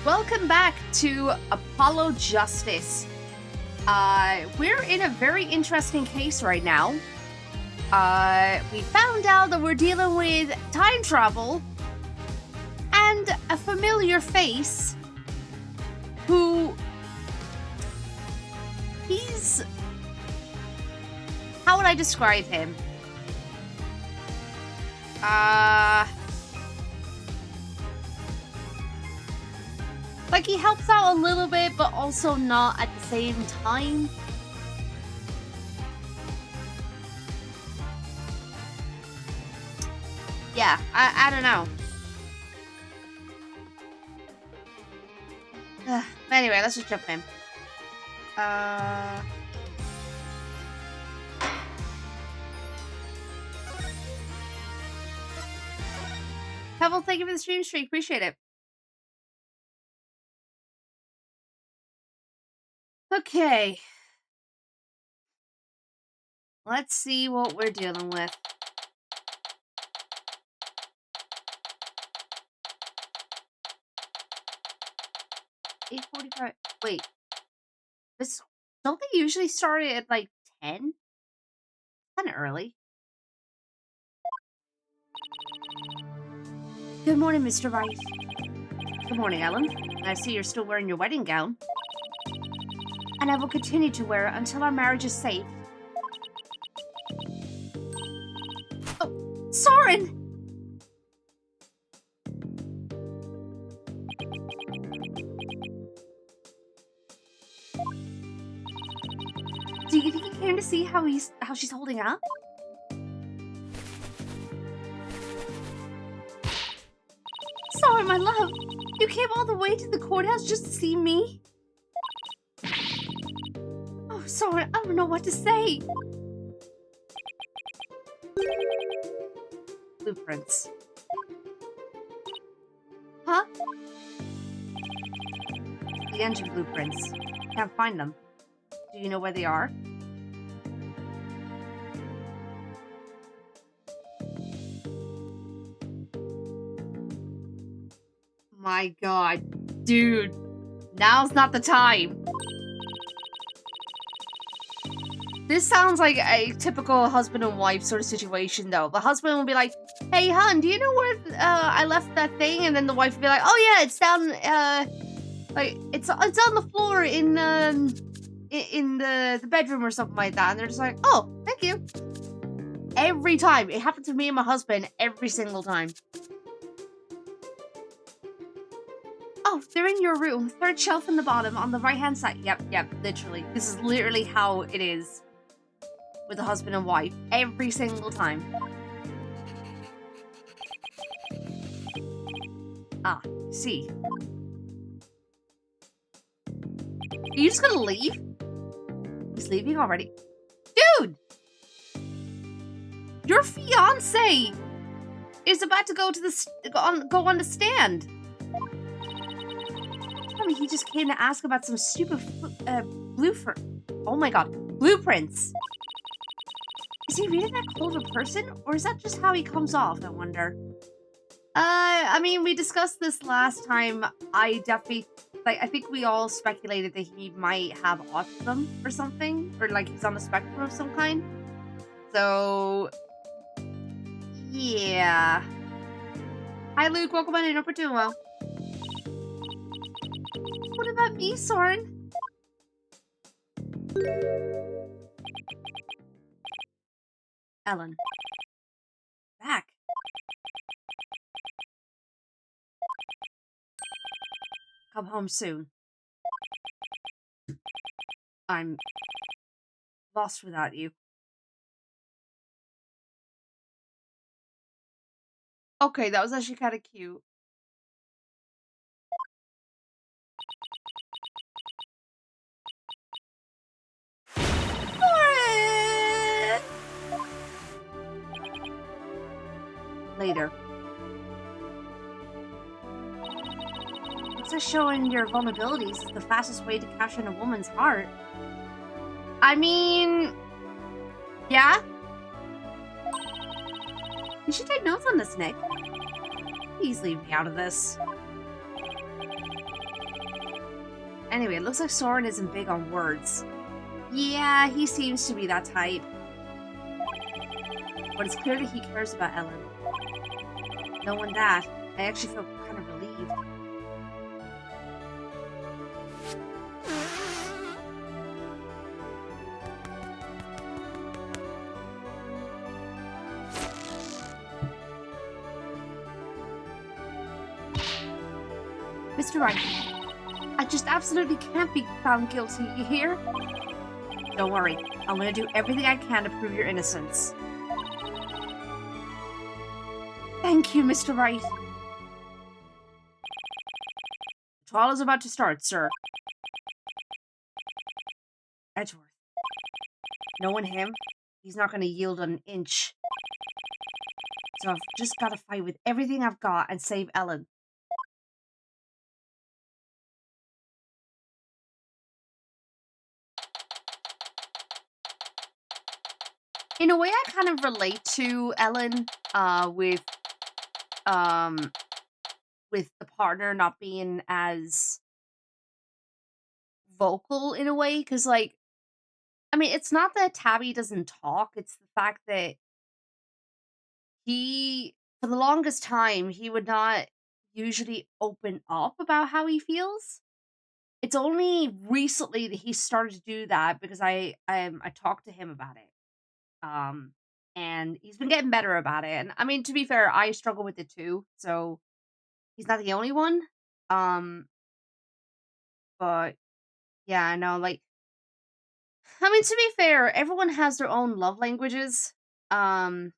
Welcome back to Apollo Justice. We're in a very interesting case right now. We found out that we're dealing with time travel and a familiar face who how would I describe him? Like, he helps out a little bit, but also not at the same time. Yeah, I don't know. Anyway, let's just jump in. Pebble, thank you for the stream. Appreciate it. Okay. Let's see what we're dealing with. $8:45. Wait. Don't they usually start at like 10? Kind of early. Good morning, Mr. Rice. Good morning, Ellen. I see you're still wearing your wedding gown. And I will continue to wear it until our marriage is safe. Oh, Soren! Do you think you care to see how she's holding up? Sorry, my love. You came all the way to the courthouse just to see me? Oh, sorry, I don't know what to say. Blueprints. Huh? The engine blueprints. Can't find them. Do you know where they are? My god. Dude. Now's not the time. This sounds like a typical husband and wife sort of situation, though. The husband will be like, hey, hon, do you know where I left that thing? And then the wife will be like, oh, yeah, it's down, like, it's on the floor in the bedroom or something like that. And they're just like, oh, thank you. Every time. It happened to me and my husband every single time. Oh, they're in your room. Third shelf in the bottom on the right-hand side. Yep, literally. This is literally how it is with a husband and wife. Every single time. Ah, see. Are you just gonna leave? He's leaving already. Dude! Your fiance is about to go on the stand. Tell me he just came to ask about some stupid oh my god, blueprints. Is he really that cold of a person, or is that just how he comes off, I wonder? I mean, we discussed this last time. I think we all speculated that he might have autism or something, or like he's on the spectrum of some kind. So, yeah. Hi, Luke. Welcome on in. Hope you're doing well. What about me, Soren? Ellen. Back. Come home soon. I'm lost without you. Okay, that was actually kind of cute. Later. Looks like showing your vulnerabilities is the fastest way to capture a woman's heart. I mean... yeah? You should take notes on this, Nick. Please leave me out of this. Anyway, it looks like Soren isn't big on words. Yeah, he seems to be that type. But it's clear that he cares about Ellen. Knowing that, I actually feel kind of relieved. Mr. Wright, I just absolutely can't be found guilty, you hear? Don't worry, I'm gonna do everything I can to prove your innocence. Thank you, Mr. Wright. The trial is about to start, sir. Edgeworth. Knowing him, he's not gonna yield an inch. So I've just gotta fight with everything I've got and save Ellen. In a way, I kind of relate to Ellen, with the partner not being as vocal in a way, because, like, I mean, it's not that Tabby doesn't talk, it's the fact that for the longest time, he would not usually open up about how he feels. It's only recently that he started to do that because I talked to him about it. Um, and he's been getting better about it. And I mean, to be fair, I struggle with it too, so he's not the only one. Um, but yeah, I know, like, I mean, to be fair, everyone has their own love languages. Um,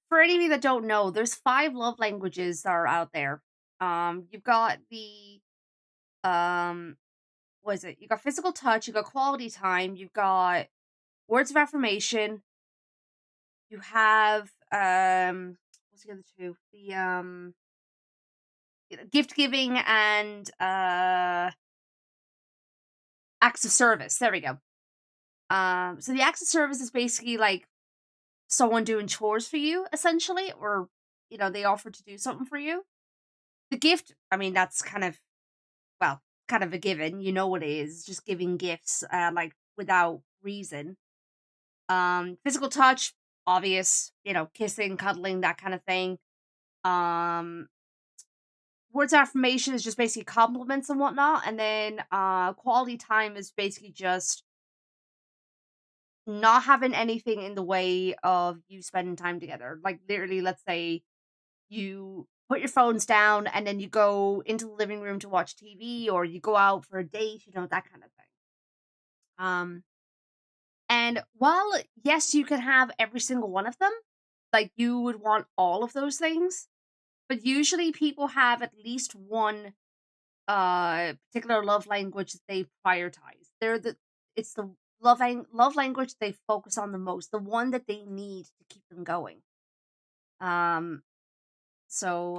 for any of you that don't know, there's 5 love languages that are out there. You've got the what is it? You got physical touch, you got quality time, you've got words of affirmation, you have what's the other two? The gift giving and acts of service. There we go. So the acts of service is basically like someone doing chores for you, essentially, or they offer to do something for you. The gift, I mean, that's kind of kind of a given. You know what it is, just giving gifts, like without reason. Physical touch, obvious, kissing, cuddling, that kind of thing. Um, words of affirmation is just basically compliments and whatnot, and then quality time is basically just not having anything in the way of you spending time together. Like literally, let's say you put your phones down and then you go into the living room to watch TV, or you go out for a date, that kind of thing. And while yes, you can have every single one of them, like you would want all of those things, but usually people have at least one particular love language that they prioritize. It's the love language they focus on the most, the one that they need to keep them going. So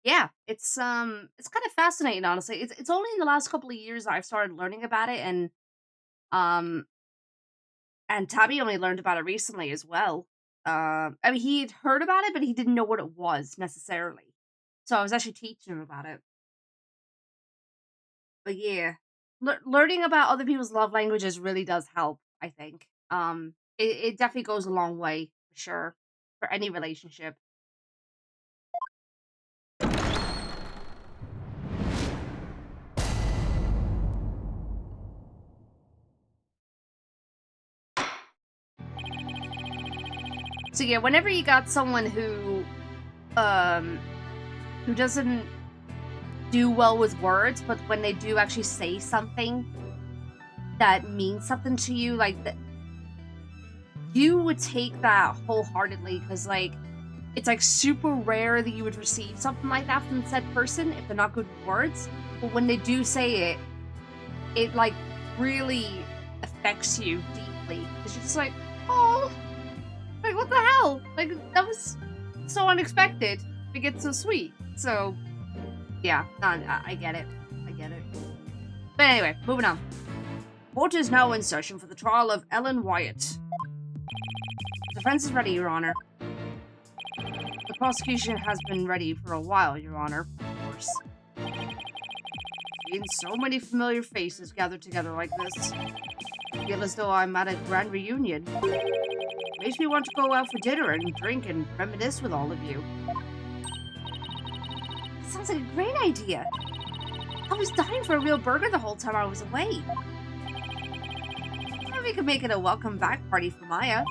yeah, it's kind of fascinating, honestly. It's only in the last couple of years I've started learning about it, um and Tabby only learned about it recently as well. I mean, he'd heard about it, but he didn't know what it was necessarily. So I was actually teaching him about it. But yeah, learning about other people's love languages really does help, I think. It definitely goes a long way, for sure, for any relationship. So yeah, whenever you got someone who doesn't do well with words, but when they do actually say something that means something to you, like that, you would take that wholeheartedly, because like it's like super rare that you would receive something like that from said person if they're not good with words. But when they do say it, it like really affects you deeply, because you're just like, oh, like what the hell? Like that was so unexpected. It gets so sweet. So yeah, I get it. I get it. But anyway, moving on. Court is now in session for the trial of Ellen Wyatt. The defense is ready, Your Honor. The prosecution has been ready for a while, Your Honor, of course. Seeing so many familiar faces gathered together like this, I feel as though I'm at a grand reunion. Makes me want to go out for dinner and drink and reminisce with all of you. That sounds like a great idea. I was dying for a real burger the whole time I was away. Maybe we could make it a welcome back party for Maya.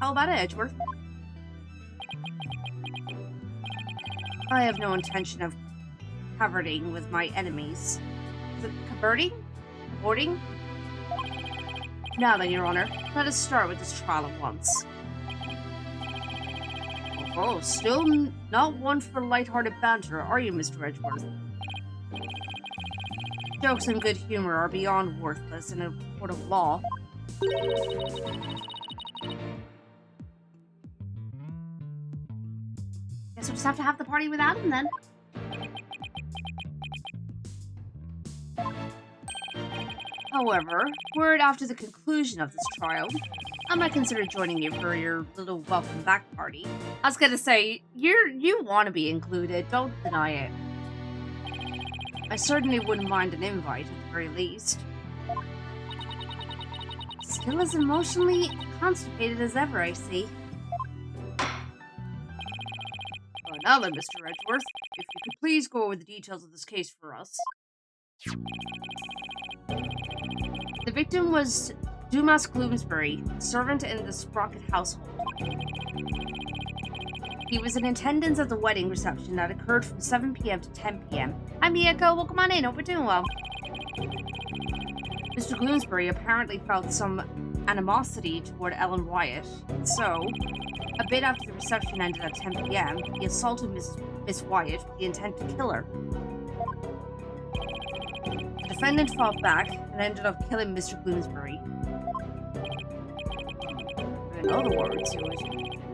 How about it, Edgeworth? I have no intention of cavorting with my enemies. Is it cavorting? Cavorting? Now then, Your Honor, let us start with this trial at once. Oh, still not one for light-hearted banter, are you, Mr. Edgeworth? Jokes and good humor are beyond worthless in a court of law. Guess we'll just have to have the party without him, then. However, word after the conclusion of this trial, I might consider joining you for your little welcome back party. I was gonna say, you want to be included, don't deny it. I certainly wouldn't mind an invite at the very least. Still as emotionally constipated as ever, I see. Oh, now then, Mr. Edgeworth, if you could please go over the details of this case for us. The victim was Dumas Gloomsbury, servant in the Sprocket household. He was in attendance at the wedding reception that occurred from 7 p.m. to 10 p.m. Hi, Miyako. Well, come on in. Hope we're doing well. Mr. Gloomsbury apparently felt some animosity toward Ellen Wyatt, and so, a bit after the reception ended at 10 p.m., he assaulted Miss Wyatt with the intent to kill her. The defendant fought back and ended up killing Mr. Gloomsbury. In other words,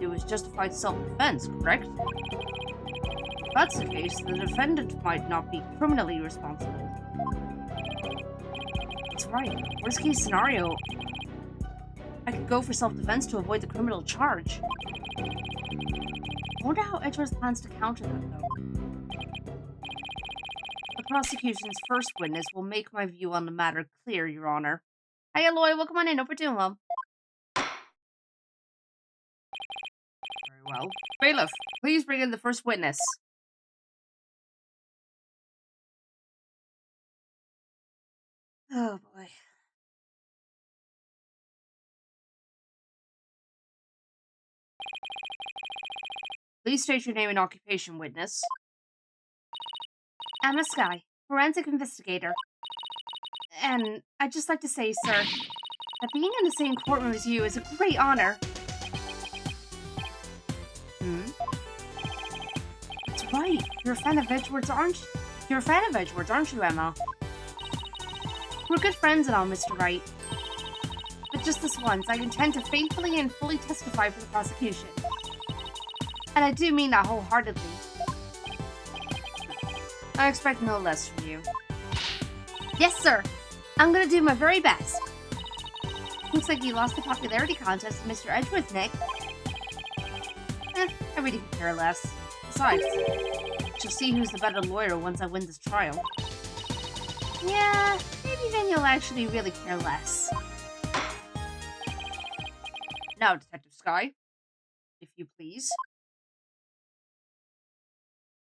it was justified self-defense, correct? If that's the case, the defendant might not be criminally responsible. That's right. Worst case scenario, I could go for self-defense to avoid the criminal charge. I wonder how Edgeworth plans to counter that, though. The prosecution's first witness will make my view on the matter clear, Your Honor. Hey, Aloy, welcome on in. Hope we're doing well. Very well. Bailiff, please bring in the first witness. Oh, boy. Please state your name and occupation, witness. Emma Skye, forensic investigator. And I'd just like to say, sir, that being in the same courtroom as you is a great honor. That's right. You're a fan of Edgeworth's, aren't you? You're a fan of Edgeworth's, aren't you, Emma? We're good friends and all, Mr. Wright. But just this once, I intend to faithfully and fully testify for the prosecution. And I do mean that wholeheartedly. I expect no less from you. Yes, sir. I'm gonna do my very best. Looks like you lost the popularity contest to Mr. Edgeworth, Nick. I really could care less. Besides, she'll see who's the better lawyer once I win this trial. Yeah, maybe then you'll actually really care less. Now, Detective Skye, if you please.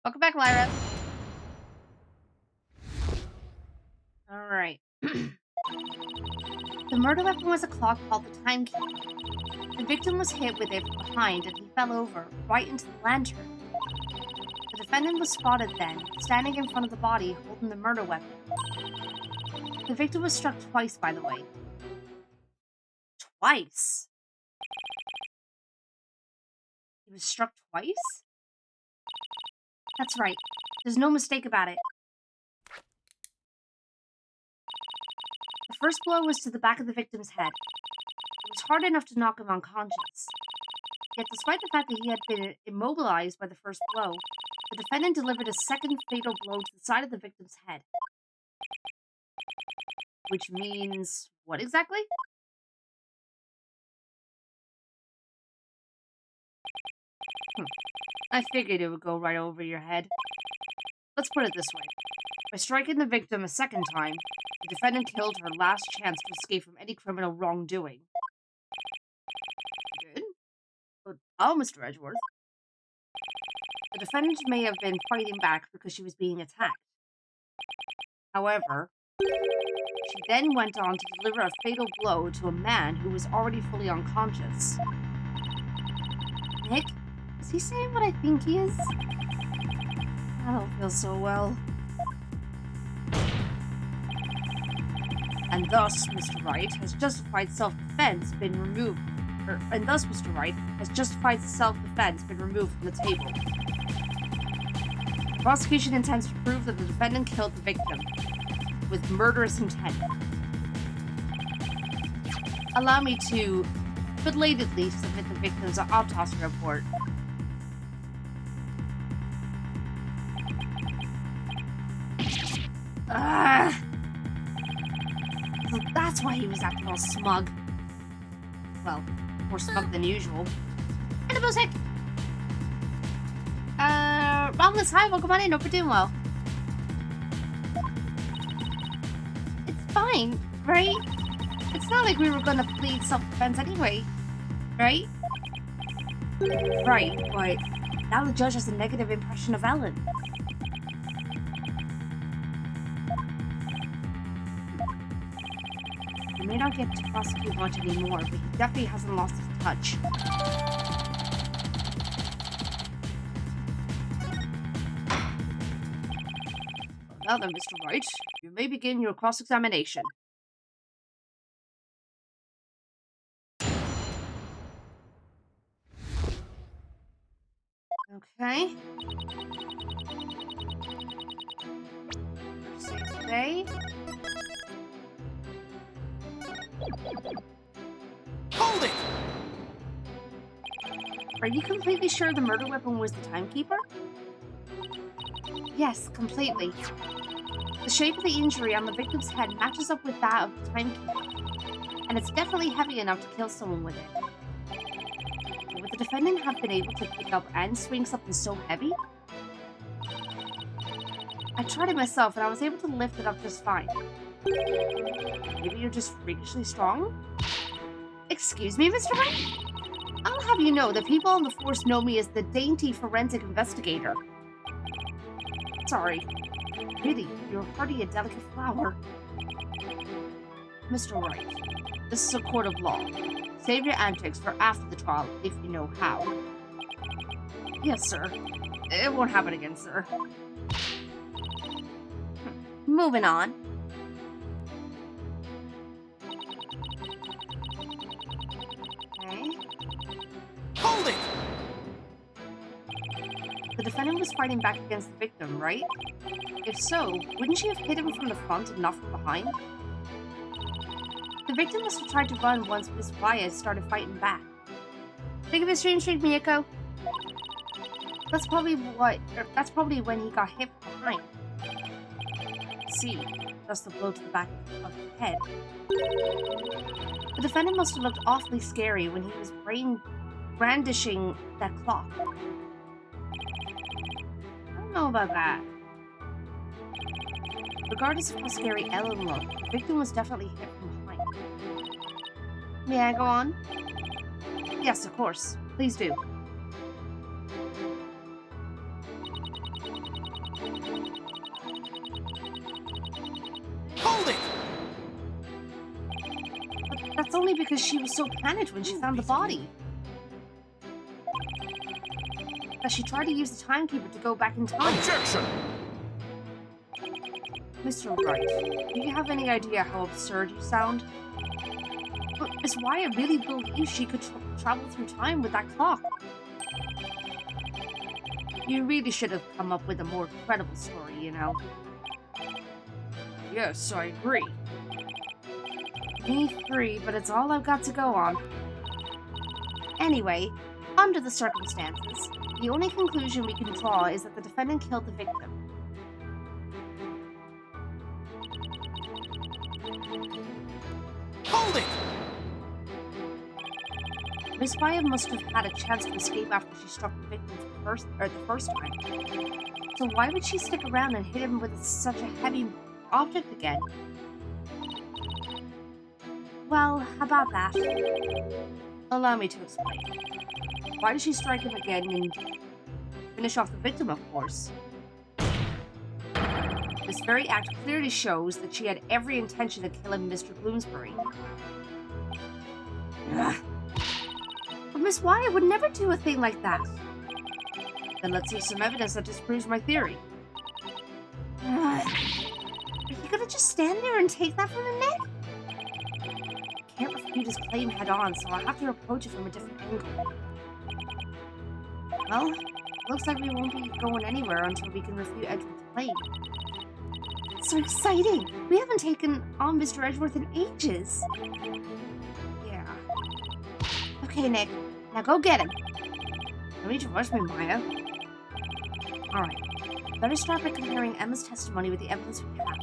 Welcome back, Lyra. Alright. The murder weapon was a clock called the timekeeper. The victim was hit with it from behind and he fell over, right into the lantern. The defendant was spotted then, standing in front of the body holding the murder weapon. The victim was struck twice, by the way. Twice? He was struck twice? That's right. There's no mistake about it. The first blow was to the back of the victim's head. It was hard enough to knock him unconscious. Yet despite the fact that he had been immobilized by the first blow, the defendant delivered a second fatal blow to the side of the victim's head. Which means what exactly? I figured it would go right over your head. Let's put it this way. By striking the victim a second time, the defendant killed her last chance to escape from any criminal wrongdoing. Good. But, oh, Mr. Edgeworth. The defendant may have been fighting back because she was being attacked. However, she then went on to deliver a fatal blow to a man who was already fully unconscious. Nick, is he saying what I think he is? I don't feel so well. And thus, Mr. Wright has justified self-defense been removed. And thus, Mr. Wright has justified self-defense been removed from the table. The prosecution intends to prove that the defendant killed the victim with murderous intent. Allow me to belatedly submit the victim's autopsy report. So that's why he was acting all smug. Well, more smug than usual. And a music! Romulus, hi, welcome on in, hope you're doing well. It's fine, right? It's not like we were gonna plead self-defense anyway, right? Right, but now the judge has a negative impression of Ellen. He may not get to prosecute much anymore, but he definitely hasn't lost his touch. Now then, Mr. Wright, you may begin your cross-examination. Okay. First today. Hold it! Are you completely sure the murder weapon was the timekeeper? Yes, completely. The shape of the injury on the victim's head matches up with that of the timekeeper, and it's definitely heavy enough to kill someone with it. Would the defendant have been able to pick up and swing something so heavy? I tried it myself, and I was able to lift it up just fine. Maybe you're just freakishly strong? Excuse me, Mr. Wright? I'll have you know that people on the force know me as the dainty forensic investigator. Sorry. Really, you're hardly a delicate flower. Mr. Wright, this is a court of law. Save your antics for after the trial, if you know how. Yes, sir. It won't happen again, sir. Moving on. Okay. Hold it! The defendant was fighting back against the victim, right? If so, wouldn't she have hit him from the front and not from behind? The victim must have tried to run once Miss Wyatt started fighting back. Think of a stream, Miyako. That's probably when he got hit from behind. See, that's the blow to the back of the head. The defendant must have looked awfully scary when he was brandishing that clock. I don't know about that. Regardless of how scary Ellen looked, the victim was definitely hit from behind. May I go on? Yes, of course. Please do. Hold it! But that's only because she was so panicked when she found the body. That she tried to use the timekeeper to go back in time. Objection! Mr. Wright, do you have any idea how absurd you sound? But Miss Wyatt really believed she could travel through time with that clock. You really should have come up with a more credible story, you know. Yes, I agree. Me three, but it's all I've got to go on. Anyway, under the circumstances, the only conclusion we can draw is that the defendant killed the victim. Hold it! Miss Wyatt must have had a chance to escape after she struck the victim the first time. So why would she stick around and hit him with such a heavy object again? Well, how about that? Allow me to explain. Why did she strike him again and finish off the victim, of course? This very act clearly shows that she had every intention of killing Mr. Bloomsbury. Ugh. But Miss Wyatt would never do a thing like that. Then let's see some evidence that disproves my theory. Are you gonna just stand there and take that from the neck? I can't refute his claim head on, so I'll have to approach it from a different angle. Well, looks like we won't be going anywhere until we can refute Edgeworth's claim. It's so exciting! We haven't taken on Mr. Edgeworth in ages. Yeah. Okay, Nick. Now go get him. No need to rush me, Maya. Alright. Better start by comparing Emma's testimony with the evidence we have.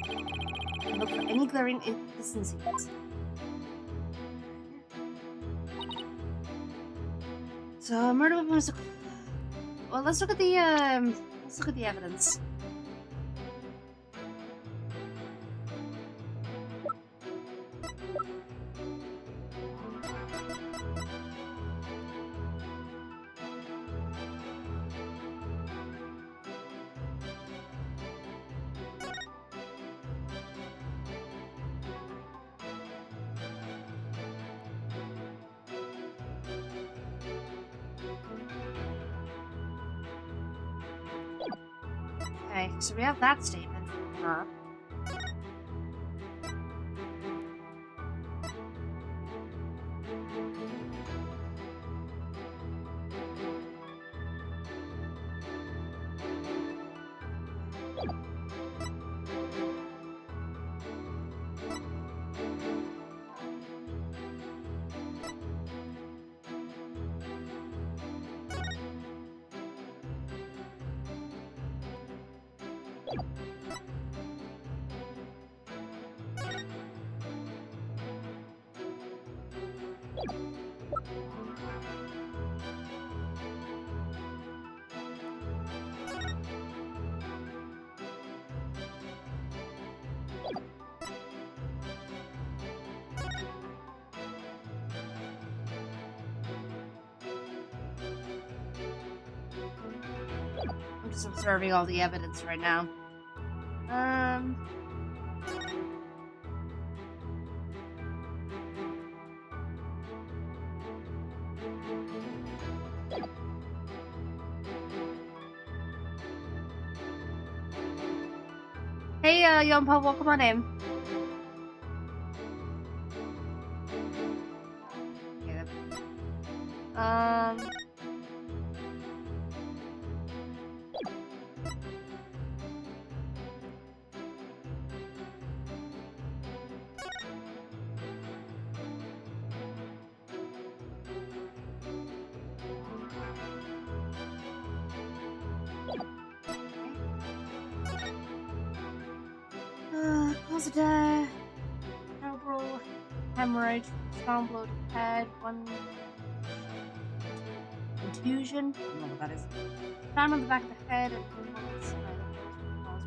And look for any glaring inconsistencies. So, murder weapon was... Well, let's look at the evidence. Okay, so we have that statement from her. I'm just observing all the evidence right now. Hey, Yompa, welcome on in. Okay, cause of death, cerebral hemorrhage, strong blow to the head, one contusion. I don't know what that is. Found on the back of the head and one side of those balls.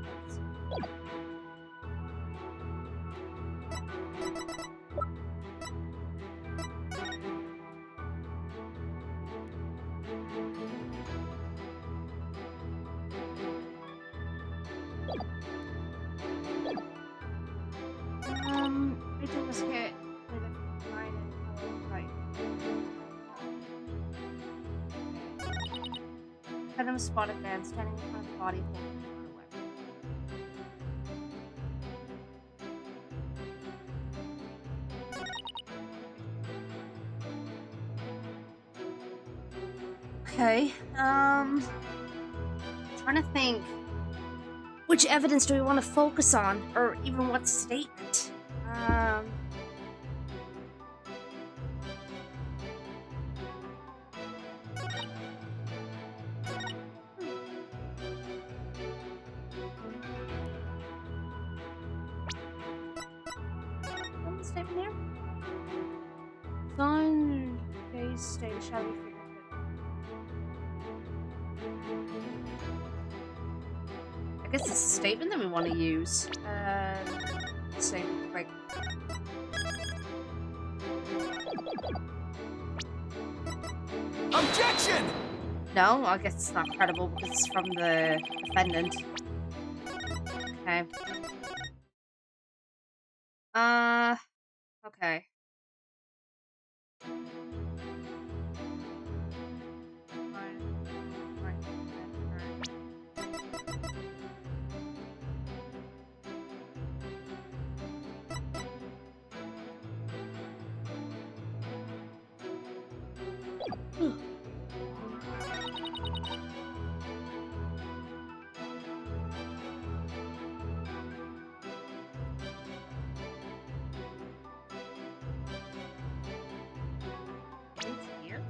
Rachel was hit with a line and right. Venom spotted man standing in front of the body holding the weapon. Okay, trying to think. Which evidence do we want to focus on, or even what statement? What's the statement here? Son, face, state, shall we figure I guess it's a statement that we want to use. Say real quick. Objection! No, I guess it's not credible because it's from the defendant. Okay. Okay. Here?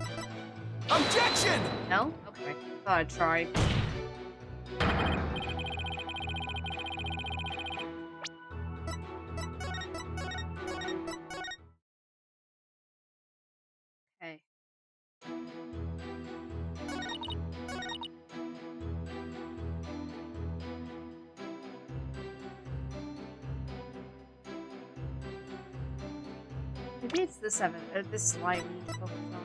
Objection! No? Okay. Thought I'd try. Okay. Maybe it's this this slide we need to focus on.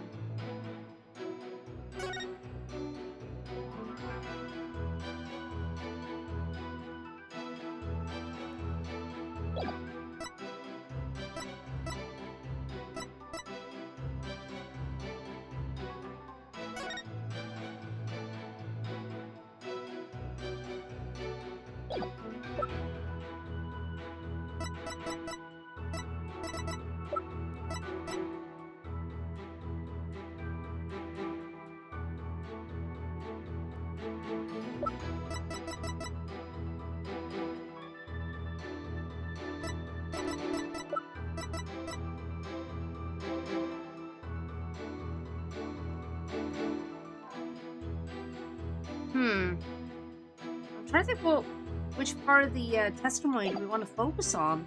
I'm trying to think which part of the testimony do we want to focus on?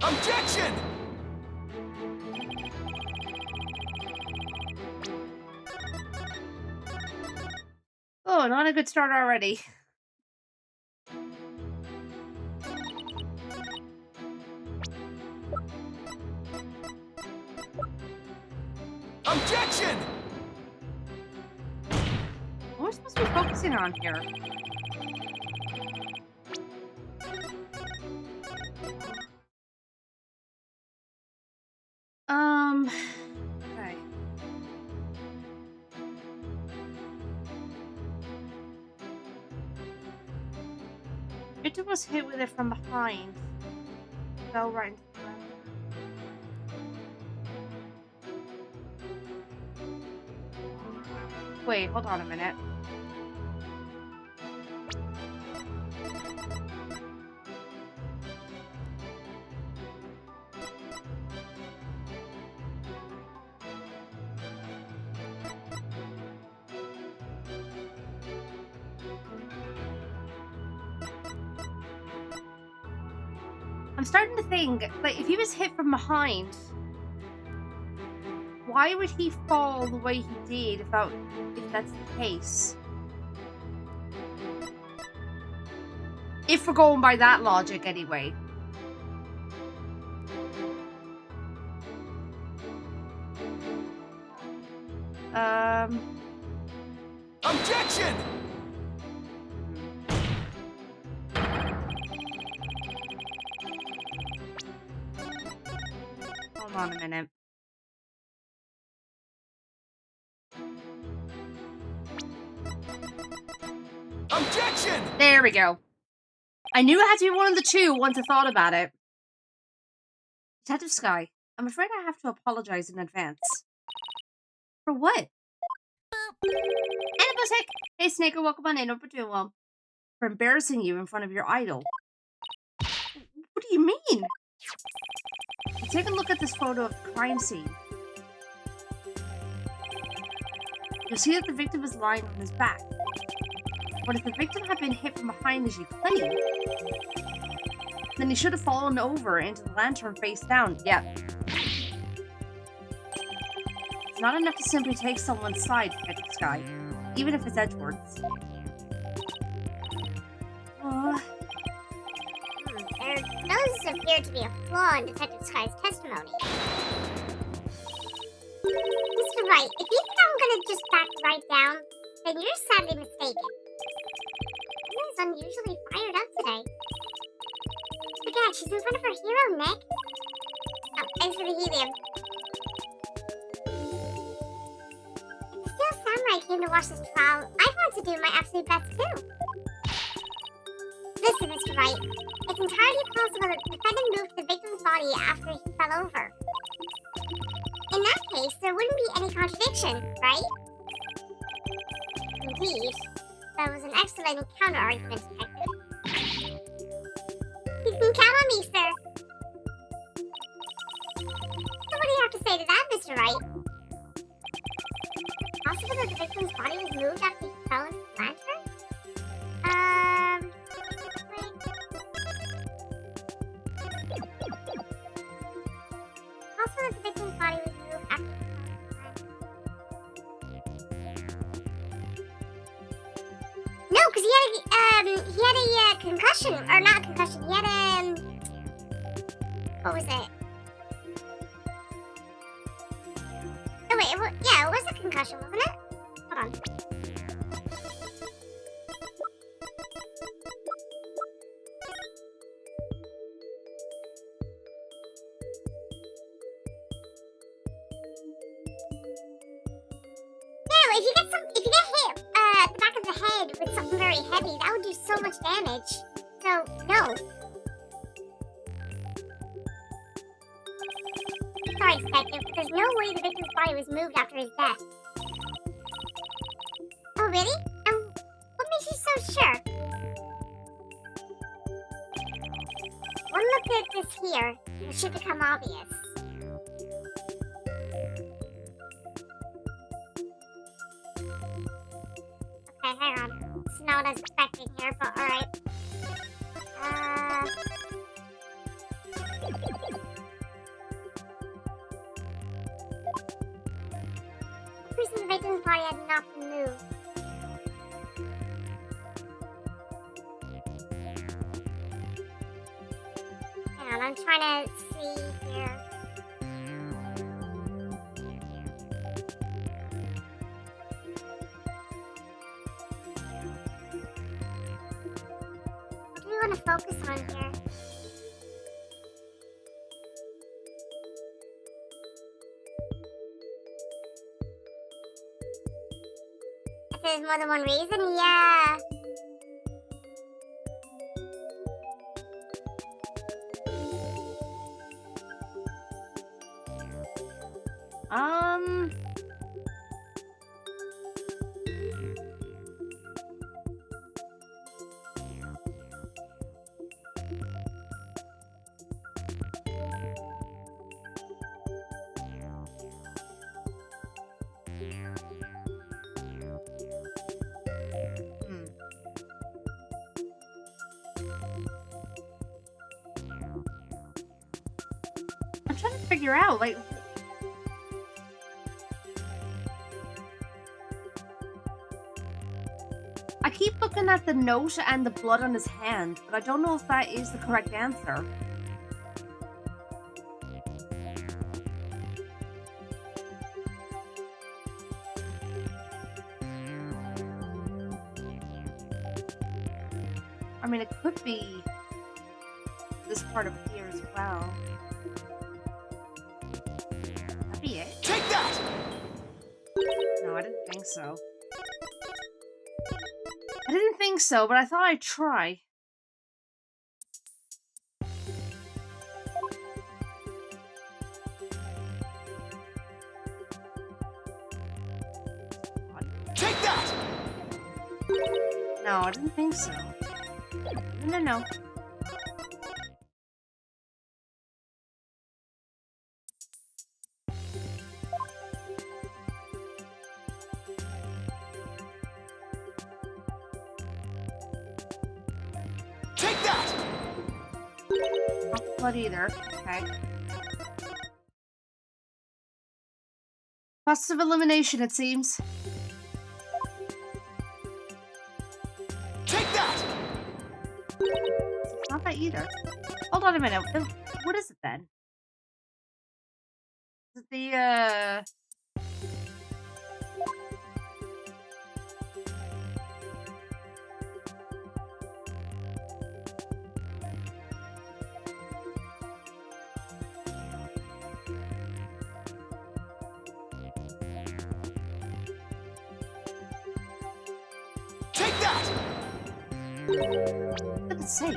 Objection! Oh, not a good start already. Objection! What are we supposed to be focusing on here? Okay. Victor was hit with it from behind. Fell right into the ground. Wait, hold on a minute. I'm starting to think, like, if he was hit from behind, why would he fall the way he did if that's the case? If we're going by that logic, anyway. Objection! Hold on a minute. Objection! There we go. I knew it had to be one of the two once I thought about it. Detective Sky. I'm afraid I have to apologize in advance. For what? Anibus, hey, Snaker, welcome on in. Hope you're doing well. For embarrassing you in front of your idol. What do you mean? Take a look at this photo of the crime scene. You'll see that the victim is lying on his back. But if the victim had been hit from behind as you claim, then he should have fallen over into the lantern face down. Yeah. It's not enough to simply take someone's side, Detective Sky, even if it's Edgeworth's. There does appear to be a flaw in Detective Sky's testimony. Mr. Wright, if you think I'm gonna just back right down, then you're sadly mistaken. Emma is unusually fired up today. Forget, she's in front of her hero, Nick. Oh, thanks for the helium. If the Steel Samurai came to watch this trial, I'd want to do my absolute best too. Listen, Mr. Wright, it's entirely possible that the defendant moved the victim's body after he fell over. In that case, there wouldn't be any contradiction, right? Indeed. That was an excellent counter-argument, Detective. You can count on me, sir. So what do you have to say to that, Mr. Wright? Is it possible that the victim's body was moved after he fell into the lantern? Possible that the victim's body was moved after he fell into the lantern. No, because he had a concussion, or not a concussion, he had a, what was it? Oh wait, yeah, it was a concussion, wasn't it? Hold on. No, if you get hit at the back of the head with something very heavy, that would do so much damage. So, no. Sorry, Detective, but there's no way the victim's body was moved after his death. Oh, really? What makes you so sure? One look at this here, it should become obvious. Okay, hang on. It's not what I was expecting here, but alright. The reason the victim's body had not been moved. Hang on, I'm trying to see here. What do we want to focus on here? If there's more than one reason, yeah. I'm trying to figure out, like... I keep looking at the note and the blood on his hand, but I don't know if that is the correct answer. I mean, it could be this part up here as well. That'd be it. Take that! No, I didn't think so. I didn't think so, but I thought I'd try. No, I didn't think so. No. Take that! Not blood either. Okay. Process of elimination, it seems. Take that! It's not that either. Hold on a minute. What is it then? Is it the, Take that! What did it say?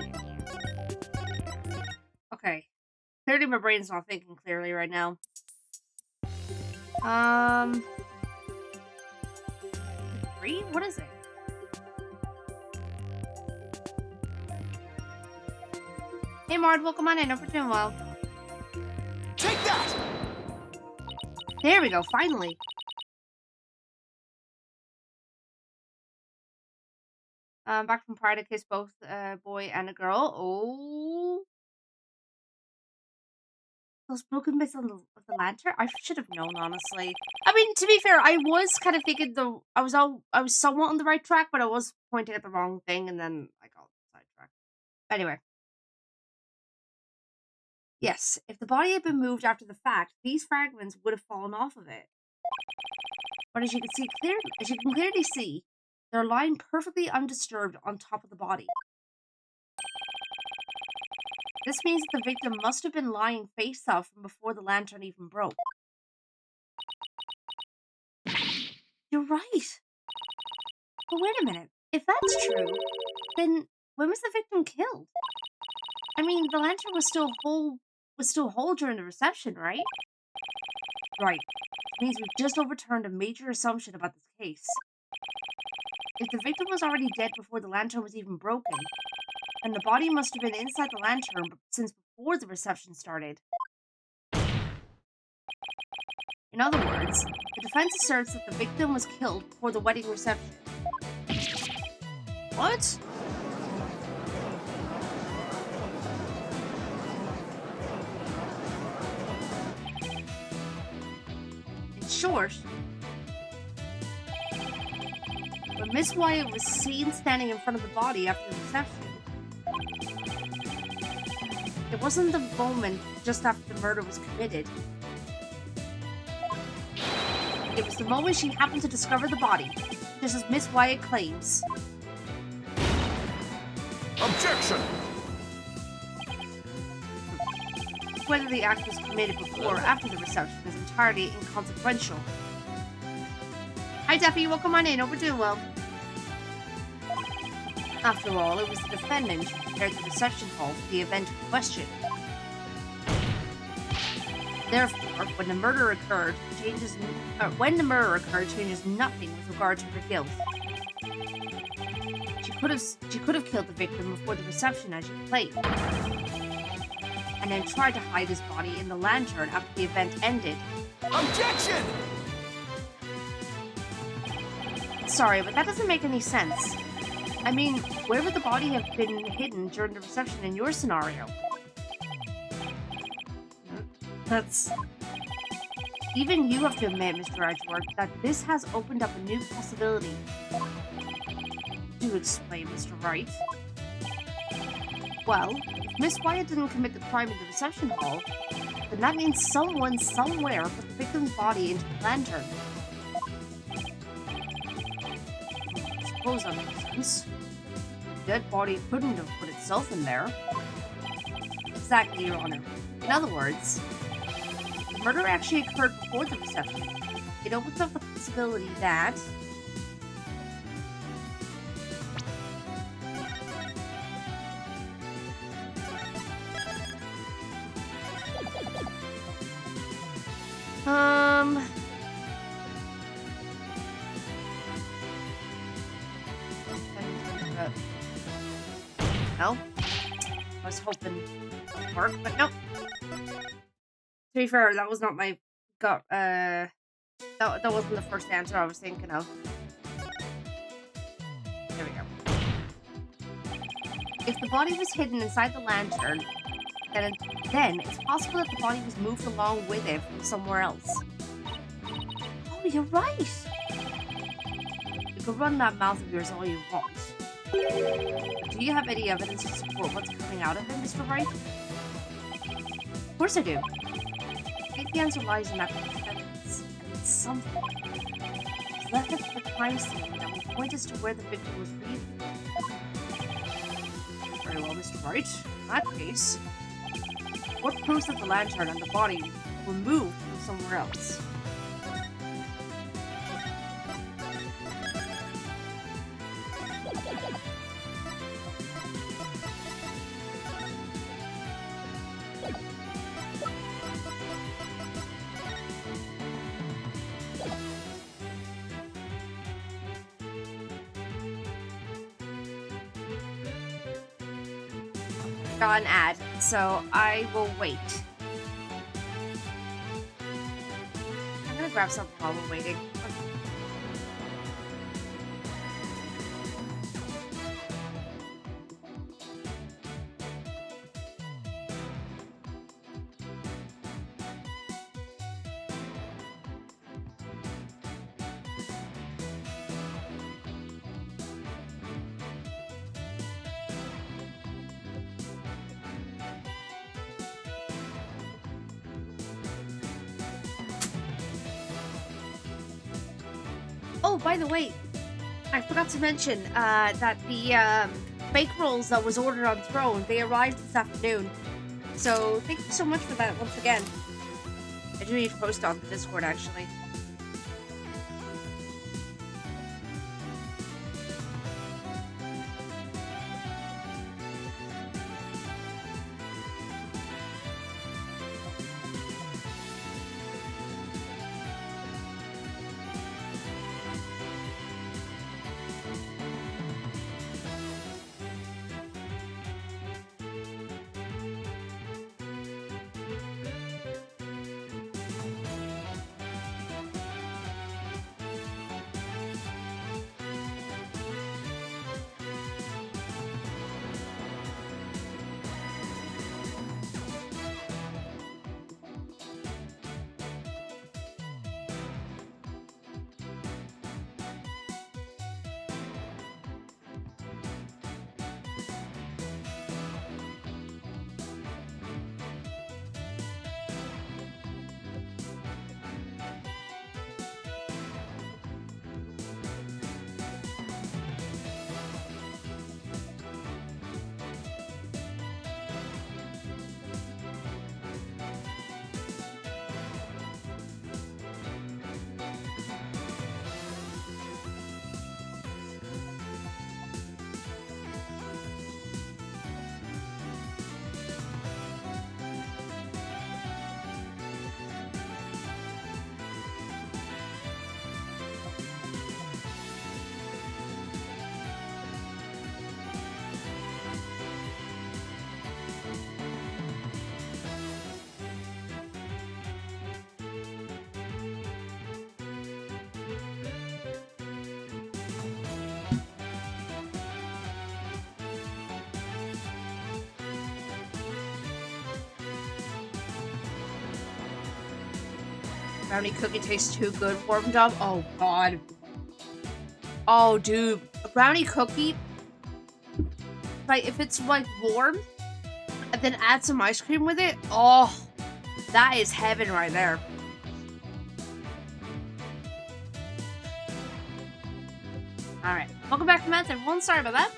Okay. Clearly my brain's not thinking clearly right now. Three? What is it? Hey Mard, welcome on in. Hope you're doing well. Take that! There we go, finally. Back from Pride, I kissed both a boy and a girl. Oh. Those broken bits on the lantern? I should have known, honestly. I mean, to be fair, I was kind of thinking I was somewhat on the right track, but I was pointing at the wrong thing, and then I got sidetracked. Anyway. Yes, if the body had been moved after the fact, these fragments would have fallen off of it. But as you can clearly see, they're lying perfectly undisturbed on top of the body. This means that the victim must have been lying face up from before the lantern even broke. You're right. But wait a minute. If that's true, then when was the victim killed? I mean, the lantern was still whole during the reception, right? Right. It means we've just overturned a major assumption about this case. If the victim was already dead before the lantern was even broken, then the body must have been inside the lantern since before the reception started. In other words, the defense asserts that the victim was killed before the wedding reception. What? In short, when Miss Wyatt was seen standing in front of the body after the reception, it wasn't the moment just after the murder was committed. It was the moment she happened to discover the body, just as Miss Wyatt claims. Objection! Whether the act was committed before or after the reception is entirely inconsequential. Hi Daffy, welcome on in. Hope we're doing well. After all, it was the defendant who prepared the reception hall for the event in question. Therefore, when the murder occurred, changes nothing with regard to her guilt. She could have killed the victim before the reception, as you claimed, and then tried to hide his body in the lantern after the event ended. Objection! Sorry, but that doesn't make any sense. I mean, where would the body have been hidden during the reception in your scenario? That's... Even you have to admit, Mr. Edgeworth, that this has opened up a new possibility. Do explain, Mr. Wright. Well, if Miss Wyatt didn't commit the crime in the reception hall, then that means someone somewhere put the victim's body into the lantern. I suppose that makes sense. The dead body couldn't have put itself in there. Exactly, Your Honor. In other words, the murder actually occurred before the reception. It opens up the possibility that... but no. I was hoping it would work, but nope. To be fair, that was not my gut. That wasn't the first answer I was thinking of. There we go. If the body was hidden inside the lantern, then it's possible that the body was moved along with it from somewhere else. Oh, you're right. You can run that mouth of yours all you want. But do you have any evidence to support what's coming out of it, Mr. Wright? Of course I do. I think the answer lies in that evidence. And it's something. It's left at the crime scene that will point us to where the victim was breathing. Very well, Mr. Wright. In that case, what proves that the lantern and the body were moved from somewhere else? Got an ad, so I will wait. I'm gonna grab something while we're waiting. Oh, by the way, I forgot to mention that the bake rolls that was ordered on Throne, they arrived this afternoon. So thank you so much for that once again. I do need to post on the Discord, actually. Brownie cookie tastes too good. Warmed up. Oh, God. Oh, dude. A brownie cookie, like, if it's, like, warm, and then add some ice cream with it, oh, that is heaven right there. Alright. Welcome back to Math, everyone. Sorry about that.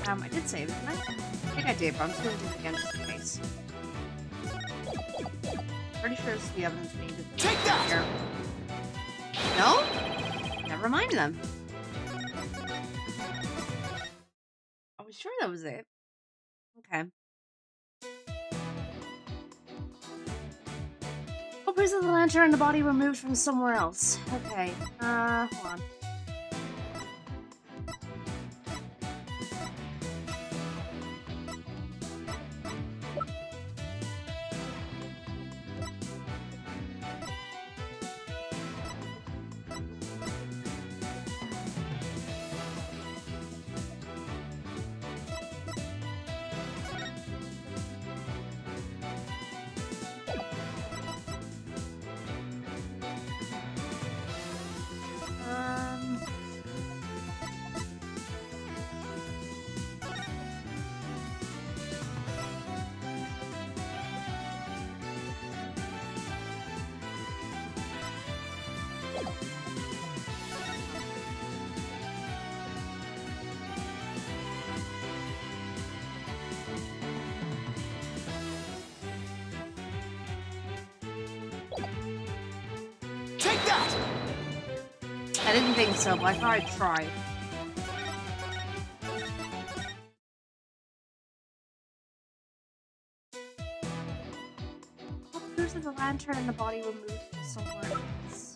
I did save it, didn't I? I think I did, but I'm just going to do it again just in case. Pretty sure it's the evidence we needed. Take that! Here. No? Never mind them. Are we sure that was it? Okay. What proves that the lantern and the body were moved from somewhere else? Okay. Hold on. Take that! I didn't think so, but I thought I'd try. What appears that the lantern and the body were moved from somewhere else?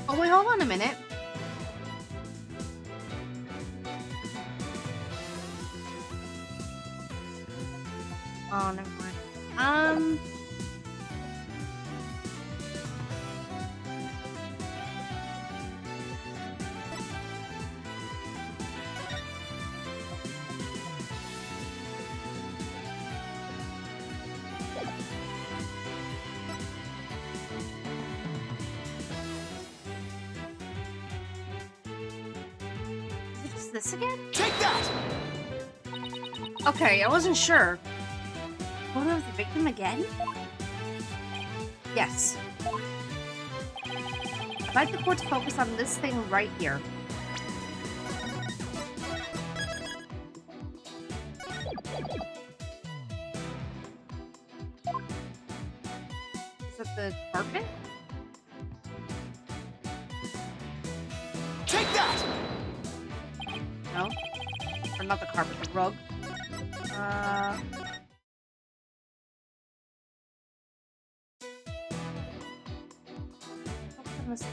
Oh wait, hold on a minute. Oh, never mind. Is it just this again? Take that! Okay, I wasn't sure. Photo of the victim again? Yes. I'd like the court to focus on this thing right here. Is that the carpet? Take that! No. Or not the carpet, the rug. What's in this?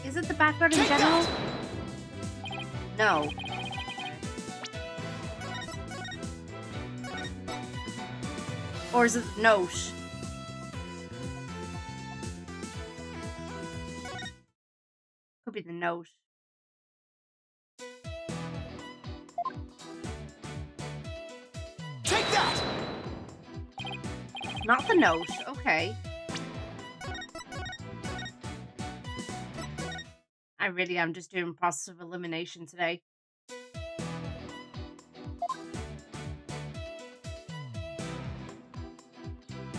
Is it the backyard in Take general? that! No. Or is it the note? Could be the note. Take that! Not the note. Okay. I really am just doing process of elimination today.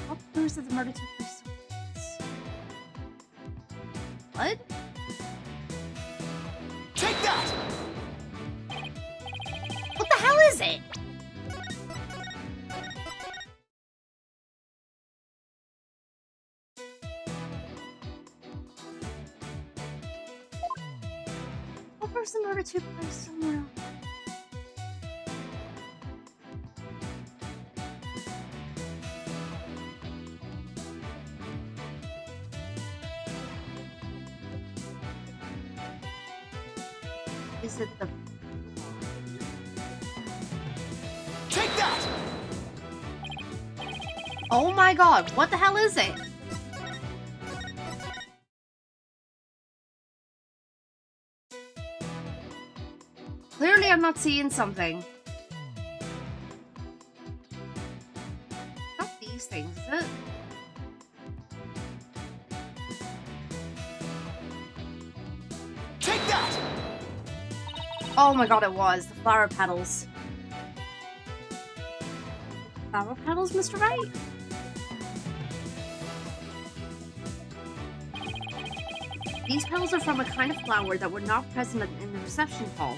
What proves that the murder took place? Blood? Take that! What the hell is it? What proves the murder took place somewhere else? Is it the... Take that! Oh my god, what the hell is it? Clearly I'm not seeing something. Not these things, is it? Take that! Oh my god, it was. The flower petals. Flower petals, Mr. Right? These petals are from a kind of flower that were not present in the reception hall.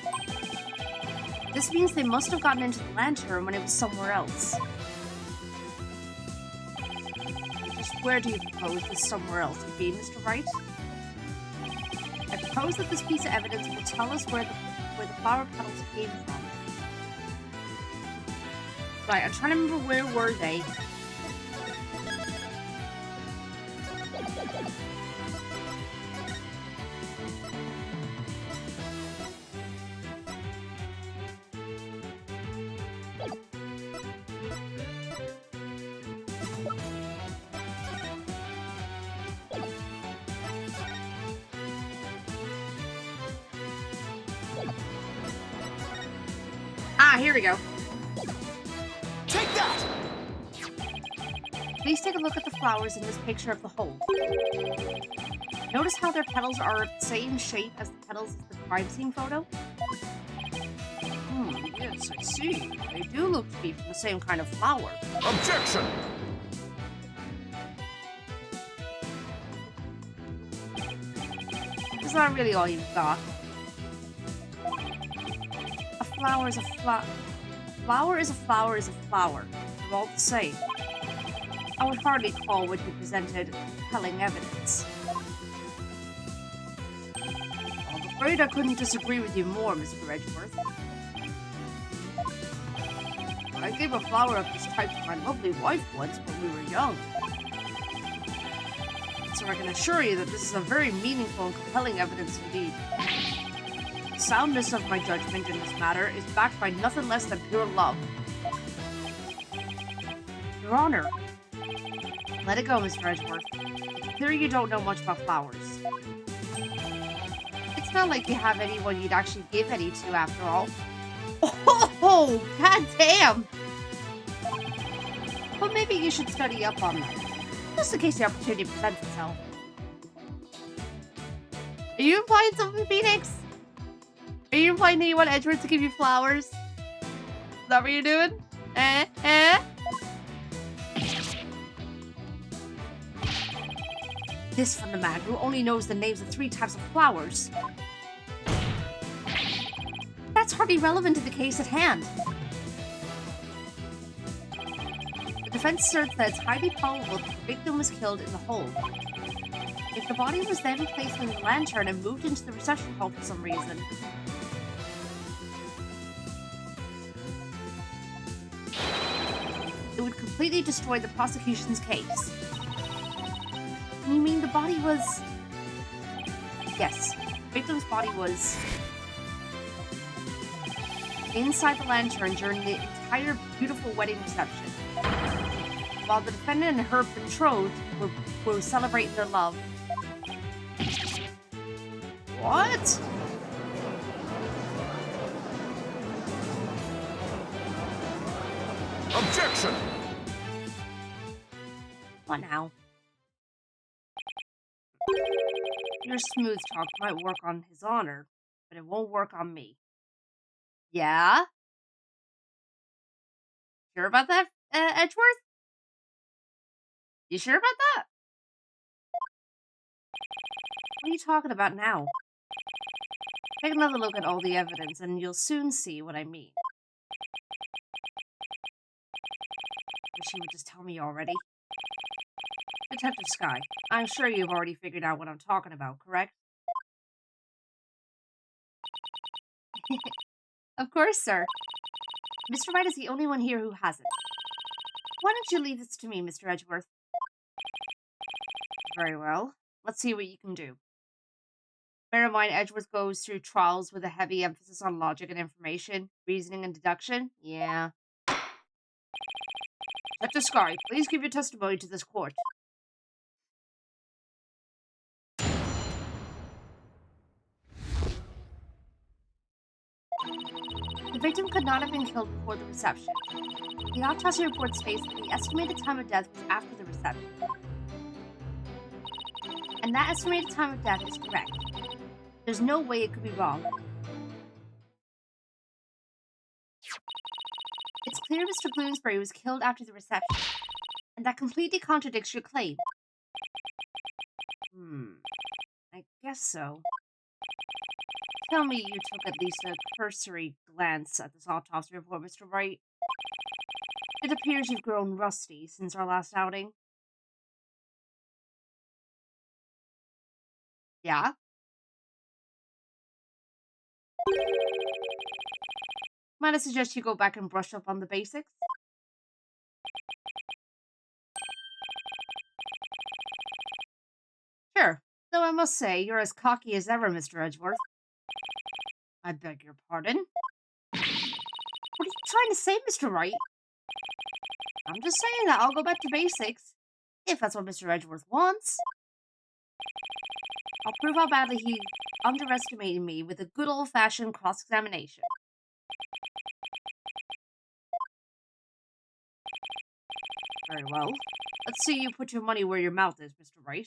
This means they must have gotten into the lantern when it was somewhere else. Just where do you propose this somewhere else would be, Mr. Wright? I propose that this piece of evidence will tell us where the flower petals came from. Right, I'm trying to remember where were they. Ah, here we go. Take that! Please take a look at the flowers in this picture of the hole. Notice how their petals are the same shape as the petals of the crime scene photo? Yes, I see. They do look to be from the same kind of flower. Objection! Is that really all you've got? A flower is a flower is a flower is a flower. They're all the same. I would hardly call what you presented compelling evidence. I'm afraid I couldn't disagree with you more, Mr. Edgeworth. I gave a flower of this type to my lovely wife once when we were young. So I can assure you that this is a very meaningful and compelling evidence indeed. The soundness of my judgment in this matter is backed by nothing less than pure love. Your Honor. Let it go, Mr. Edgeworth. It's clear you don't know much about flowers. It's not like you have anyone you'd actually give any to after all. Oh, goddamn! But maybe you should study up on that, just in case the opportunity presents itself. Are you implying something, Phoenix? Are you implying that you want Edgeworth to give you flowers? Is that what you're doing? This from the man who only knows the names of 3 types of flowers. That's hardly relevant to the case at hand. The defense asserts that it's highly probable that the victim was killed in the hole. If the body was then placed in the lantern and moved into the reception hall for some reason, it would completely destroy the prosecution's case. You mean the body was... Yes, the victim's body was inside the lantern during the entire beautiful wedding reception, while the defendant and her betrothed were celebrating their love. What? Objection! What now? Your smooth talk might work on his honor, but it won't work on me. Yeah? Sure about that, Edgeworth? You sure about that? What are you talking about now? Take another look at all the evidence and you'll soon see what I mean. Wish you would just tell me already. Detective Sky, I'm sure you've already figured out what I'm talking about, correct? Of course, sir. Mr. Wright is the only one here who hasn't. Why don't you leave this to me, Mr. Edgeworth? Very well. Let's see what you can do. Bear in mind, Edgeworth goes through trials with a heavy emphasis on logic and information, reasoning and deduction. Yeah. Detective Sky, please give your testimony to this court. The victim could not have been killed before the reception. The autopsy report states that the estimated time of death was after the reception. And that estimated time of death is correct. There's no way it could be wrong. It's clear Mr. Bloomsbury was killed after the reception, and that completely contradicts your claim. I guess so. Tell me you took at least a cursory glance at this autopsy report, Mr. Wright. It appears you've grown rusty since our last outing. Yeah? Might I suggest you go back and brush up on the basics? Sure. Though I must say, you're as cocky as ever, Mr. Edgeworth. I beg your pardon? What are you trying to say, Mr. Wright? I'm just saying that I'll go back to basics, if that's what Mr. Edgeworth wants. I'll prove how badly he underestimated me with a good old-fashioned cross-examination. Very well. Let's see you put your money where your mouth is, Mr. Wright.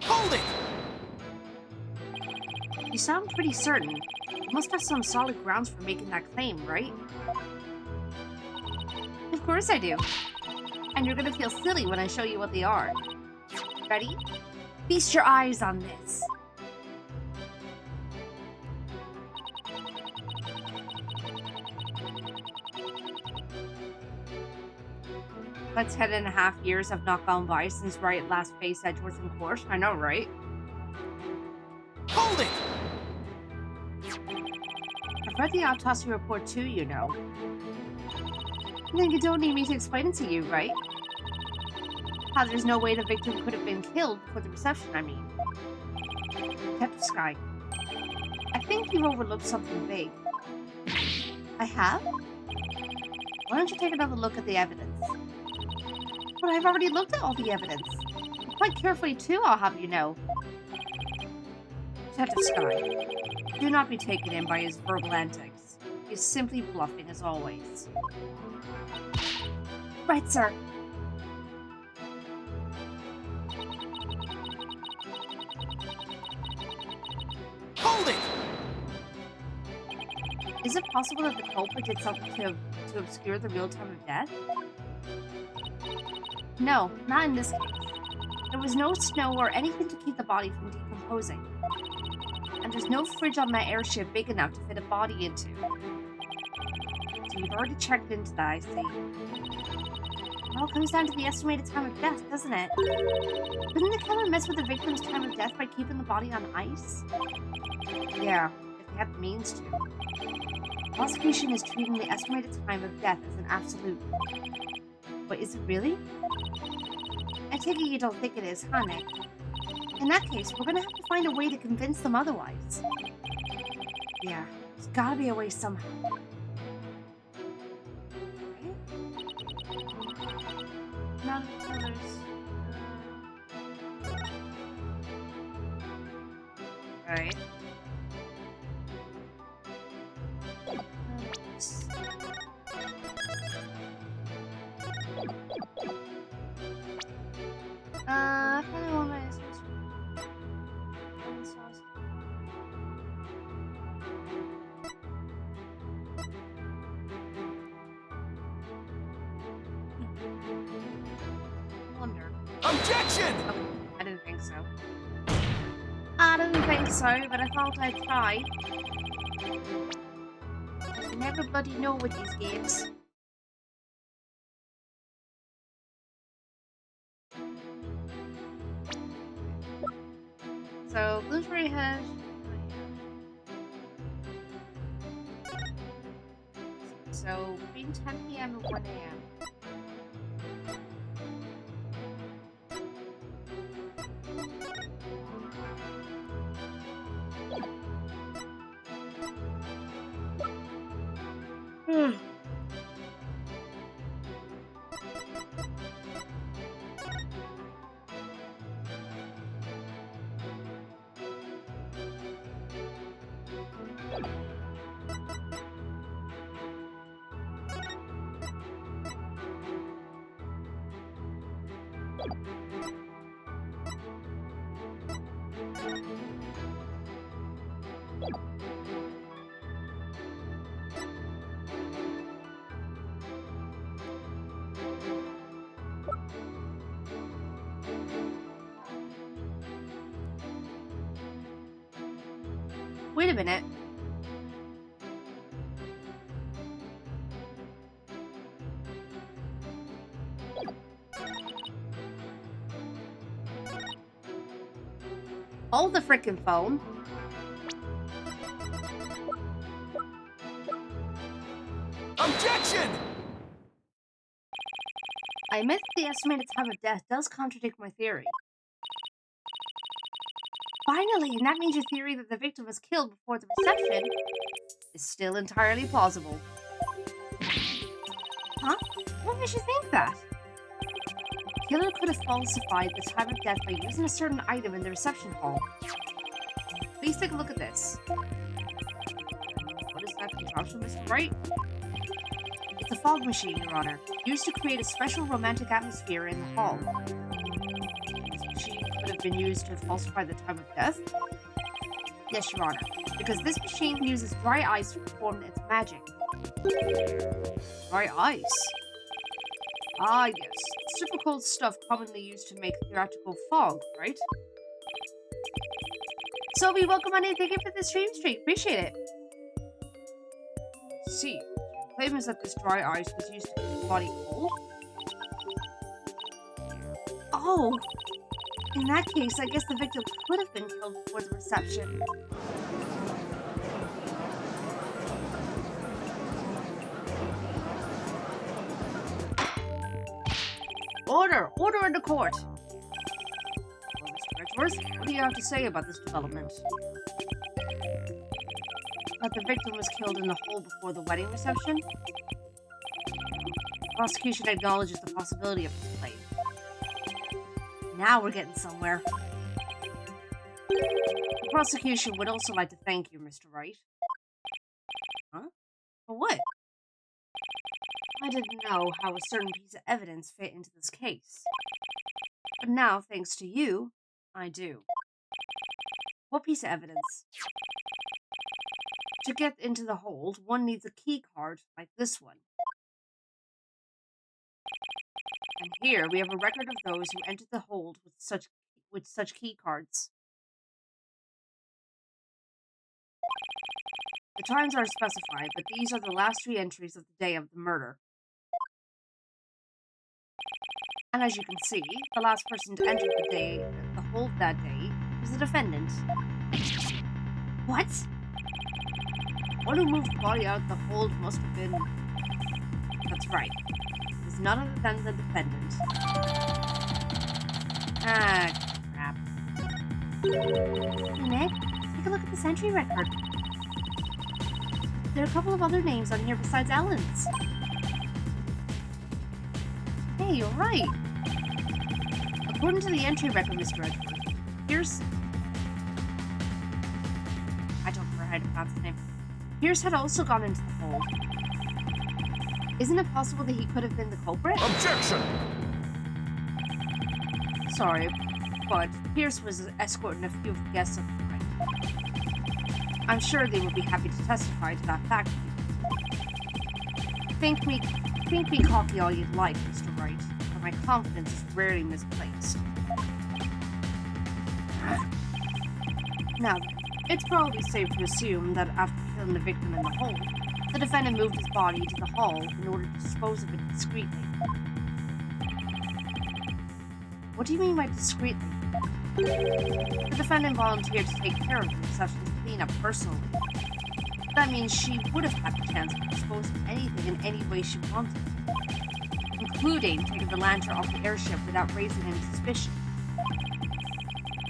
Hold it! You sound pretty certain. You must have some solid grounds for making that claim, right? Of course I do. And you're gonna feel silly when I show you what they are. Ready? Feast your eyes on this. But 10.5 years have not gone by since Wright last faced Edgeworth in court. I know, right? Hold it! I've read the autopsy report too, you know. And then you don't need me to explain it to you, right? How there's no way the victim could have been killed before the reception, I mean. Detective Sky, I think you've overlooked something big. I have? Why don't you take another look at the evidence? But I've already looked at all the evidence. Quite carefully too, I'll have you know. Detective Sky, do not be taken in by his verbal antics. He's simply bluffing as always. Right, sir. Hold it! Is it possible that the culprit did something to obscure the real time of death? No, not in this case. There was no snow or anything to keep the body from decomposing. And there's no fridge on my airship big enough to fit a body into. So you've already checked into that, I see. It all comes down to the estimated time of death, doesn't it? Couldn't the killer mess with the victim's time of death by keeping the body on ice? Yeah, if they had the means to. The prosecution is treating the estimated time of death as an absolute. But is it really? I take it you don't think it is, huh, Nick? In that case, we're gonna have to find a way to convince them otherwise. Yeah, there's gotta be a way somehow. None of the others. Alright. I kinda want my sauce. Wonder. Objection! Oh, I didn't think so. I didn't think so, but I thought I'd try. You never bloody know with these games. So, Blueberry has... So, between 10 p.m. and 1 a.m. Wait a minute. Hold the frickin' phone. Objection! I admit the estimated time of death does contradict my theory. Finally, and that means your theory that the victim was killed before the reception is still entirely plausible. Huh? What makes you think that? The killer could have falsified the time of death by using a certain item in the reception hall. Please take a look at this. What is that contraption, Mr. Wright? It's a fog machine, Your Honor, used to create a special romantic atmosphere in the hall. This machine could have been used to falsify the time of death? Yes, Your Honor, because this machine uses dry ice to perform its magic. Dry ice? Ah, yes. Super cold stuff commonly used to make theatrical fog, right? Sophie, welcome on in. Thank you for the stream. Appreciate it. See, your claim is that this dry ice was used to keep the body cold? Oh, in that case, I guess the victim could have been killed before the reception. Order! Order in the court! Well, Mr. Edgeworth, what do you have to say about this development? That the victim was killed in the hall before the wedding reception? The prosecution acknowledges the possibility of this claim. Now we're getting somewhere. The prosecution would also like to thank you, Mr. Wright. Huh? For what? I didn't know how a certain piece of evidence fit into this case. But now, thanks to you, I do. What piece of evidence? To get into the hold, one needs a key card like this one. And here we have a record of those who entered the hold with such key cards. The times are specified, but these are the last 3 entries of the day of the murder. And as you can see, the last person to enter the hold that day was the defendant. What? One who moved the body out of the hold must have been... That's right. It was none other than the defendant. Ah, crap. Hey, Nick, take a look at this entry record. There are a couple of other names on here besides Ellen's. Hey, you're right. According to the entry record, Mr. Edgeworth, Pierce... I don't remember how to pronounce his name. Pierce had also gone into the hold. Isn't it possible that he could have been the culprit? Objection! Sorry, but Pierce was escorting a few of the guests up the night. I'm sure they would be happy to testify to that fact. Think me cocky all you'd like, Mr. Wright, but my confidence is rarely misplaced. Now, it's probably safe to assume that after killing the victim in the hole, the defendant moved his body to the hall in order to dispose of it discreetly. What do you mean by discreetly? The defendant volunteered to take care of the reception's cleanup personally. That means she would have had the chance to dispose of anything in any way she wanted, including taking the lantern off the airship without raising any suspicion.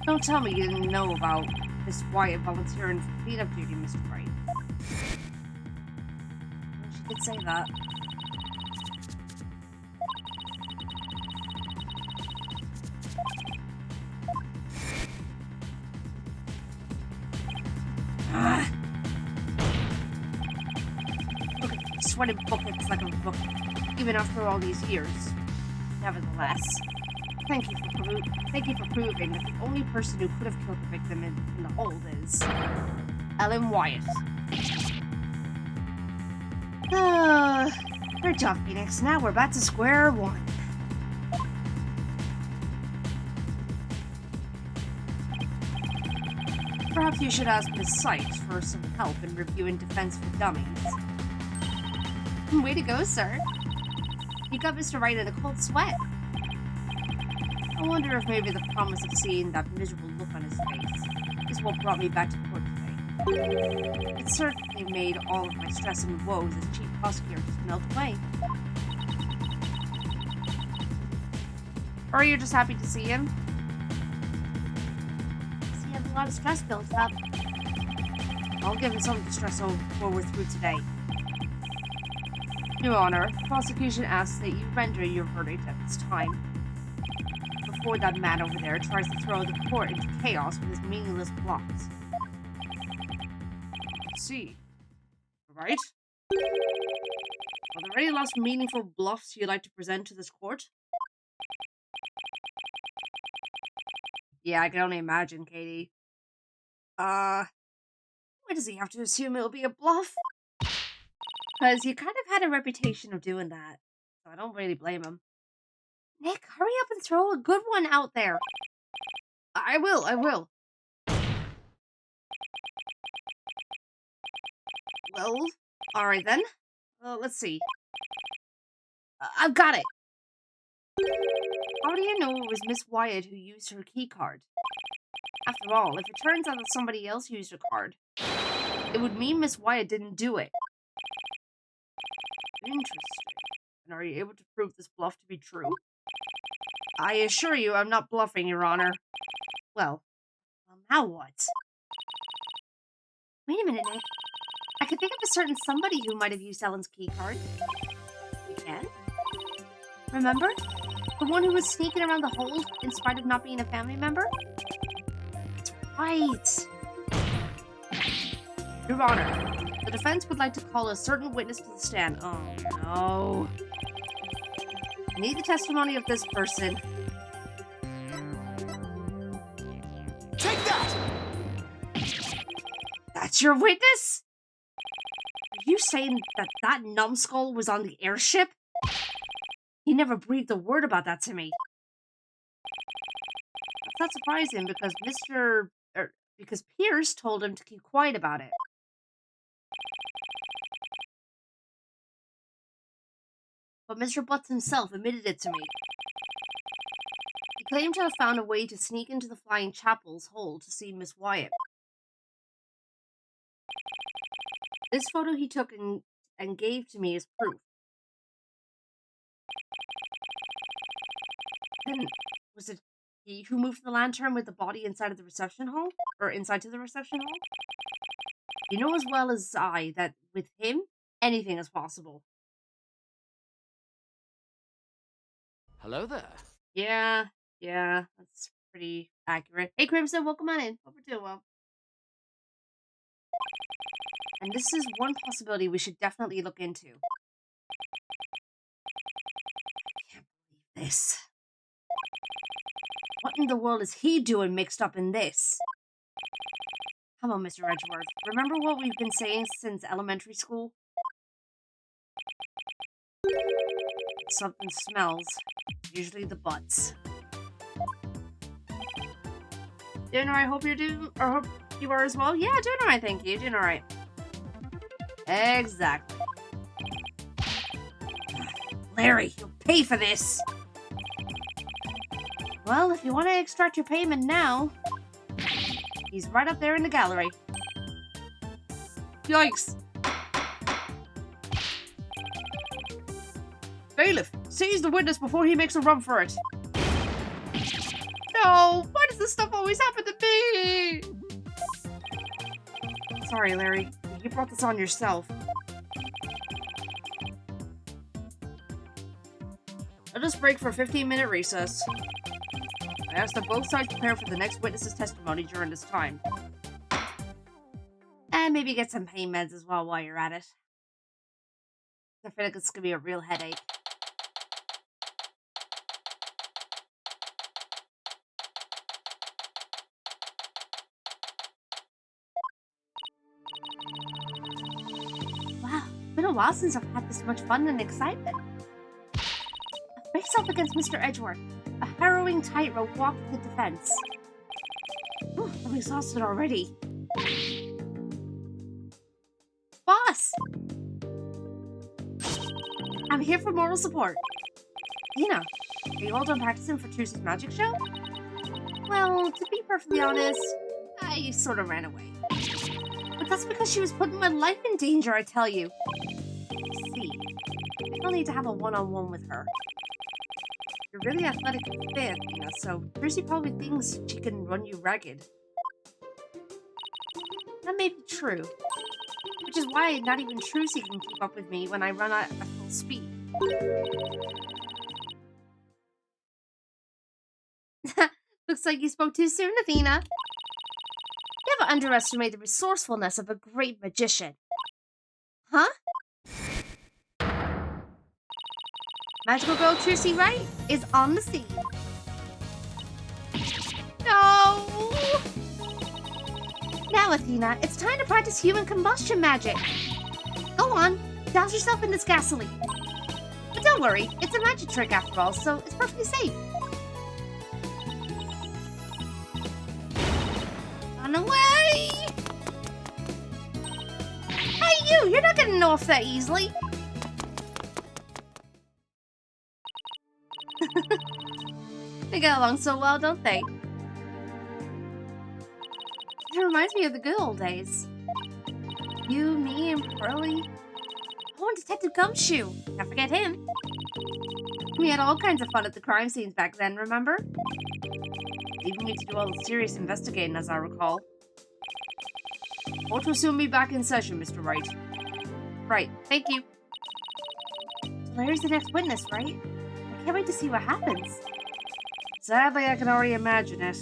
Don't tell me you didn't know about Miss Wyatt volunteering for cleanup duty, Mr. Wright. Well, she did say that. Look at the sweaty buckets like a book, even after all these years. Nevertheless, thank you for proving that the only person who could have killed the victim in the hold is Ellen Wyatt. Great job, Phoenix. Now we're back to square one. Perhaps you should ask Miss Sykes for some help in reviewing Defense for Dummies. Way to go, sir. You got Mr. Wright in a cold sweat. I wonder if maybe the promise of seeing that miserable look on his face is what brought me back to court today. It certainly made all of my stress and woes as chief prosecutor just melt away. Or are you just happy to see him? So you have a lot of stress built up. I'll give him something to stress over before we're through today. Your Honor, the prosecution asks that you render your verdict at this time, before that man over there tries to throw the court into chaos with his meaningless bluffs. See. Right? Are there any last meaningful bluffs you'd like to present to this court? Yeah, I can only imagine, Katie. Why does he have to assume it'll be a bluff? Because he kind of had a reputation of doing that, so I don't really blame him. Nick, hurry up and throw a good one out there. I will. Well, alright then. Let's see. I've got it. How do you know it was Miss Wyatt who used her key card? After all, if it turns out that somebody else used her card, it would mean Miss Wyatt didn't do it. Interesting. And are you able to prove this bluff to be true? I assure you I'm not bluffing, Your Honor. Well, now what? Wait a minute, Nick. I could think of a certain somebody who might have used Ellen's key card. You can? Remember? The one who was sneaking around the hold in spite of not being a family member? That's right. Your Honor, the defense would like to call a certain witness to the stand. Oh, no. I need the testimony of this person. Take that! That's your witness? Are you saying that numbskull was on the airship? He never breathed a word about that to me. That's not surprising because Pierce told him to keep quiet about it. But Mr. Butts himself admitted it to me. He claimed to have found a way to sneak into the Flying Chapel's hold to see Miss Wyatt. This photo he took and gave to me as proof. And was it he who moved the lantern with the body inside of the reception hall? Or inside to the reception hall? You know as well as I that with him, anything is possible. Hello there. Yeah, that's pretty accurate. Hey, Crimson, welcome on in. Hope you're doing well. And this is one possibility we should definitely look into. I can't believe this. What in the world is he doing mixed up in this? Come on, Mr. Edgeworth. Remember what we've been saying since elementary school? Something smells. Usually the butts. Doing alright, hope you're doing, or hope you are as well? Yeah, doing alright, thank you. Doing alright. Exactly. Larry, you'll pay for this! Well, if you want to extract your payment now, he's right up there in the gallery. Yikes! Bailiff, seize the witness before he makes a run for it. No! Why does this stuff always happen to me? Sorry, Larry. You brought this on yourself. Let us break for a 15-minute recess. I ask that both sides prepare for the next witness's testimony during this time. And maybe get some pain meds as well while you're at it. I feel like it's gonna be a real headache. Wow, it's been a while since I've had this much fun and excitement. I face off against Mr. Edgeworth, a harrowing tightrope walk for the defense. Ooh, I'm exhausted already. Boss! I'm here for moral support. Lena, are you all done practicing for Tuesday's magic show? Well, to be perfectly honest, I sort of ran away. But that's because she was putting my life in danger, I tell you. See, I think I'll need to have a one-on-one with her. You're really athletic and fit, Athena, so Percy probably thinks she can run you ragged. That may be true. Which is why not even Trucy can keep up with me when I run at full speed. Looks like you spoke too soon, Athena. Never underestimate the resourcefulness of a great magician. Huh? Magical girl Trucy Wright is on the scene. No! Now, Athena, it's time to practice human combustion magic. Go on, douse yourself in this gasoline. But don't worry, it's a magic trick after all, so it's perfectly safe. Run away! Hey you, you're not getting off that easily. They get along so well, don't they? It reminds me of the good old days. You, me, and Pearly. Oh, and Detective Gumshoe. Can't forget him. We had all kinds of fun at the crime scenes back then, remember? Leaving me to do all the serious investigating, as I recall. Court will soon be back in session, Mr. Wright. Right, thank you. So Larry's the next witness, right? I can't wait to see what happens. Sadly, I can already imagine it.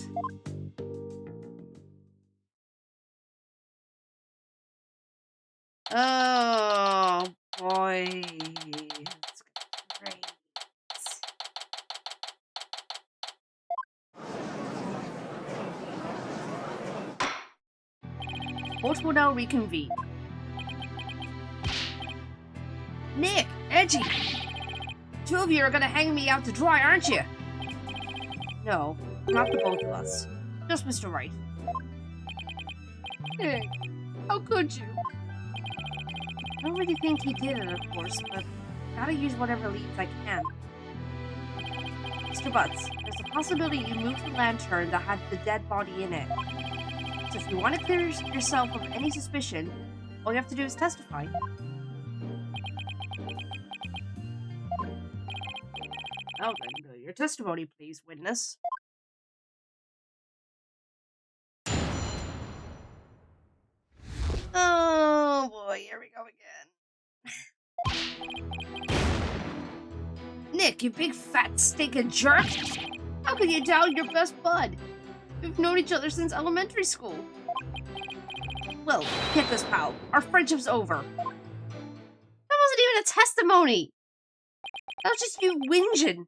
Oh, boy. It's great. Court will now reconvene. Nick, Edgy, two of you are gonna hang me out to dry, aren't you? No, not the both of us. Just Mr. Wright. Nick, how could you? I don't really think he did it, of course, but gotta use whatever leads I can. Mr. Butts, there's a possibility you moved the lantern that had the dead body in it. So if you want to clear yourself of any suspicion, all you have to do is testify. Well then, your testimony, please, witness. Oh boy, here we go again. Nick, you big fat stinking jerk! How can you doubt your best bud? We've known each other since elementary school. Well, get this, pal. Our friendship's over. That wasn't even a testimony! That was just you whinging.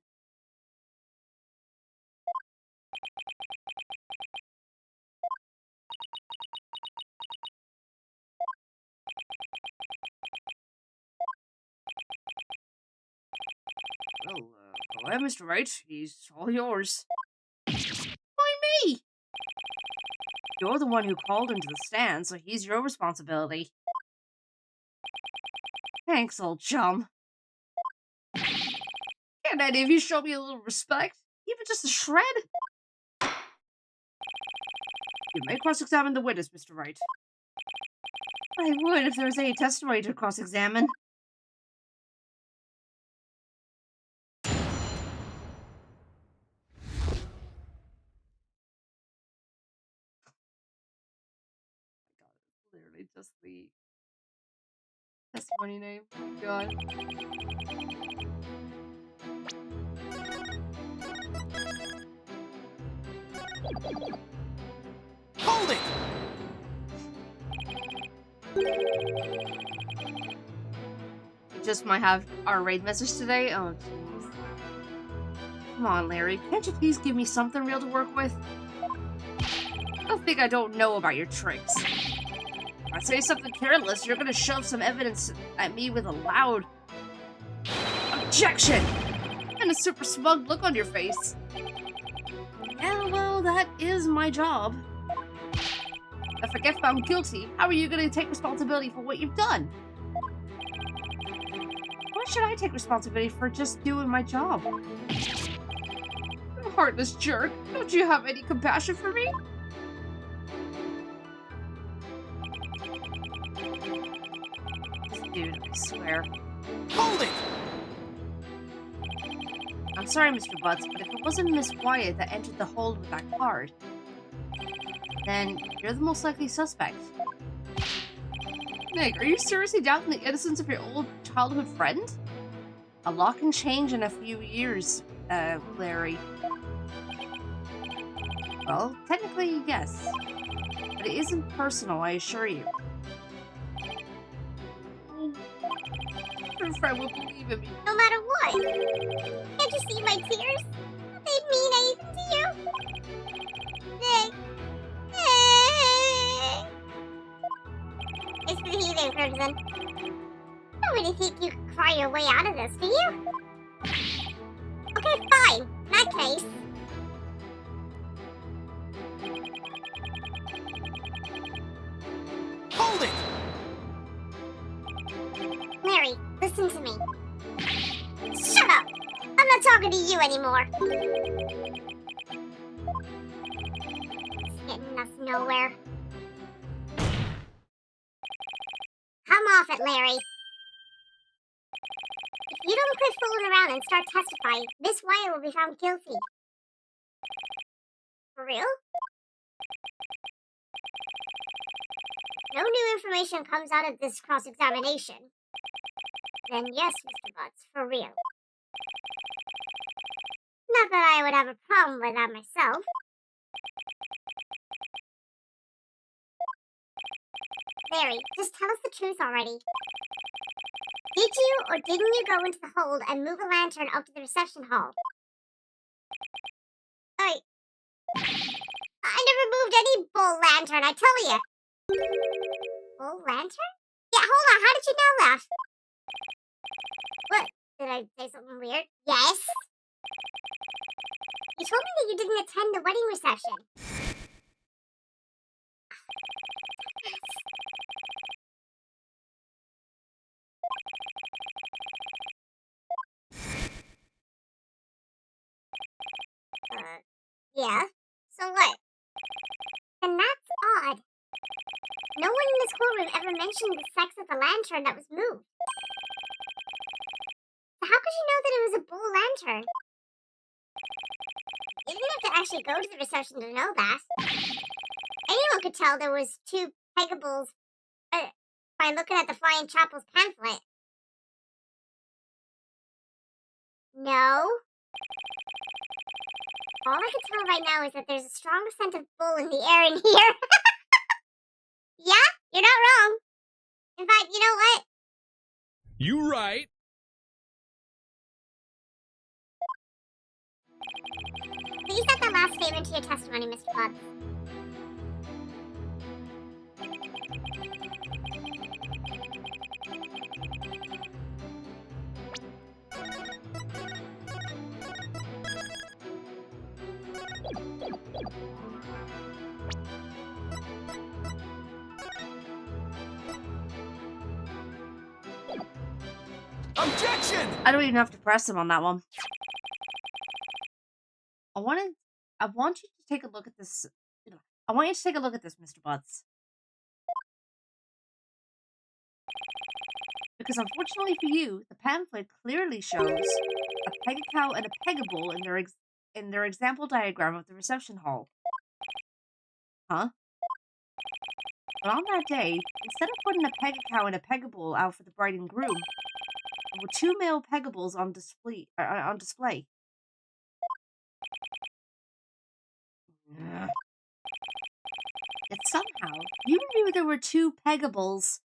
Well, go ahead, Mr. Wright. He's all yours. Why me? You're the one who called him to the stand, so he's your responsibility. Thanks, old chum. Can't any of you show me a little respect? Even just a shred? You may cross-examine the witness, Mr. Wright. I would if there was any testimony to cross-examine. Literally just the testimony name. Oh god. Hold it! You just might have our raid message today? Oh jeez. Come on, Larry. Can't you please give me something real to work with? Don't think I don't know about your tricks. If I say something careless, you're gonna shove some evidence at me with a loud objection and a super smug look on your face. Yeah, well, that is my job. If I get found guilty, how are you gonna take responsibility for what you've done? Why should I take responsibility for just doing my job? heartless jerk. Don't you have any compassion for me? Dude, I swear. Hold it! I'm sorry, Mr. Butts, but if it wasn't Miss Wyatt that entered the hold with that card, then you're the most likely suspect. Nick, are you seriously doubting the innocence of your old childhood friend? A lot can change in a few years, Larry. Well, technically, yes. But it isn't personal, I assure you. Your friend will believe in me. No matter what. Can't you see my tears? They mean anything to you? Nick. It's for the heathen, Crimson. I don't really think you can cry your way out of this, do you? Okay, fine. In that case. Hold it! Larry, listen to me. Shut up! I'm not talking to you anymore. It's getting us nowhere. Come off it, Larry. If you don't quit fooling around and start testifying, Miss Wyatt will be found guilty. For real? No new information comes out of this cross-examination. Then yes, Mr. Butts, for real. Not that I would have a problem with that myself. Larry, just tell us the truth already. Did you or didn't you go into the hold and move a lantern up to the reception hall? I never moved any bull lantern, I tell you. Bull lantern? Yeah, hold on, how did you know that? What? Did I say something weird? Yes. You told me that you didn't attend the wedding reception. Yeah? So what? And that's odd. No one in this courtroom ever mentioned the sex of the lantern that was moved. So how could you know that it was a bull lantern? You didn't have to actually go to the reception to know that. Anyone could tell there was two pegables by looking at the Flying Chapel's pamphlet. No? All I can tell right now is that there's a strong scent of bull in the air in here. Yeah, you're not wrong. In fact, you know what? You right. Please add the last statement to your testimony, Mr. Butts. Objection! I don't even have to press him on that one. I want you to take a look at this. I want you to take a look at this, Mr. Butts. Because unfortunately for you, the pamphlet clearly shows a pegacow and a pegabull in their example diagram of the reception hall. Huh? But on that day, instead of putting a pegacow and a pegabull out for the bride and groom, there were two male pegabulls on display. Ugh. Yet somehow, you knew there were two pegabulls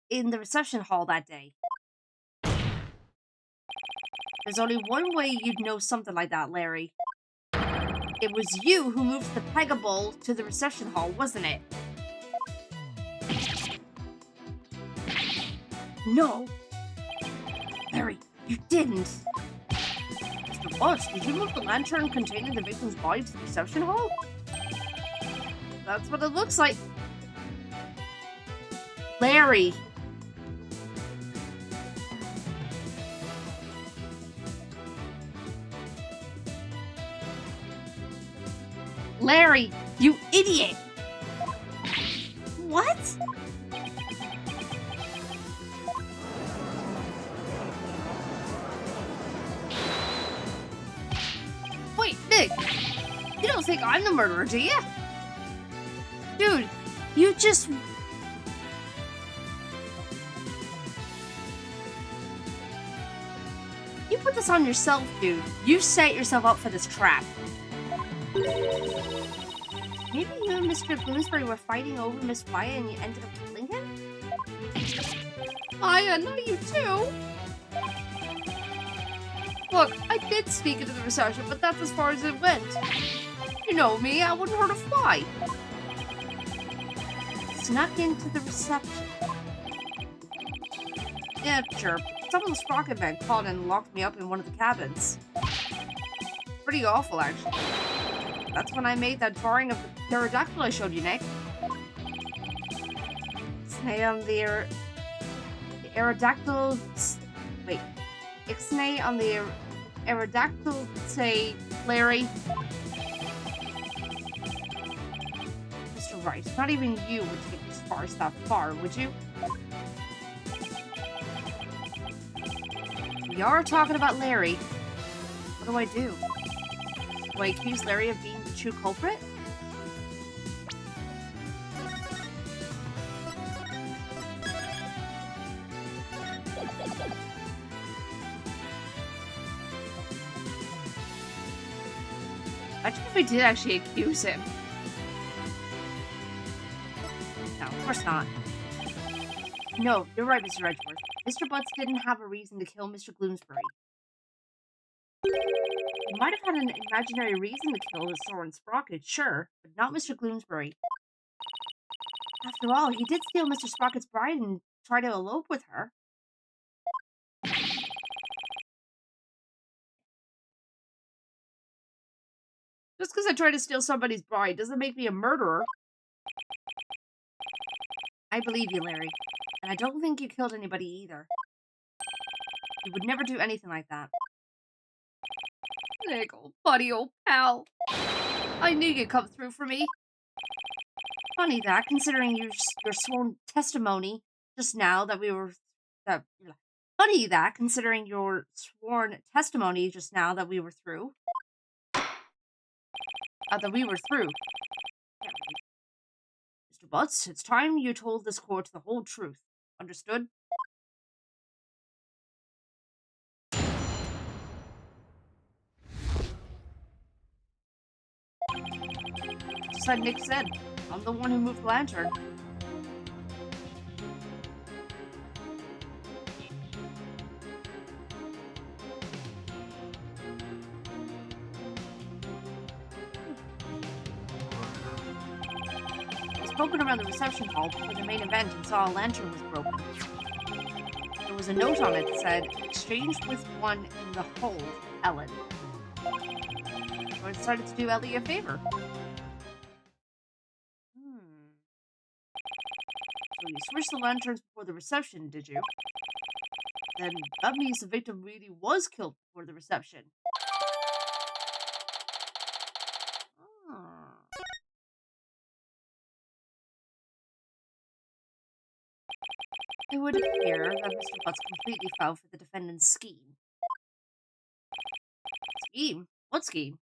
in the reception hall that day. There's only one way you'd know something like that, Larry. It was you who moved the pegabull to the reception hall, wasn't it? No. Larry, you didn't. Mr. Butts, did you move the lantern containing the victim's body to the reception hall? That's what it looks like. Larry. Larry, you idiot! What? Wait, Nick! You don't think I'm the murderer, do you? Dude, you just... You put this on yourself, dude. You set yourself up for this trap. Maybe you and Mr. Bloomsbury were fighting over Miss Wyatt and you ended up killing him? Maya, not you too! Look, I did sneak into the reception, but that's as far as it went. You know me, I wouldn't hurt a fly. Snuck into the reception. Yeah, sure. Some of the Sprocket men called and locked me up in one of the cabins. Pretty awful, actually. That's when I made that drawing of the pterodactyl I showed you, Nick. Ixnay on the aerodactyl... Wait. Ixnay on the aerodactyl, say, Larry. Mr. Rice, not even you would take this farce that far, would you? We are talking about Larry. What do I do? Do I accuse Larry of being the true culprit? Imagine if I did actually accuse him. No, of course not. No, you're right, Mr. Edgeworth. Mr. Butts didn't have a reason to kill Mr. Bloomsbury. He might have had an imaginary reason to kill his Soren Sprocket, sure, but not Mr. Bloomsbury. After all, he did steal Mr. Sprocket's bride and try to elope with her. Just because I tried to steal somebody's bride doesn't make me a murderer. I believe you, Larry. And I don't think you killed anybody either. You would never do anything like that. Nick, old buddy, old pal. I knew you'd come through for me. Funny that, considering your sworn testimony just now that we were... Funny that, considering your sworn testimony just now that we were through. Mr. Butts, it's time you told this court the whole truth. Understood? Just like Nick said, I'm the one who moved the lantern. Spoken around the reception hall before the main event and saw a lantern was broken. There was a note on it that said, exchanged with one in the hold, Ellen. So I decided to do Ellie a favor. So you switched the lanterns before the reception, did you? Then that means the victim really was killed before the reception. It would appear that Mr. Butts completely fell for the defendant's scheme. Scheme? What scheme?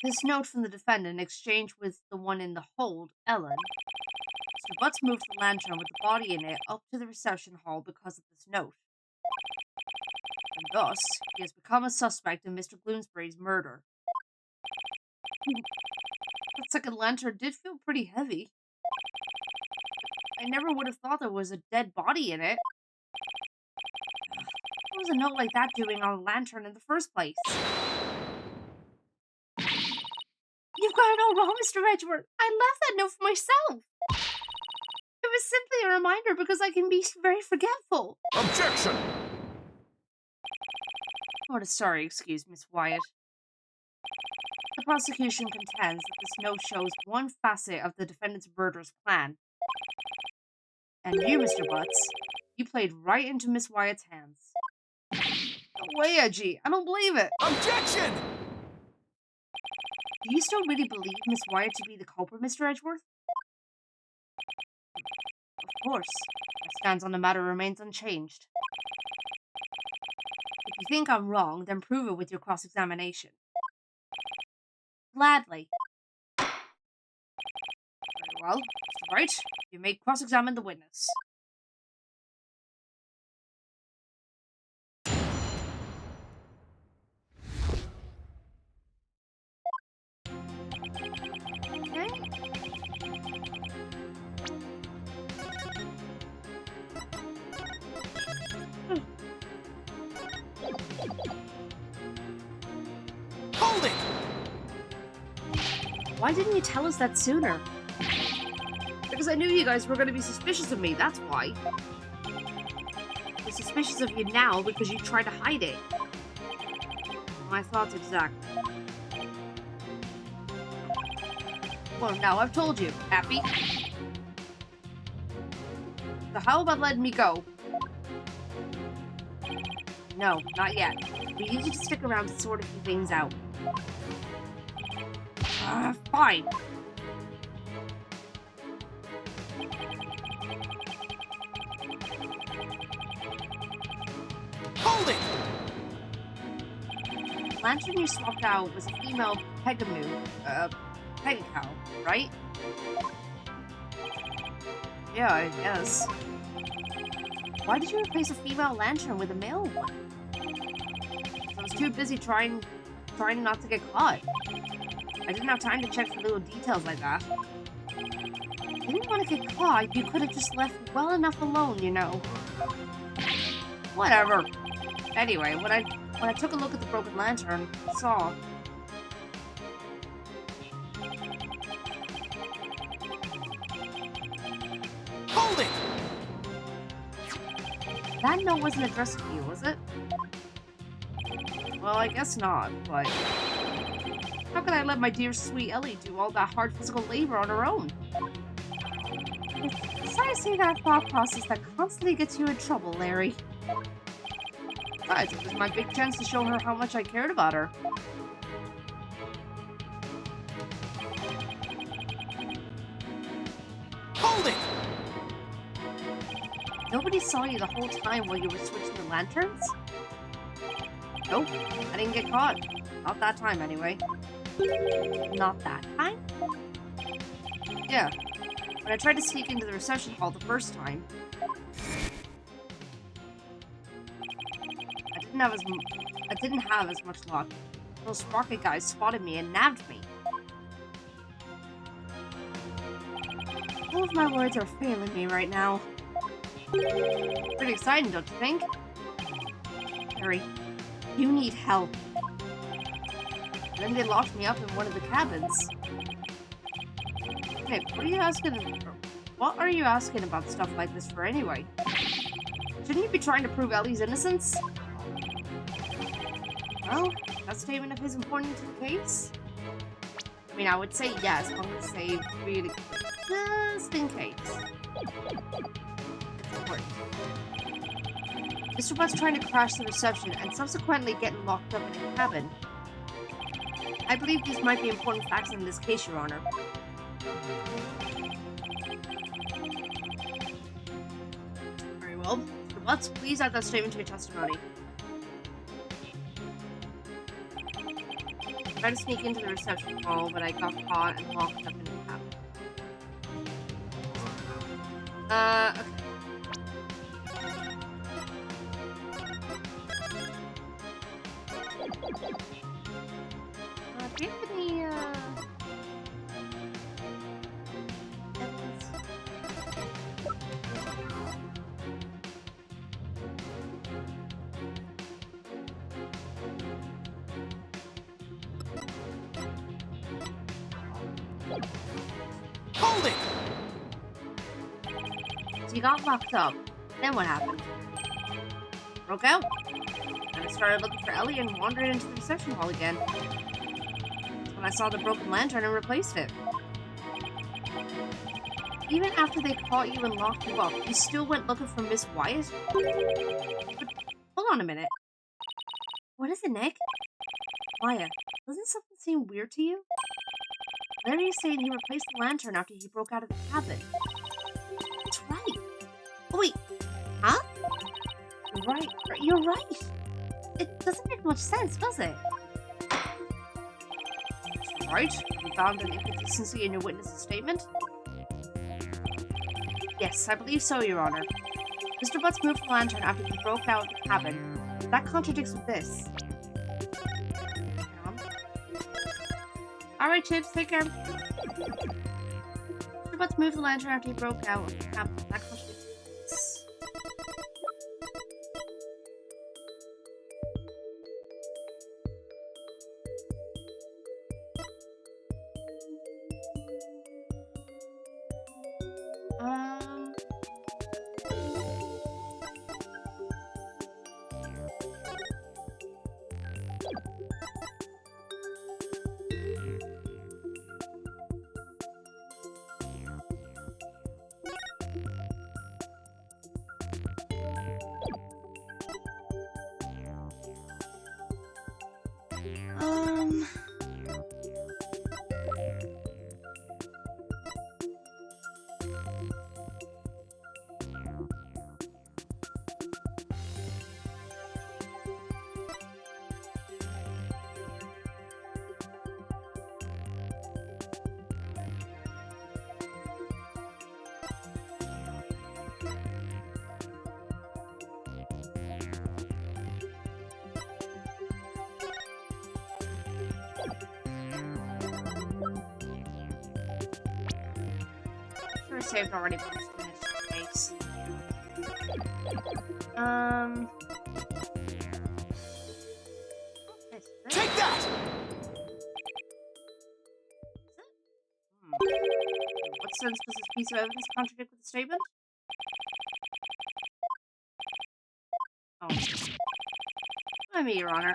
This note from the defendant exchanged with the one in the hold, Ellen. Mr. Butts moved the lantern with the body in it up to the reception hall because of this note. And thus, he has become a suspect in Mr. Bloomsbury's murder. That second lantern did feel pretty heavy. I never would have thought there was a dead body in it. What was a note like that doing on a lantern in the first place? You've got it all wrong, Mr. Edgeworth. I left that note for myself. It was simply a reminder because I can be very forgetful. Objection! What a sorry excuse, Miss Wyatt. The prosecution contends that this note shows one facet of the defendant's murderous plan. And you, Mr. Butts, you played right into Miss Wyatt's hands. No way, Edgy. I don't believe it. Objection! Do you still really believe Miss Wyatt to be the culprit, Mr. Edgeworth? Of course. My stance on the matter remains unchanged. If you think I'm wrong, then prove it with your cross-examination. Gladly. Very well. Mr. Wright, you may cross-examine the witness. Okay. Hold it! Why didn't you tell us that sooner? Because I knew you guys were going to be suspicious of me, that's why. They're suspicious of you now because you tried to hide it. My thoughts exactly. Well, now I've told you. Happy? So how about letting me go? No, not yet. We need you to stick around to sort a few things out. Fine. Hold it! The lantern you swapped out was a female Pegamoo, Pegacow, right? Yeah, I guess. Why did you replace a female lantern with a male one? I was too busy trying not to get caught. I didn't have time to check for little details like that. If you didn't want to get caught, you could have just left well enough alone, you know. Whatever. Anyway, when I took a look at the broken lantern, I saw. Hold it! That note wasn't addressed to you, was it? Well, I guess not, but how could I let my dear sweet Ellie do all that hard physical labor on her own? It's precisely that thought process that constantly gets you in trouble, Larry. Besides, it was my big chance to show her how much I cared about her. Hold it! Nobody saw you the whole time while you were switching the lanterns? Nope, I didn't get caught. Not that time, anyway. Not that time? Yeah, when I tried to sneak into the reception hall the first time. I didn't have as much luck. Those sparky guys spotted me and nabbed me. All of my words are failing me right now. Pretty exciting, don't you think? Harry, you need help. And then they locked me up in one of the cabins. Nick, what are you asking about stuff like this for anyway? Shouldn't you be trying to prove Ellie's innocence? Well, that statement of his important to the case? I mean, I would say yes, but I'm going to say really just in case. It's important. Mr. West trying to crash the reception and subsequently getting locked up in a cabin. I believe these might be important facts in this case, Your Honor. Very well. Mr. Watts, please add that statement to your testimony. I tried to sneak into the reception hall, but I got caught and locked up in the cabin. Okay. Do you have any, evidence? Hold it! So you got locked up. Then what happened? Broke out. And I started looking for Ellie and wandered into the reception hall again. That's when I saw the broken lantern and replaced it. Even after they caught you and locked you up, you still went looking for Miss Wyatt? But hold on a minute. What is it, Nick? Maya, doesn't something seem weird to you? Larry is saying he replaced the lantern after he broke out of the cabin. That's right. Oh, wait. Huh? You're right. You're right. It doesn't make much sense, does it? That's right. You found an inconsistency in your witness's statement? Yes, I believe so, Your Honor. Mr. Butts moved the lantern after he broke out of the cabin. That contradicts with this. Alright, Chips, take care. Mr. Butts moved the lantern after he broke out of the cabin. That contradicts with this. Um... sure saved already, but I'm just gonna case. Take that! What sense does this piece of evidence contradict with the statement? Oh. I mean, Your Honor.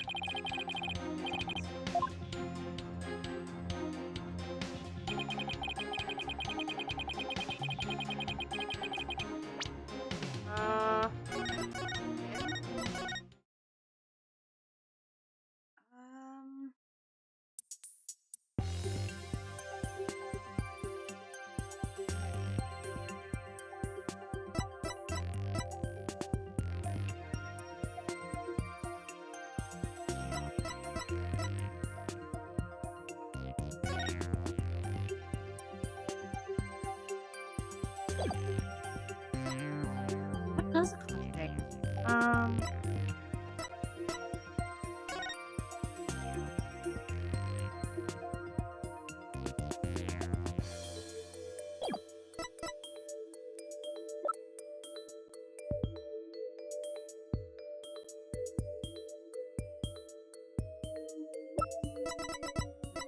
What does it contradict?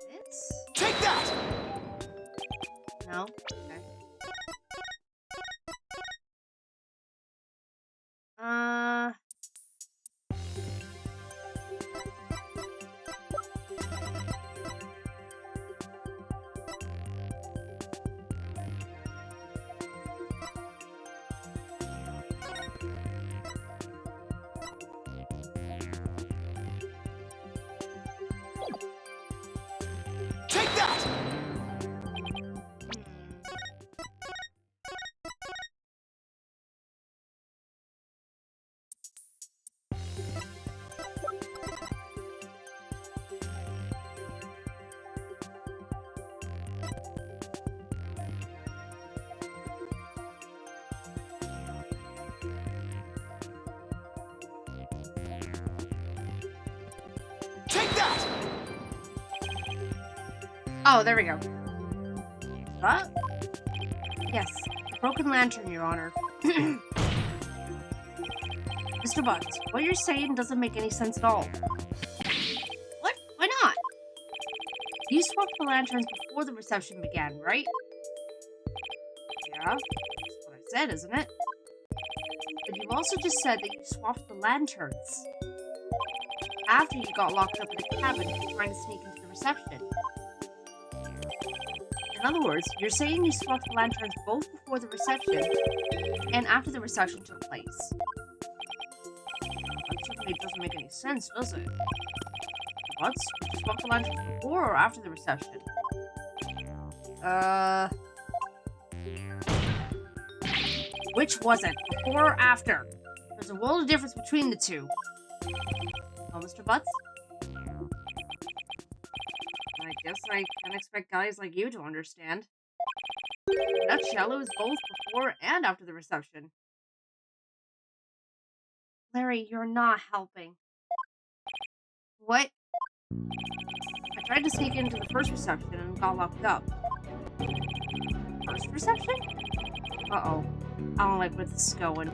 This? Take that! No? Okay. Take that! Take that! Oh, there we go. What? Yes, the broken lantern, Your Honor. Mr. Butts, what you're saying doesn't make any sense at all. What? Why not? You swapped the lanterns before the reception began, right? Yeah, that's what I said, isn't it? But you've also just said that you swapped the lanterns after you got locked up in the cabin trying to sneak into the reception. In other words, you're saying you swapped the lanterns both before the reception and after the reception took place. That certainly doesn't make any sense, does it? You've Butts? Did you swap the lanterns before or after the reception? Which was it? Before or after? There's a world of difference between the two. Oh, Mr. Butts? I guess I can expect guys like you to understand. In a nutshell, it was both before and after the reception. Larry, you're not helping. What? I tried to sneak into the first reception and got locked up. First reception? Uh-oh. I don't like where this is going.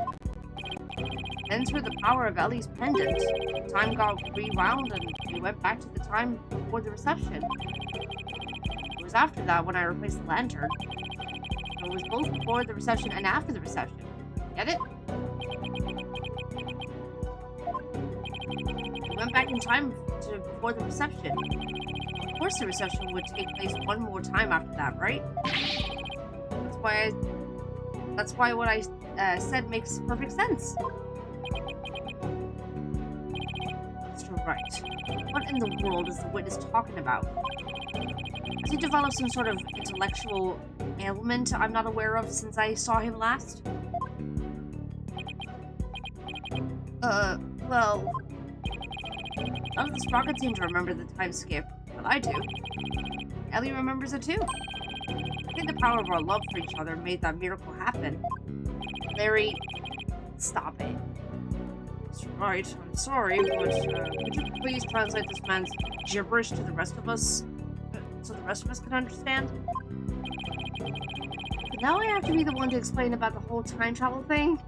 Then through the power of Ellie's pendant, time got rewound and we went back to the time before the reception. It was after that when I replaced the lantern. So it was both before the reception and after the reception. Get it? We went back in time to before the reception. Of course the reception would take place one more time after that, right? That's why what I said makes perfect sense. Mr. Wright, what in the world is the witness talking about? Has he developed some sort of intellectual ailment I'm not aware of since I saw him last? Well... None of the Sprockets seem to remember the time skip, but I do. Ellie remembers it too. I think the power of our love for each other made that miracle happen. Larry, stop it. That's right, I'm sorry, but could you please translate this man's gibberish to the rest of us, so the rest of us can understand? But now I have to be the one to explain about the whole time travel thing?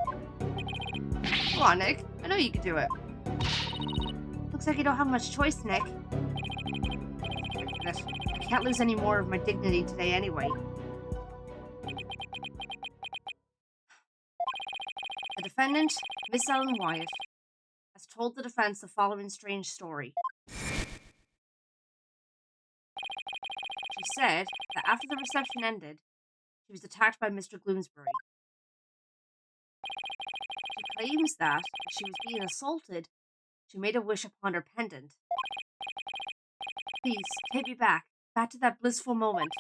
Come on, Nick. I know you can do it. Looks like you don't have much choice, Nick. I can't lose any more of my dignity today anyway. The defendant, Miss Ellen Wyatt, has told the defense the following strange story. She said that after the reception ended, she was attacked by Mr. Gloomsbury. She claims that, as she was being assaulted, she made a wish upon her pendant. Please, take me back to that blissful moment.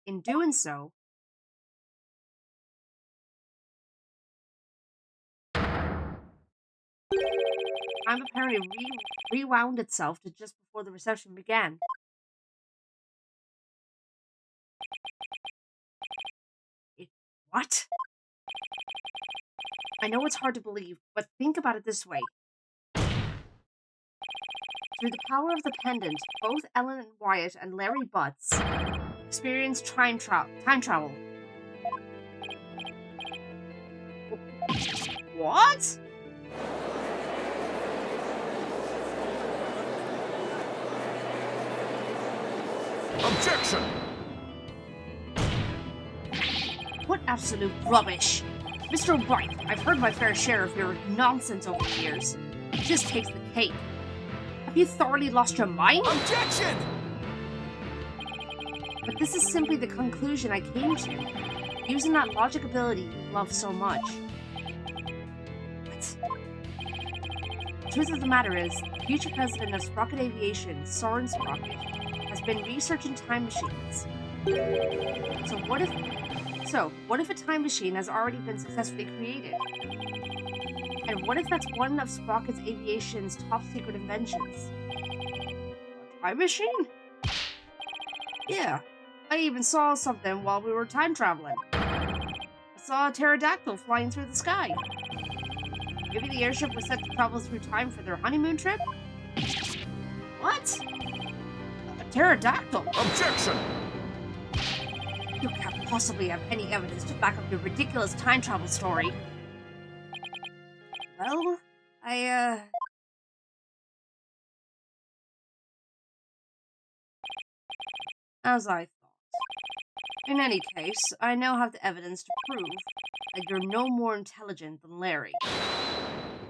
In doing so, time apparently rewound itself to just before the reception began. What? I know it's hard to believe, but think about it this way. Through the power of the pendant, both Ellen Wyatt and Larry Butts experienced time travel. What? Objection! What absolute rubbish! Mr. Wright, I've heard my fair share of your nonsense over the years. This takes the cake. Have you thoroughly lost your mind? Objection! But this is simply the conclusion I came to, using that logic ability you love so much. What? The truth of the matter is, the future president of Sprocket Aviation, Soren Sprocket, has been researching time machines. So what if a time machine has already been successfully created? And what if that's one of Sprocket's Aviation's top secret inventions? A time machine? Yeah, I even saw something while we were time traveling. I saw a pterodactyl flying through the sky. Maybe the airship was set to travel through time for their honeymoon trip? What? A pterodactyl? Objection! You can't possibly have any evidence to back up your ridiculous time travel story. Well, as I thought. In any case, I now have the evidence to prove that you're no more intelligent than Larry.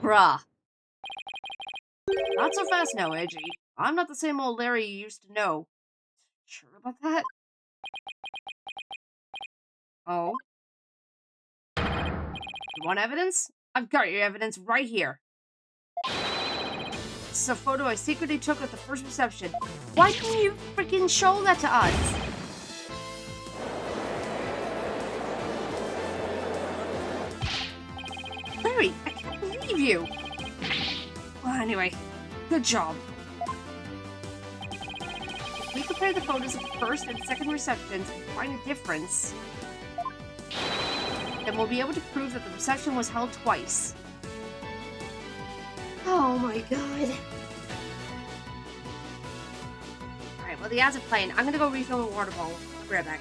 Bruh. Not so fast now, Edgy. I'm not the same old Larry you used to know. Sure about that? Oh? You want evidence? I've got your evidence right here. This is a photo I secretly took at the first reception. Why didn't you freaking show that to us? Larry, I can't believe you. Well, anyway, good job. If we compare the photos of the first and second receptions and find a difference, then we'll be able to prove that the reception was held twice. Oh my god. Alright, well the ads are playing. I'm gonna go refill a water bottle. I'll be right back.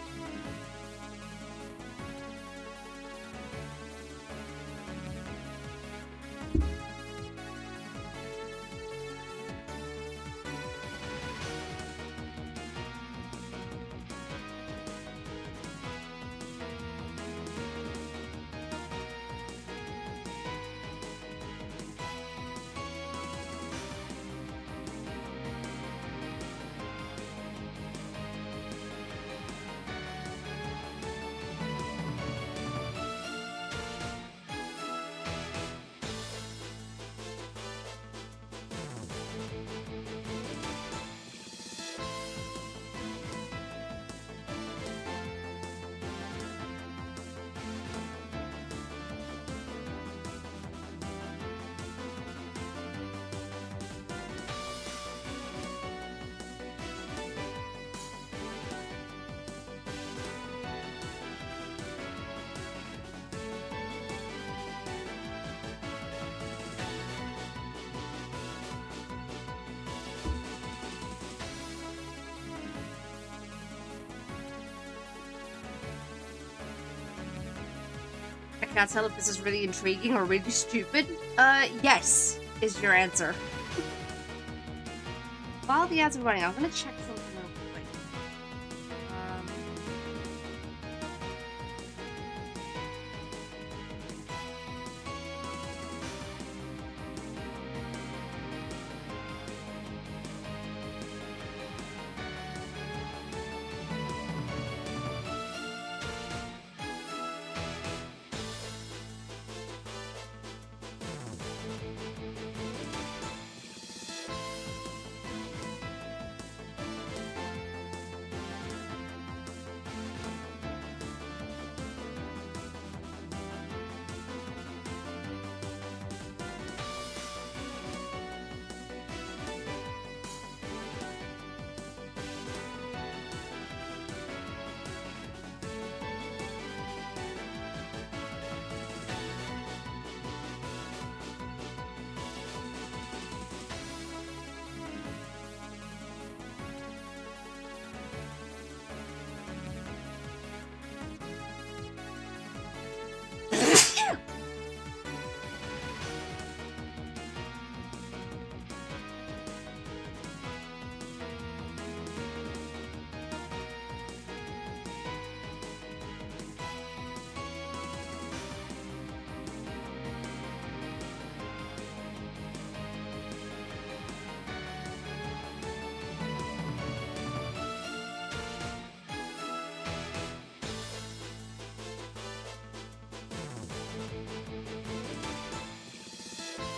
I can't tell if this is really intriguing or really stupid. Yes, is your answer. While the ads are running, I'm gonna check something real quick.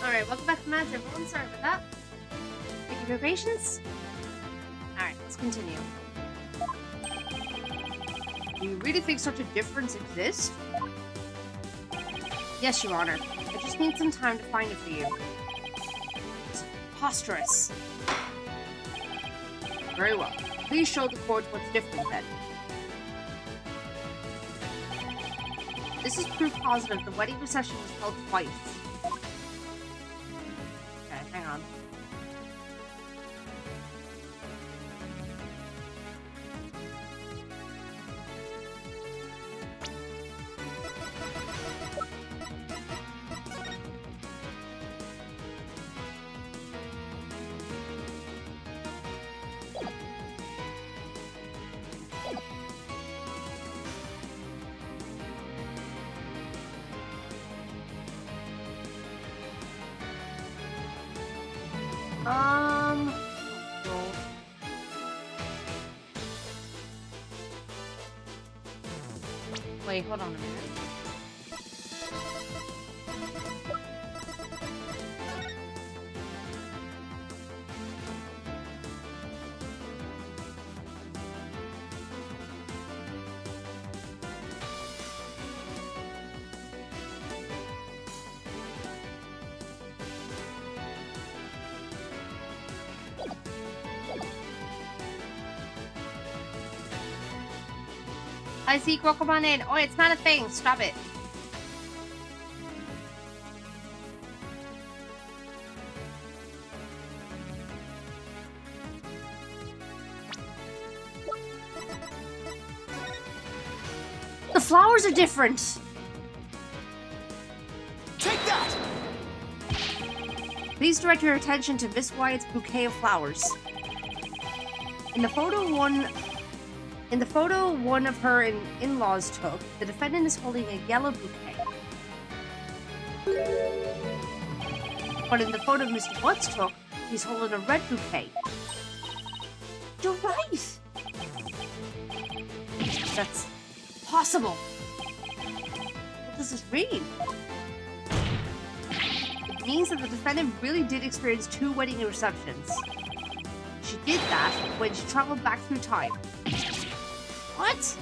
Alright, welcome back to Mads, everyone. Sorry about that. Thank you for your patience. Alright, let's continue. Do you really think such a difference exists? Yes, Your Honor. I just need some time to find it for you. It's preposterous. Very well. Please show the court what's different then. This is proof positive the wedding reception was held twice. Okay, hang on. Oh, wait, hold on a minute. Hi, Zeke. Welcome on in. Oh, it's not a thing. Stop it. The flowers are different. Take that! Please direct your attention to Miss Wyatt's bouquet of flowers. In the photo one of her in-laws took, the defendant is holding a yellow bouquet. But in the photo Mr. Woods took, he's holding a red bouquet. You're right! That's possible. What does this mean? It means that the defendant really did experience 2 wedding receptions. She did that when she traveled back through time. What?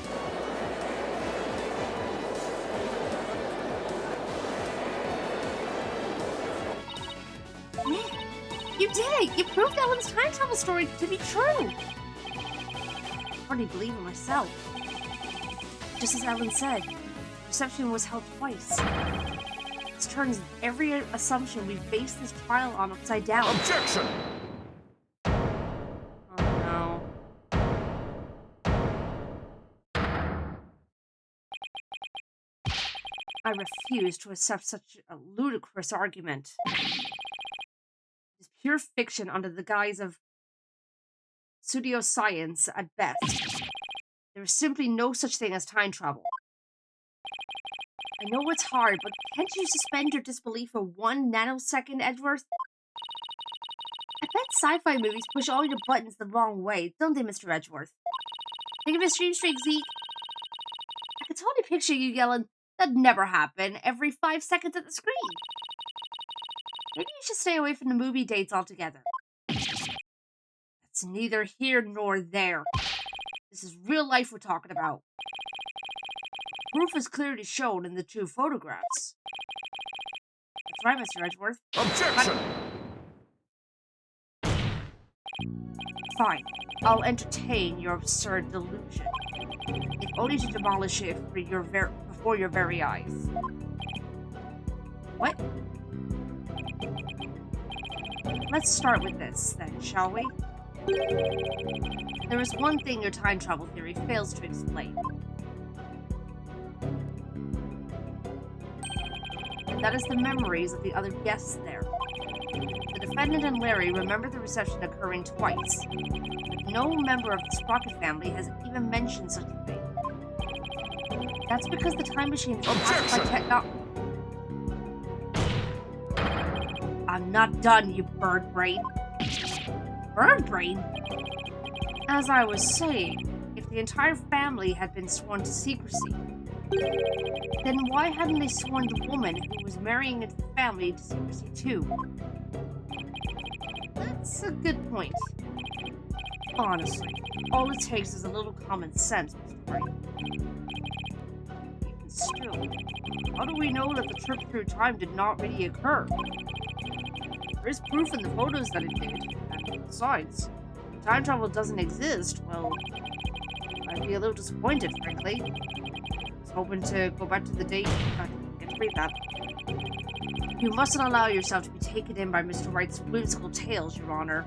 Man, you did it! You proved Ellen's time travel story to be true! I hardly believe it myself. Just as Ellen said, reception was held twice. This turns every assumption we base this trial on upside down. Objection! Oh no. I refuse to accept such a ludicrous argument. It is pure fiction under the guise of pseudoscience at best. There is simply no such thing as time travel. I know it's hard, but can't you suspend your disbelief for 1 nanosecond, Edgeworth? I bet sci-fi movies push all your buttons the wrong way, don't they, Mr. Edgeworth? Think of a stream streak, Zeke. I could totally picture you yelling, "That'd never happen," every 5 seconds at the screen. Maybe you should stay away from the movie dates altogether. That's neither here nor there. This is real life we're talking about. Proof is clearly shown in the 2 photographs. That's right, Mr. Edgeworth. Objection! Fine. I'll entertain your absurd delusion, if only to demolish it before your very eyes. What? Let's start with this, then, shall we? There is one thing your time travel theory fails to explain. And that is the memories of the other guests there. The defendant and Larry remember the reception occurring twice. But no member of the Sprocket family has even mentioned such a thing. That's because the time machine is passed by technology. I'm not done, you bird brain. Bird brain? As I was saying, if the entire family had been sworn to secrecy, then why hadn't they sworn the woman who was marrying into the family to secrecy too? That's a good point. Honestly, all it takes is a little common sense, Mr. Brain. Even still, how do we know that the trip through time did not really occur? There is proof in the photos that it did, and besides, if time travel doesn't exist, well, I'd be a little disappointed, frankly. I was hoping to go back to the date and get to read that. You mustn't allow yourself to be taken in by Mr. Wright's whimsical tales, Your Honor.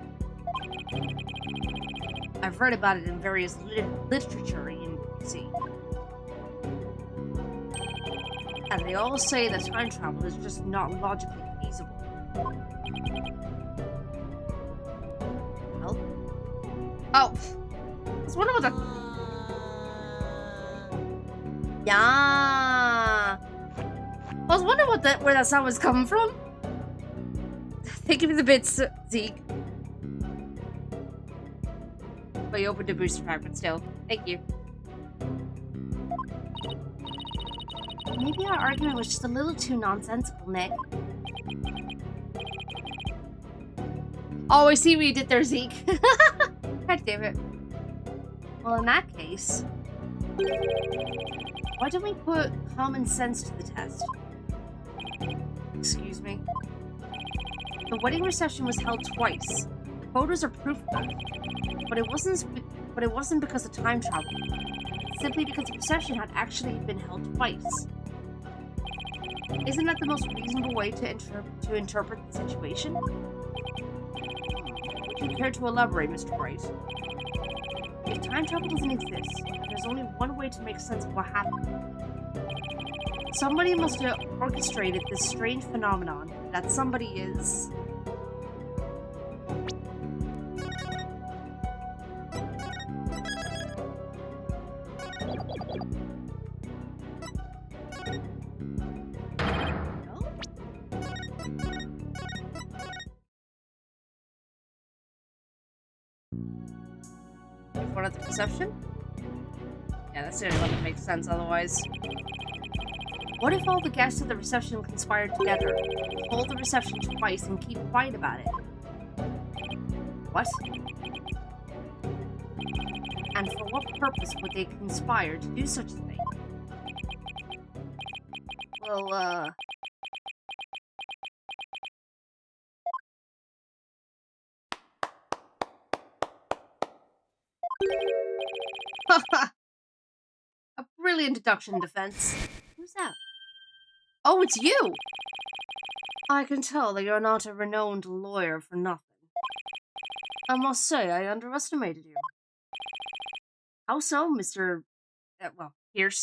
I've read about it in various literature, you see. And they all say that time travel is just not logically feasible. Well? Oh! I was wondering what the... Yeah! I was wondering where that sound was coming from. Thank you for the bits, Zeke. But you opened a booster pack, but still. Thank you. Maybe our argument was just a little too nonsensical, Nick. Oh, I see what you did there, Zeke. God damn it. Well, in that case, why don't we put common sense to the test? Excuse me. The wedding reception was held twice. The photos are proof of that. But it wasn't because of time travel. simply because the reception had actually been held twice. Isn't that the most reasonable way to interpret the situation? Would you care to elaborate, Mr. Wright? If time travel doesn't exist, there's only one way to make sense of what happened. Somebody must have orchestrated this strange phenomenon that somebody is... One at the reception? Yeah, that's the only one that makes sense otherwise. What if all the guests at the reception conspired together, hold the reception twice, and keep quiet about it? What? And for what purpose would they conspire to do such a thing? Well, a brilliant deduction defense. Who's that? Oh, it's you! I can tell that you're not a renowned lawyer for nothing. I must say, I underestimated you. How so, Mr. Pierce?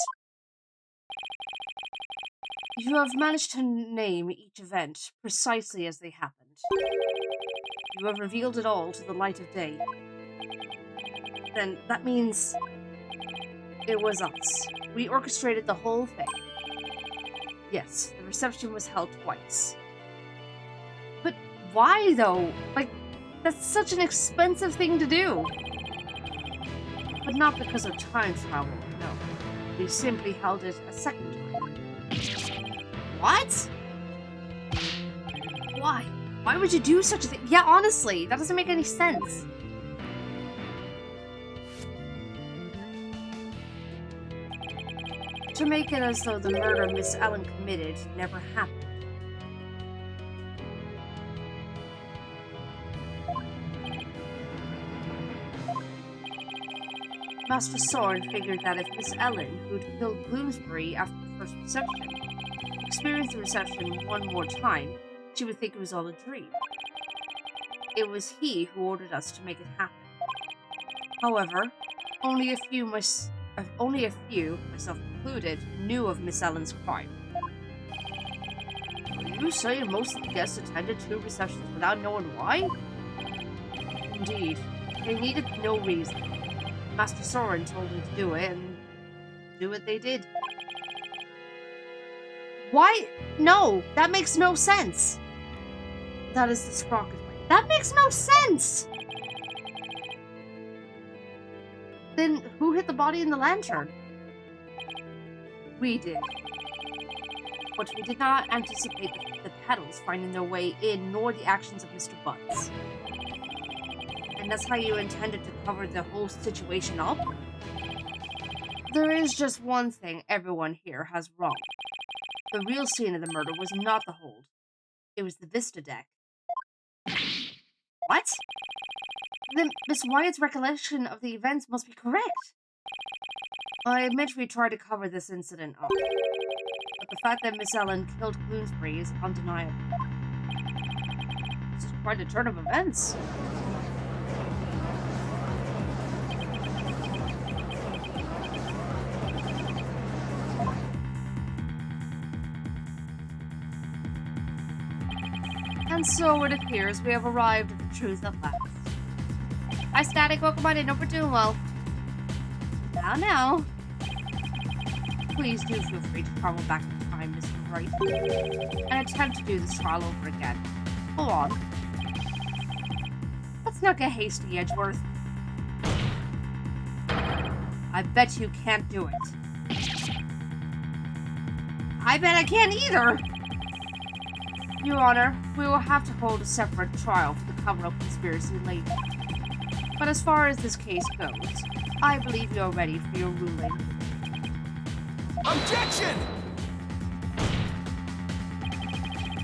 You have managed to name each event precisely as they happened. You have revealed it all to the light of day. Then that means it was us. We orchestrated the whole thing. Yes, the reception was held twice. But why, though? Like, that's such an expensive thing to do. But not because of time travel, no. We simply held it a second time. What? Why? Why would you do such a thing? Yeah, honestly, that doesn't make any sense. To make it as though the murder Miss Ellen committed never happened. Master Soren figured that if Miss Ellen, who'd killed Bloomsbury after the first reception, experienced the reception one more time, she would think it was all a dream. It was he who ordered us to make it happen. However, only a few, myself included, knew of Miss Ellen's crime. You say most of the guests attended 2 receptions without knowing why? Indeed, they needed no reason. Master Soren told them to do it, and do what they did. Why? No, that makes no sense. That is the Sprocket way. That makes no sense! Then who hit the body in the lantern? We did. But we did not anticipate the petals finding their way in, nor the actions of Mr. Butts. And that's how you intended to cover the whole situation up? There is just one thing everyone here has wrong. The real scene of the murder was not the hold. It was the Vista deck. What? Then Miss Wyatt's recollection of the events must be correct. I admit we tried to cover this incident up, but the fact that Miss Ellen killed Bloomsbury is undeniable. This is quite a turn of events. And so it appears we have arrived at the truth at last. Hi, Static. Welcome on in. Hope we're doing well. Now. Please do feel free to travel back in time, Mr. Wright, and attempt to do this trial over again. Go on. Let's not get hasty, Edgeworth. I bet you can't do it. I bet I can't either! Your Honor, we will have to hold a separate trial for the cover-up conspiracy later. But as far as this case goes, I believe you're ready for your ruling. Objection!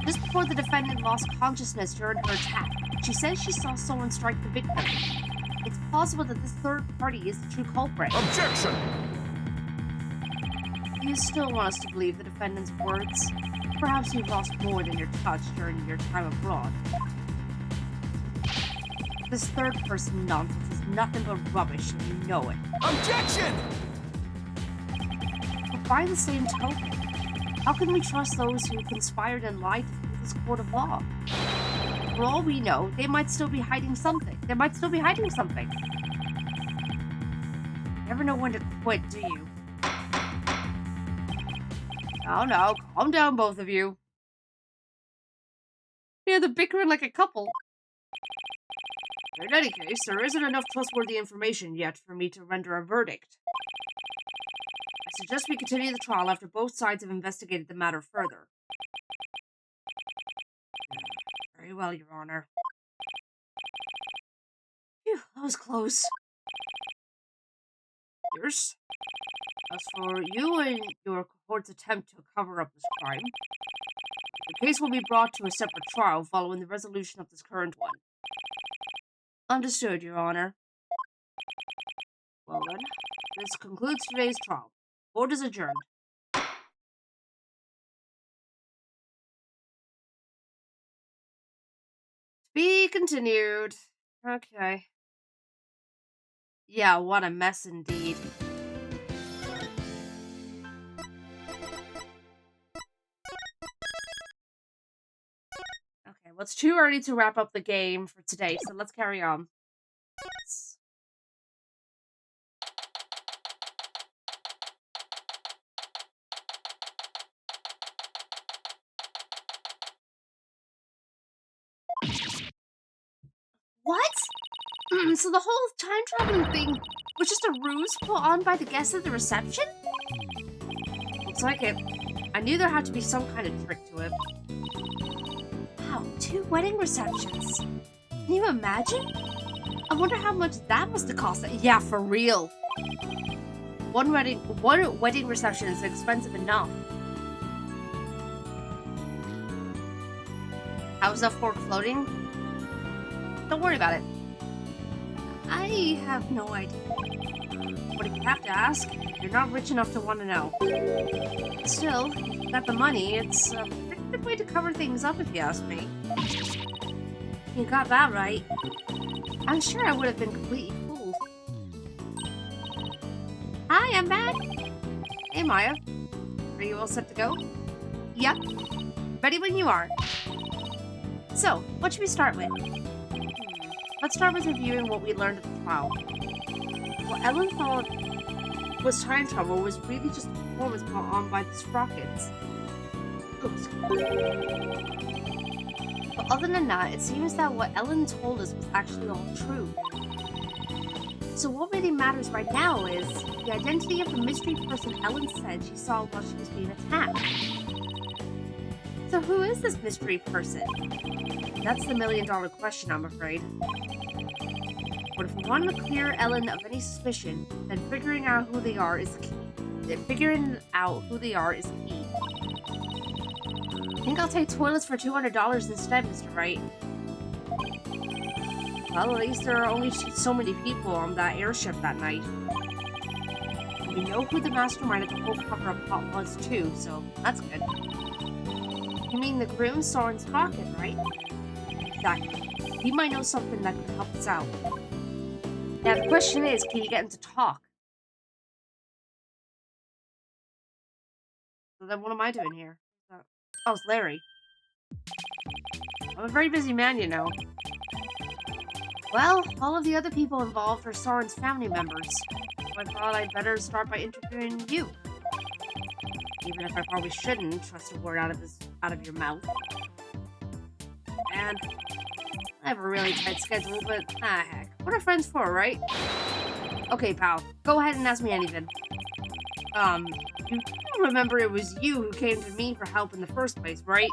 Just before the defendant lost consciousness during her attack, she says she saw someone strike the victim. It's possible that this third party is the true culprit. Objection! You still want us to believe the defendant's words? Perhaps you've lost more than your touch during your time abroad. This third-person nonsense is nothing but rubbish, and you know it. Objection! But by the same token, how can we trust those who conspired and lied to this court of law? For all we know, they might still be hiding something. You never know when to quit, do you? Oh no, calm down, both of you. Yeah, they're bickering like a couple. In any case, there isn't enough trustworthy information yet for me to render a verdict. I suggest we continue the trial after both sides have investigated the matter further. Very well, Your Honor. Phew, that was close. Pierce, as for you and your cohort's attempt to cover up this crime, the case will be brought to a separate trial following the resolution of this current one. Understood, Your Honor. Well then, this concludes today's trial. Court is adjourned. To be continued. Okay. Yeah, what a mess indeed. Okay, well, it's too early to wrap up the game for today, so let's carry on. What? So the whole time traveling thing was just a ruse put on by the guests at the reception? Looks like it. I knew there had to be some kind of trick to it. Wow, 2 wedding receptions. Can you imagine? I wonder how much that must have cost. Yeah, for real. One wedding reception is expensive enough. How's that fork floating? Don't worry about it. I have no idea. But if you have to ask, you're not rich enough to want to know. Still, if you've got the money, it's a pretty good way to cover things up if you ask me. You got that right. I'm sure I would have been completely fooled. Hi, I'm back. Hey, Maya. Are you all set to go? Yep. Ready when you are. So, what should we start with? Let's start with reviewing what we learned at the trial. What Ellen thought was time travel was really just a performance put on by the Sprockets. But other than that, it seems that what Ellen told us was actually all true. So what really matters right now is the identity of the mystery person Ellen said she saw while she was being attacked. So who is this mystery person? That's the million-dollar question, I'm afraid. But if we want to clear Ellen of any suspicion, then figuring out who they are is key. I think I'll take toilets for $200 instead, Mr. Wright. Well, at least there are only so many people on that airship that night. We know who the mastermind of the whole cover-up plot was too, so that's good. You mean the groom Soren Sprocket, right? Exactly. He might know something that could help us out. Now the question is, can you get him to talk? So then what am I doing here? Oh, it's Larry. I'm a very busy man, you know. Well, all of the other people involved are Soren's family members. So I thought I'd better start by interviewing you. Even if I probably shouldn't trust a word out of your mouth. And I have a really tight schedule, but heck. What are friends for, right? Okay, pal. Go ahead and ask me anything. You remember it was you who came to me for help in the first place, right?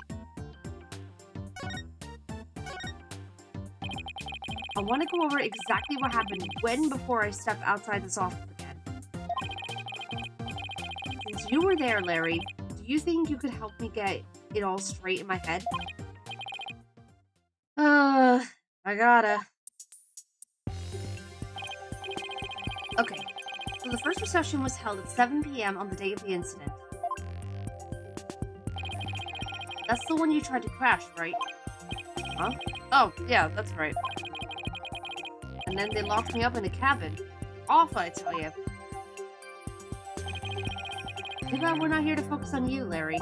I want to go over exactly what happened when before I step outside this office again. Since you were there, Larry, do you think you could help me get it all straight in my head? I gotta. Okay, So the first reception was held at 7 p.m. on the day of the incident. That's the one you tried to crash, right? Huh? Oh, yeah, that's right. And then they locked me up in a cabin. Awful, I tell you. Too bad we're not here to focus on you, Larry.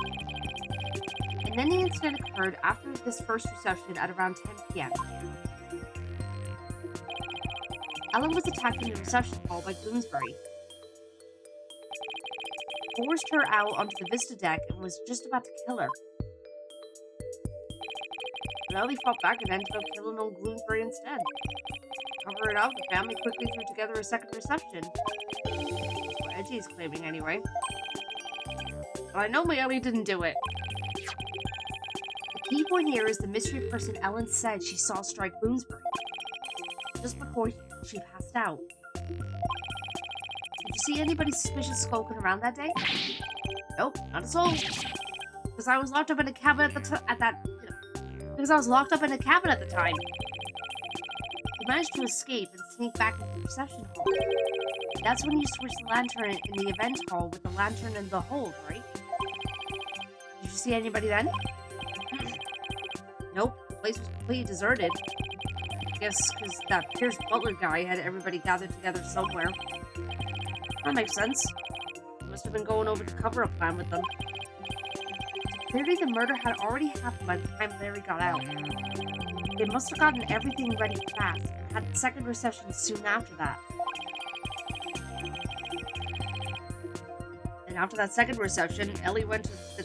And then the incident occurred after this first reception at around 10 p.m. Ellen was attacked in the reception hall by Bloomsbury. Forced her out onto the Vista deck and was just about to kill her. But Ellie fought back and ended up killing old Bloomsbury instead. To cover it up, the family quickly threw together a second reception. That's what Edgy is claiming anyway. But I know my Ellie didn't do it. The key point here is the mystery person Ellen said she saw strike Bloomsbury. Just before she passed out. Did you see anybody suspicious skulking around that day? Nope, not a soul. Because I was locked up in a cabin because I was locked up in a cabin at the time. You managed to escape and sneak back into the reception hall. That's when you switched the lantern in the event hall with the lantern in the hold, right? Did you see anybody then? Nope, the place was completely deserted. I guess because that Pierce Butler guy had everybody gathered together somewhere. That makes sense. He must have been going over the cover-up plan with them. So clearly the murder had already happened by the time Larry got out. They must have gotten everything ready fast and had the second reception soon after that. And after that second reception, Ellie went to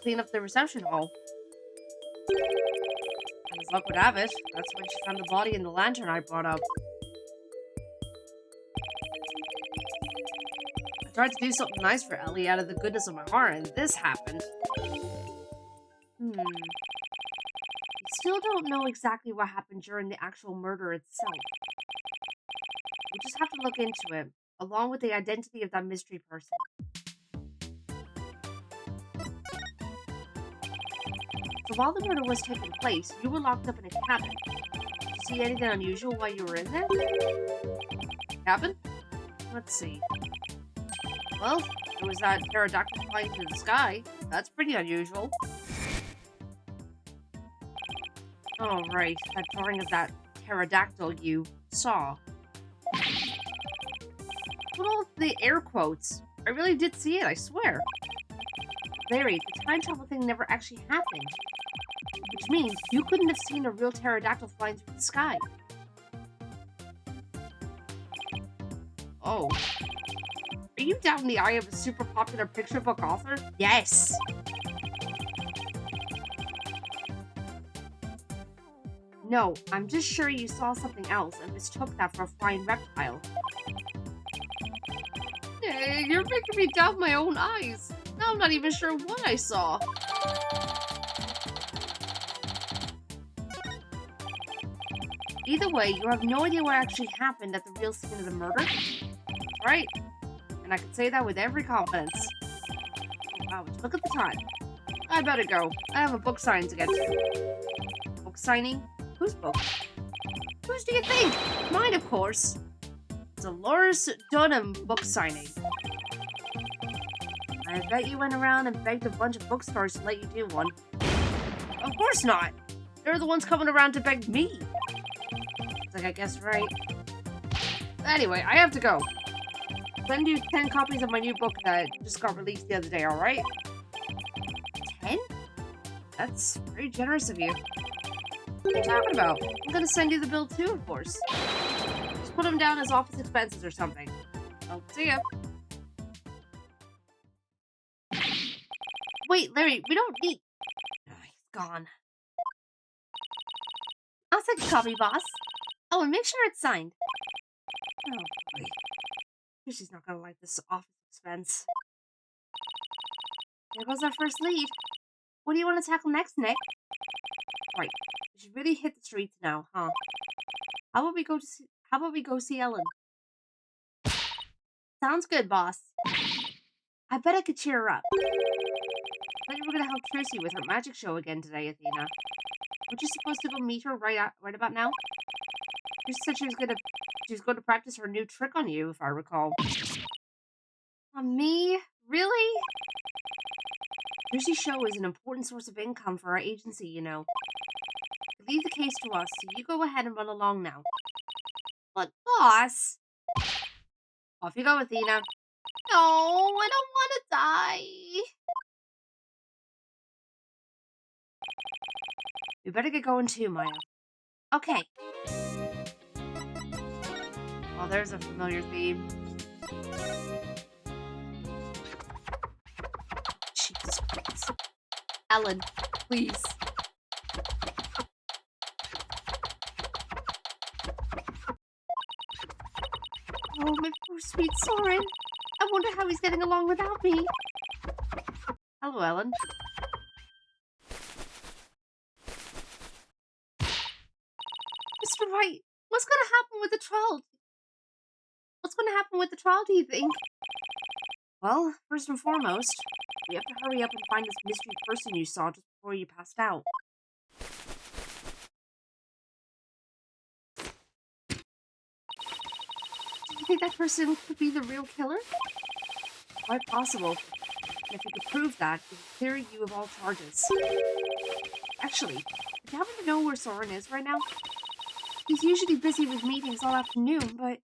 clean up the reception hall. And as luck would have it, that's when she found the body in the lantern I brought up. I tried to do something nice for Ellie out of the goodness of my heart, and this happened. We still don't know exactly what happened during the actual murder itself. We just have to look into it, along with the identity of that mystery person. So while the murder was taking place, you were locked up in a cabin. Did you see anything unusual while you were in there? Cabin? Let's see. Well, there was that pterodactyl flying through the sky. That's pretty unusual. Oh, right. That drawing of that pterodactyl you saw. Put all the air quotes. I really did see it, I swear. Larry, the time travel thing never actually happened. Which means you couldn't have seen a real pterodactyl flying through the sky. Oh. Are you down the eye of a super popular picture book author? Yes! No, I'm just sure you saw something else and mistook that for a flying reptile. Hey, you're making me doubt my own eyes. Now I'm not even sure what I saw. Either way, you have no idea what actually happened at the real scene of the murder. Right. And I can say that with every confidence. Wow, look at the time. I better go. I have a book signing to get to. Book signing? Whose book? Whose do you think? Mine, of course. Dolores Dunham book signing. I bet you went around and begged a bunch of bookstores to let you do one. Of course not. They're the ones coming around to beg me. It's like I guessed right. Anyway, I have to go. Send you 10 copies of my new book that just got released the other day, alright? 10? That's very generous of you. What are you talking about? I'm gonna send you the bill too, of course. Just put them down as office expenses or something. I'll see ya. Wait, Larry, we don't need... Oh, he's gone. I'll take a copy, boss. Oh, and make sure it's signed. Oh, boy. She's not gonna like this office expense. There goes our first lead. What do you want to tackle next, Nick? Right, we should really hit the streets now, huh? How about we go see Ellen? Sounds good, boss. I bet I could cheer her up. I thought you were gonna help Tracy with her magic show again today, Athena. Weren't you supposed to go meet her right about now? She said she was going to practice her new trick on you, if I recall. On me? Really? Jersey Show is an important source of income for our agency, you know. Leave the case to us, so you go ahead and run along now. But, boss... Off you go, Athena. No, I don't want to die. We better get going too, Maya. Okay. Oh, there's a familiar theme. Jesus Christ. Ellen, please. Oh, my poor sweet Soren. I wonder how he's getting along without me. Hello, Ellen. Mr. Wright, what's going to happen with the trial? What's going to happen with the trial, do you think? Well, first and foremost, we have to hurry up and find this mystery person you saw just before you passed out. Do you think that person could be the real killer? Quite possible. And if you could prove that, it would clear you of all charges. Actually, if you happen to know where Soren is right now, he's usually busy with meetings all afternoon, but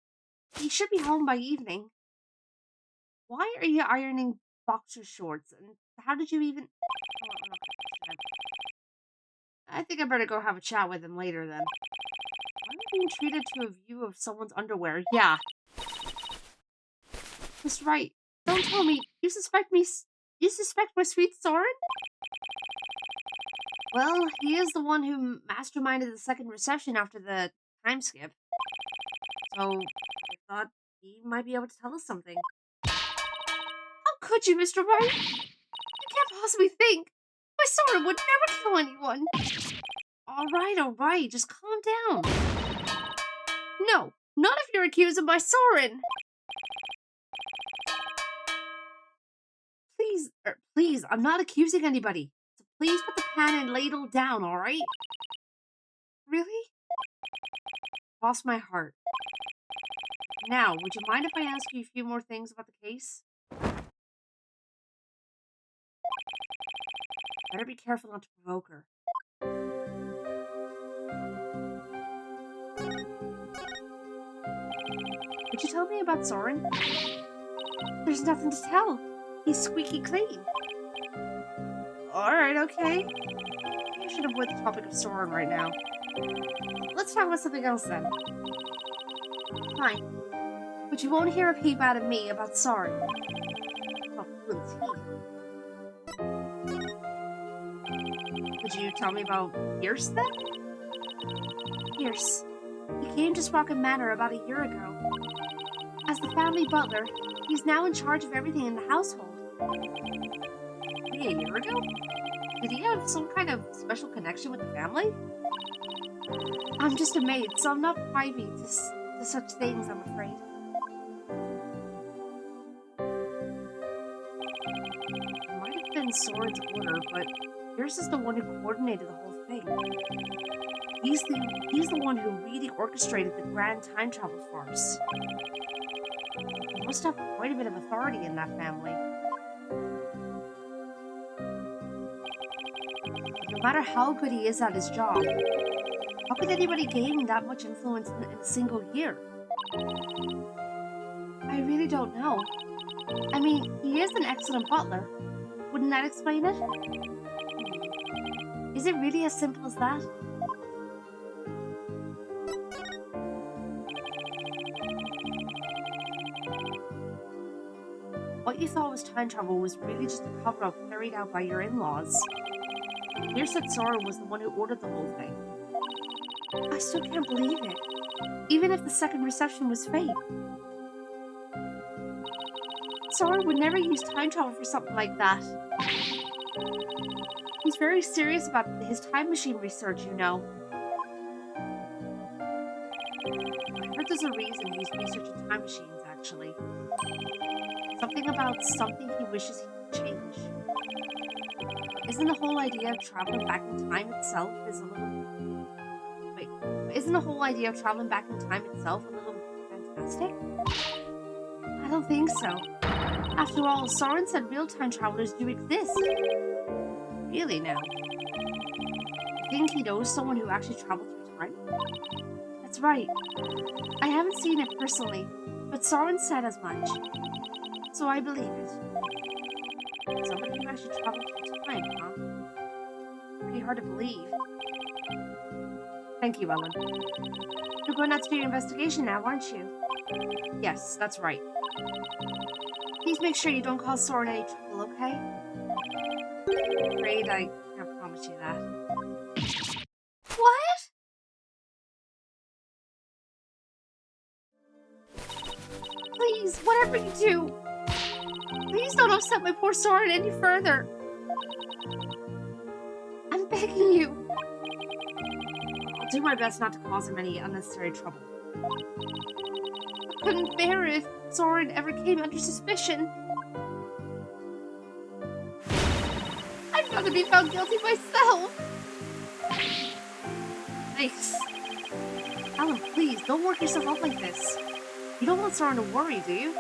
he should be home by evening. Why are you ironing boxer shorts? And how did you even... I think I better go have a chat with him later then. Why am I being treated to a view of someone's underwear? Yeah. Mr. Wright, don't tell me. You suspect me... You suspect my sweet Soren? Well, he is the one who masterminded the second reception after the time skip. So, I thought he might be able to tell us something. How could you, Mr. Wright? You can't possibly think. My Soren would never kill anyone. All right. Just calm down. No, not if you're accusing my Soren. Please, I'm not accusing anybody. So please put the pan and ladle down, all right? Really? Lost my heart. Now, would you mind if I ask you a few more things about the case? Better be careful not to provoke her. Could you tell me about Soren? There's nothing to tell. He's squeaky clean. Alright, okay. I should avoid the topic of Soren right now. Let's talk about something else then. Fine. But you won't hear a peep out of me about Soren. Oh, will he? Could you tell me about Pierce then? Pierce. He came to Sprocket Manor about a year ago. As the family butler, he's now in charge of everything in the household. Only a year ago? Did he have some kind of special connection with the family? I'm just a maid, so I'm not privy to such things, I'm afraid. It might have been Soren's order, but Pierce is the one who coordinated the whole thing. He's the one who really orchestrated the grand time travel farce. He must have quite a bit of authority in that family. No matter how good he is at his job, how could anybody gain that much influence in a single year? I really don't know. I mean, he is an excellent butler. Wouldn't that explain it? Is it really as simple as that? What you thought was time travel was really just a cover-up carried out by your in-laws. Pierce said Soren was the one who ordered the whole thing. I still can't believe it. Even if the second reception was fake. Soren would never use time travel for something like that. He's very serious about his time machine research, you know. I heard there's a reason he's researching time machines, actually. Something about something he wishes he could change. Isn't the whole idea of traveling back in time itself isn't the whole idea of traveling back in time itself a little fantastic? I don't think so. After all, Soren said real-time travelers do exist. Really now? You think he knows someone who actually traveled through time? That's right. I haven't seen it personally, but Soren said as much. So I believe it. Somebody who actually traveled through time, huh? Pretty hard to believe. Thank you, Ellen. You're going out to do your investigation now, aren't you? Yes, that's right. Please make sure you don't cause Soren any trouble, okay? I'm afraid I can't promise you that. What? Please, whatever you do, please don't upset my poor Soren any further. I'm begging you. I'll do my best not to cause him any unnecessary trouble. I couldn't bear it if Soren ever came under suspicion. I'd rather be found guilty myself. Thanks. Alan, please, don't work yourself up like this. You don't want Soren to worry, do you?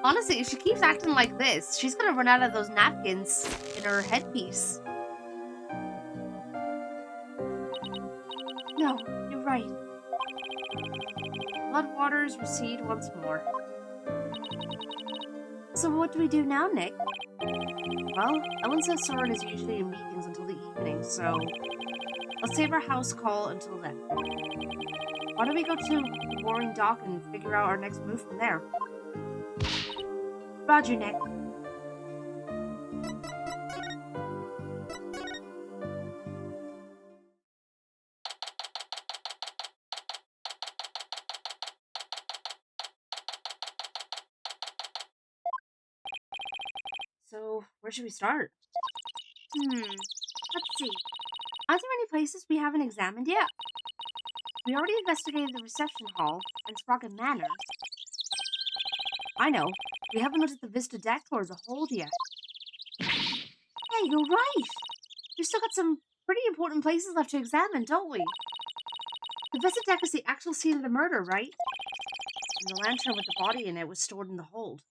Honestly, if she keeps acting like this, she's gonna run out of those napkins in her headpiece. No, you're right. Floodwaters recede once more. So what do we do now, Nick? Well, Ellen says Soren is usually in meetings until the evening, so let's save our house call until then. Why don't we go to the Mooring Dock and figure out our next move from there? Roger, Nick. So, where should we start? Let's see. Are there any places we haven't examined yet? We already investigated the reception hall and Sprocket Manor. I know. We haven't looked at the Vista deck or the hold yet. Hey, you're right! We've still got some pretty important places left to examine, don't we? The Vista deck is the actual scene of the murder, right? And the lantern with the body in it was stored in the hold.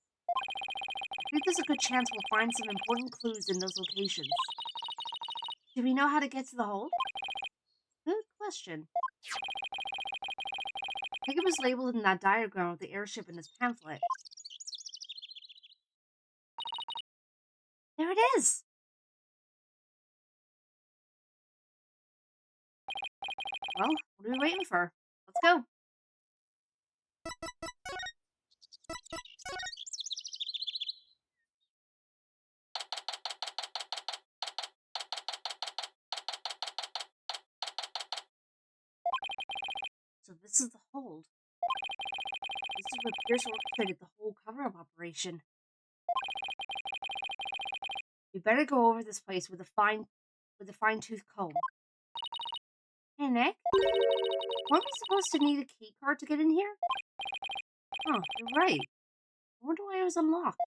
I think there's a good chance we'll find some important clues in those locations. Do we know how to get to the hold? Good question. I think it was labeled in that diagram of the airship in this pamphlet. There it is! Well, what are we waiting for? Let's go. So this is the hold. This is where Pierce orchestrated the whole cover-up operation. We better go over this place with a fine-tooth comb. Hey, Nick? Weren't we supposed to need a key card to get in here? Huh, you're right. I wonder why it was unlocked.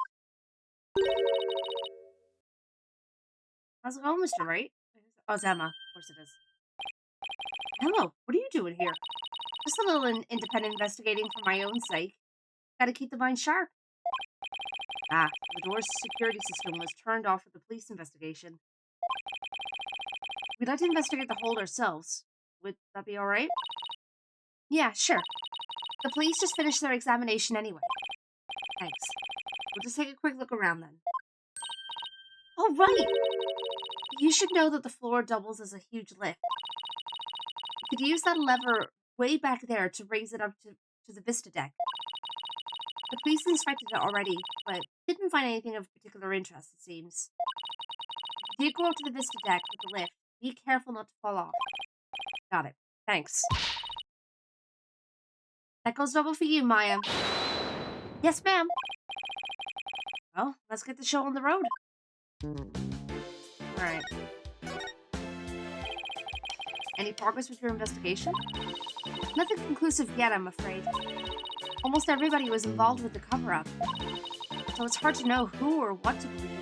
How's it going, Mr. Wright? Oh, it's Emma. Of course it is. Hello, what are you doing here? Just a little independent investigating for my own sake. Gotta keep the mind sharp. Ah, the door's security system was turned off for the police investigation. We'd like to investigate the hold ourselves. Would that be alright? Yeah, sure. The police just finished their examination anyway. Thanks. We'll just take a quick look around then. Oh, right! You should know that the floor doubles as a huge lift. You could use that lever way back there to raise it up to the Vista deck. The police inspected it already, but didn't find anything of particular interest, it seems. If you did go up to the Vista deck with the lift, be careful not to fall off. Got it. Thanks. That goes double for you, Maya. Yes, ma'am. Well, let's get the show on the road. Alright. Any progress with your investigation? Nothing conclusive yet, I'm afraid. Almost everybody was involved with the cover-up, so it's hard to know who or what to believe.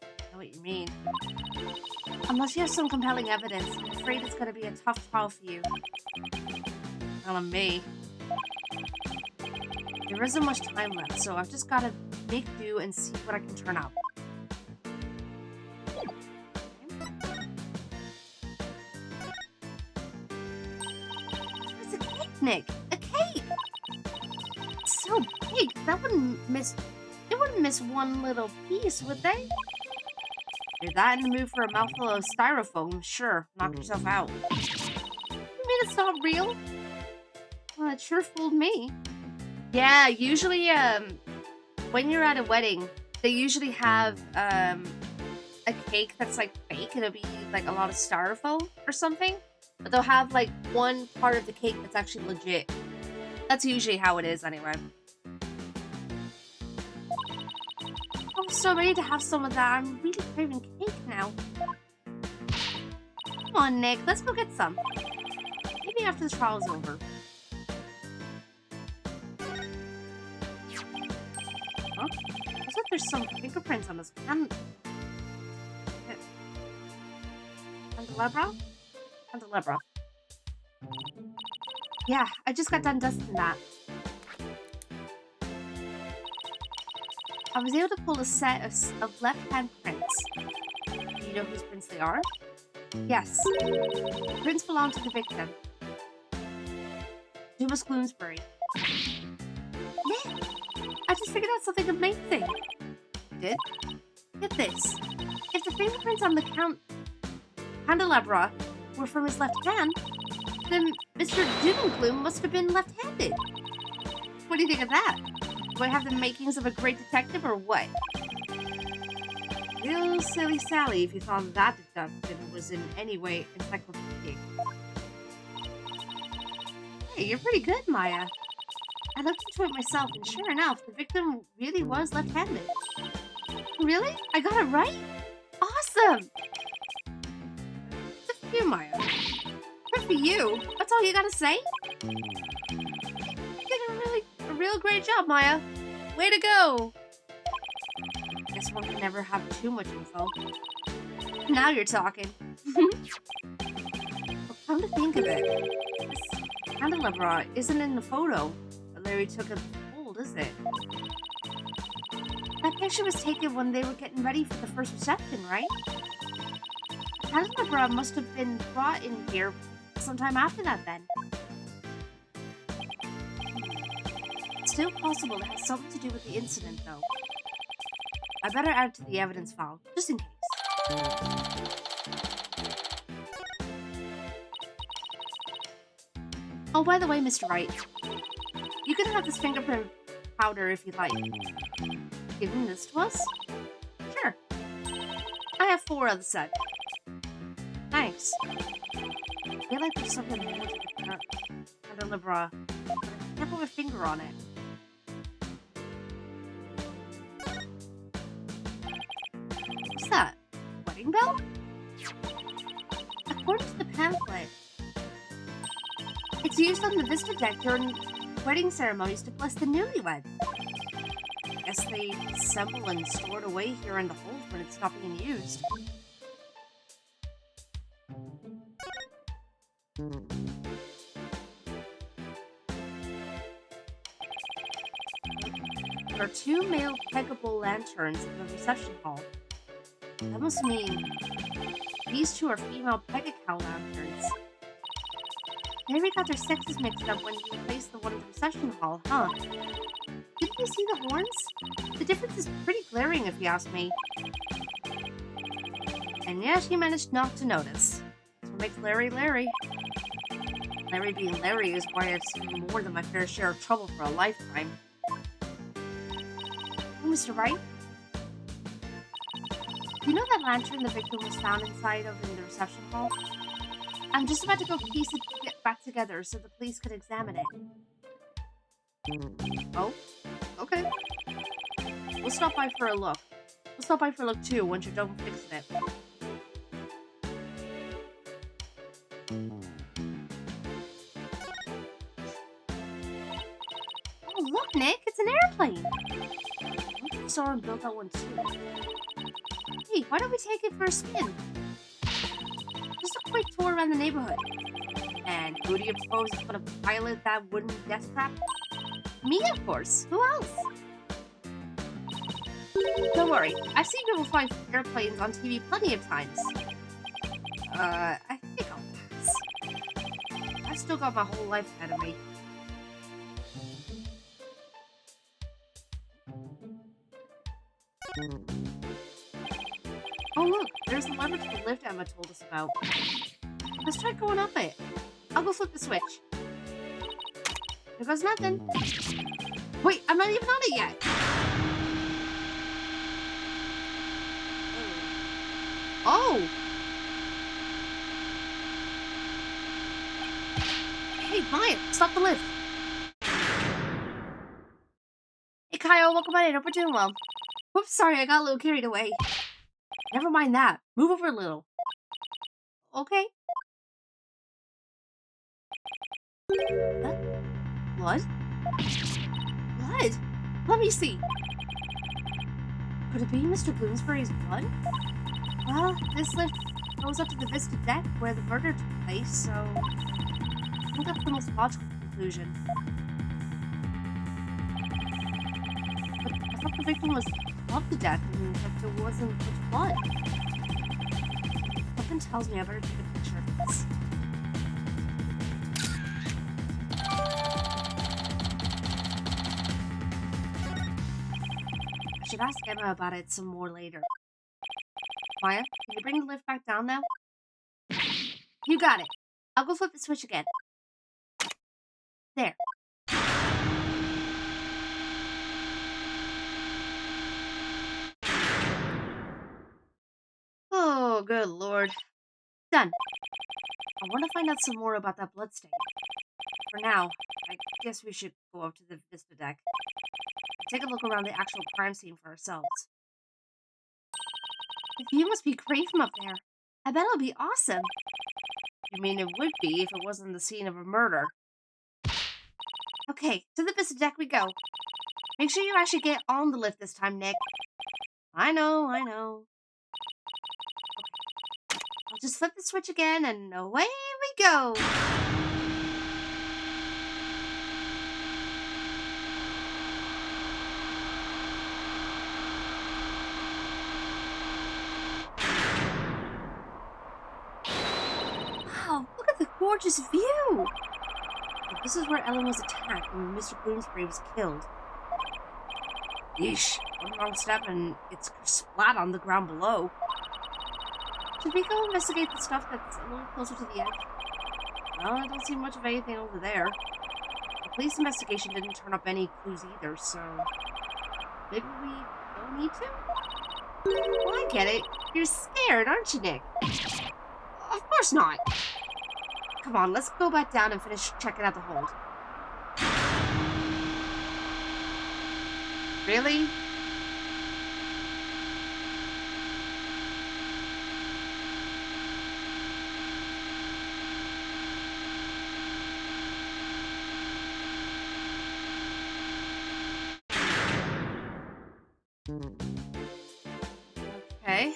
I know what you you mean. Unless you have some compelling evidence, I'm afraid it's gonna be a tough trial for you. Telling me. There isn't much time left, so I've just gotta make do and see what I can turn out. It's a cake, Nick! A cake! It's so big, that wouldn't miss... It wouldn't miss one little piece, would they? You're that in the mood for a mouthful of styrofoam, sure, knock yourself out. You mean it's not real? Well, it sure fooled me. Yeah, usually, when you're at a wedding, they usually have, a cake that's, like, fake. It'll be, like, a lot of styrofoam or something. But they'll have, like, one part of the cake that's actually legit. That's usually how it is, anyway. I'm so ready to have some of that. I'm really craving cake now. Come on, Nick. Let's go get some. Maybe after the trial's over. Huh? Looks like there's some fingerprints on this candelabra? Candelabra. Yeah, I just got done dusting that. I was able to pull a set of left-hand prints. Do you know whose prints they are? Yes. The prints belong to the victim. Thomas Bloomsbury. Nick! I just figured out something amazing. You did? Get this. If the fingerprints on the candelabra were from his left hand, then Mr. Doomgloom must have been left-handed. What do you think of that? Do I have the makings of a great detective or what? Real silly Sally if you thought that deduction was in any way encyclopedic. Hey, you're pretty good, Maya. I looked into it myself, and sure enough, the victim really was left-handed. Really? I got it right? Awesome! Good for you, Maya. Good for you? That's all you gotta say? You did a real great job, Maya. Way to go! Guess one can never have too much info. Now you're talking. Well, come to think of it, this candelabra isn't in the photo Larry took at the fold, is it? That picture was taken when they were getting ready for the first reception, right? The candelabra must have been brought in here sometime after that, then. It's still possible it has something to do with the incident, though. I better add it to the evidence file, just in case. Oh, by the way, Mr. Wright, you can have this fingerprint powder if you'd like. Giving this to us? Sure. I have 4 of the set. Thanks. I feel like there's something more to the candelabra, but I can't put my finger on it. What's that? Wedding bell? According to the pamphlet, it's used on the Vista deck during wedding ceremonies to bless the newlywed. I guess they assemble and store it away here in the hold when it's not being used. There are 2 male peggable lanterns in the reception hall. That must mean these 2 are female peg-a-cow lanterns. Maybe got their sexes mixed up when you replaced the one in the reception hall, huh? Didn't you see the horns? The difference is pretty glaring if you ask me. And yet he managed not to notice. That's what makes Larry Larry. Larry being Larry is why I've seen more than my fair share of trouble for a lifetime. Oh, Mr. Wright? You know that lantern the victim was found inside of in the reception hall? I'm just about to go piece it back together so the police could examine it. Oh? Okay. We'll stop by for a look. We'll stop by for a look too once you're done fixing it. Oh, look, Nick! It's an airplane! I saw him build that one too. Hey, why don't we take it for a spin? Just a quick tour around the neighborhood. And who do you propose is going to pilot that wooden death trap? Me, of course. Who else? Don't worry. I've seen people fly airplanes on TV plenty of times. I think I'll pass. I've still got my whole life ahead of me. Oh look, there's the lever to the lift Emma told us about. Let's try going up it. I'll go flip the switch. There goes nothing. Wait, I'm not even on it yet. Oh! Hey, Maya, stop the lift. Hey, Kyle, welcome on in. Hope we're doing well. Whoops, sorry, I got a little carried away. Never mind that. Move over a little. Okay. Blood? Blood? Let me see. Could it be Mr. Bloomsbury's blood? Well, this lift goes up to the Vista deck where the murder took place, so I think that's the most logical conclusion. But I thought the victim was above the deck and that there wasn't much blood. Something tells me I better take a picture of this. I should ask Emma about it some more later. Maya, can you bring the lift back down now? You got it. I'll go flip the switch again. There. Oh, good lord. Done. I want to find out some more about that bloodstain. For now, I guess we should go up to the Vista deck and take a look around the actual crime scene for ourselves. The view must be great from up there. I bet it'll be awesome. You mean it would be if it wasn't the scene of a murder? Okay, to the Vista deck we go. Make sure you actually get on the lift this time, Nick. I know. Okay. I'll just flip the switch again and away we go. Wow, look at the gorgeous view! This is where Ellen was attacked when Mr. Bloomsbury was killed. Yeesh, one wrong step and it's splat on the ground below. Should we go investigate the stuff that's a little closer to the edge? Well, I don't see much of anything over there. The police investigation didn't turn up any clues either, so maybe we don't need to? Well, I get it. You're scared, aren't you, Nick? Of course not. Come on, let's go back down and finish checking out the hold. Really? Okay.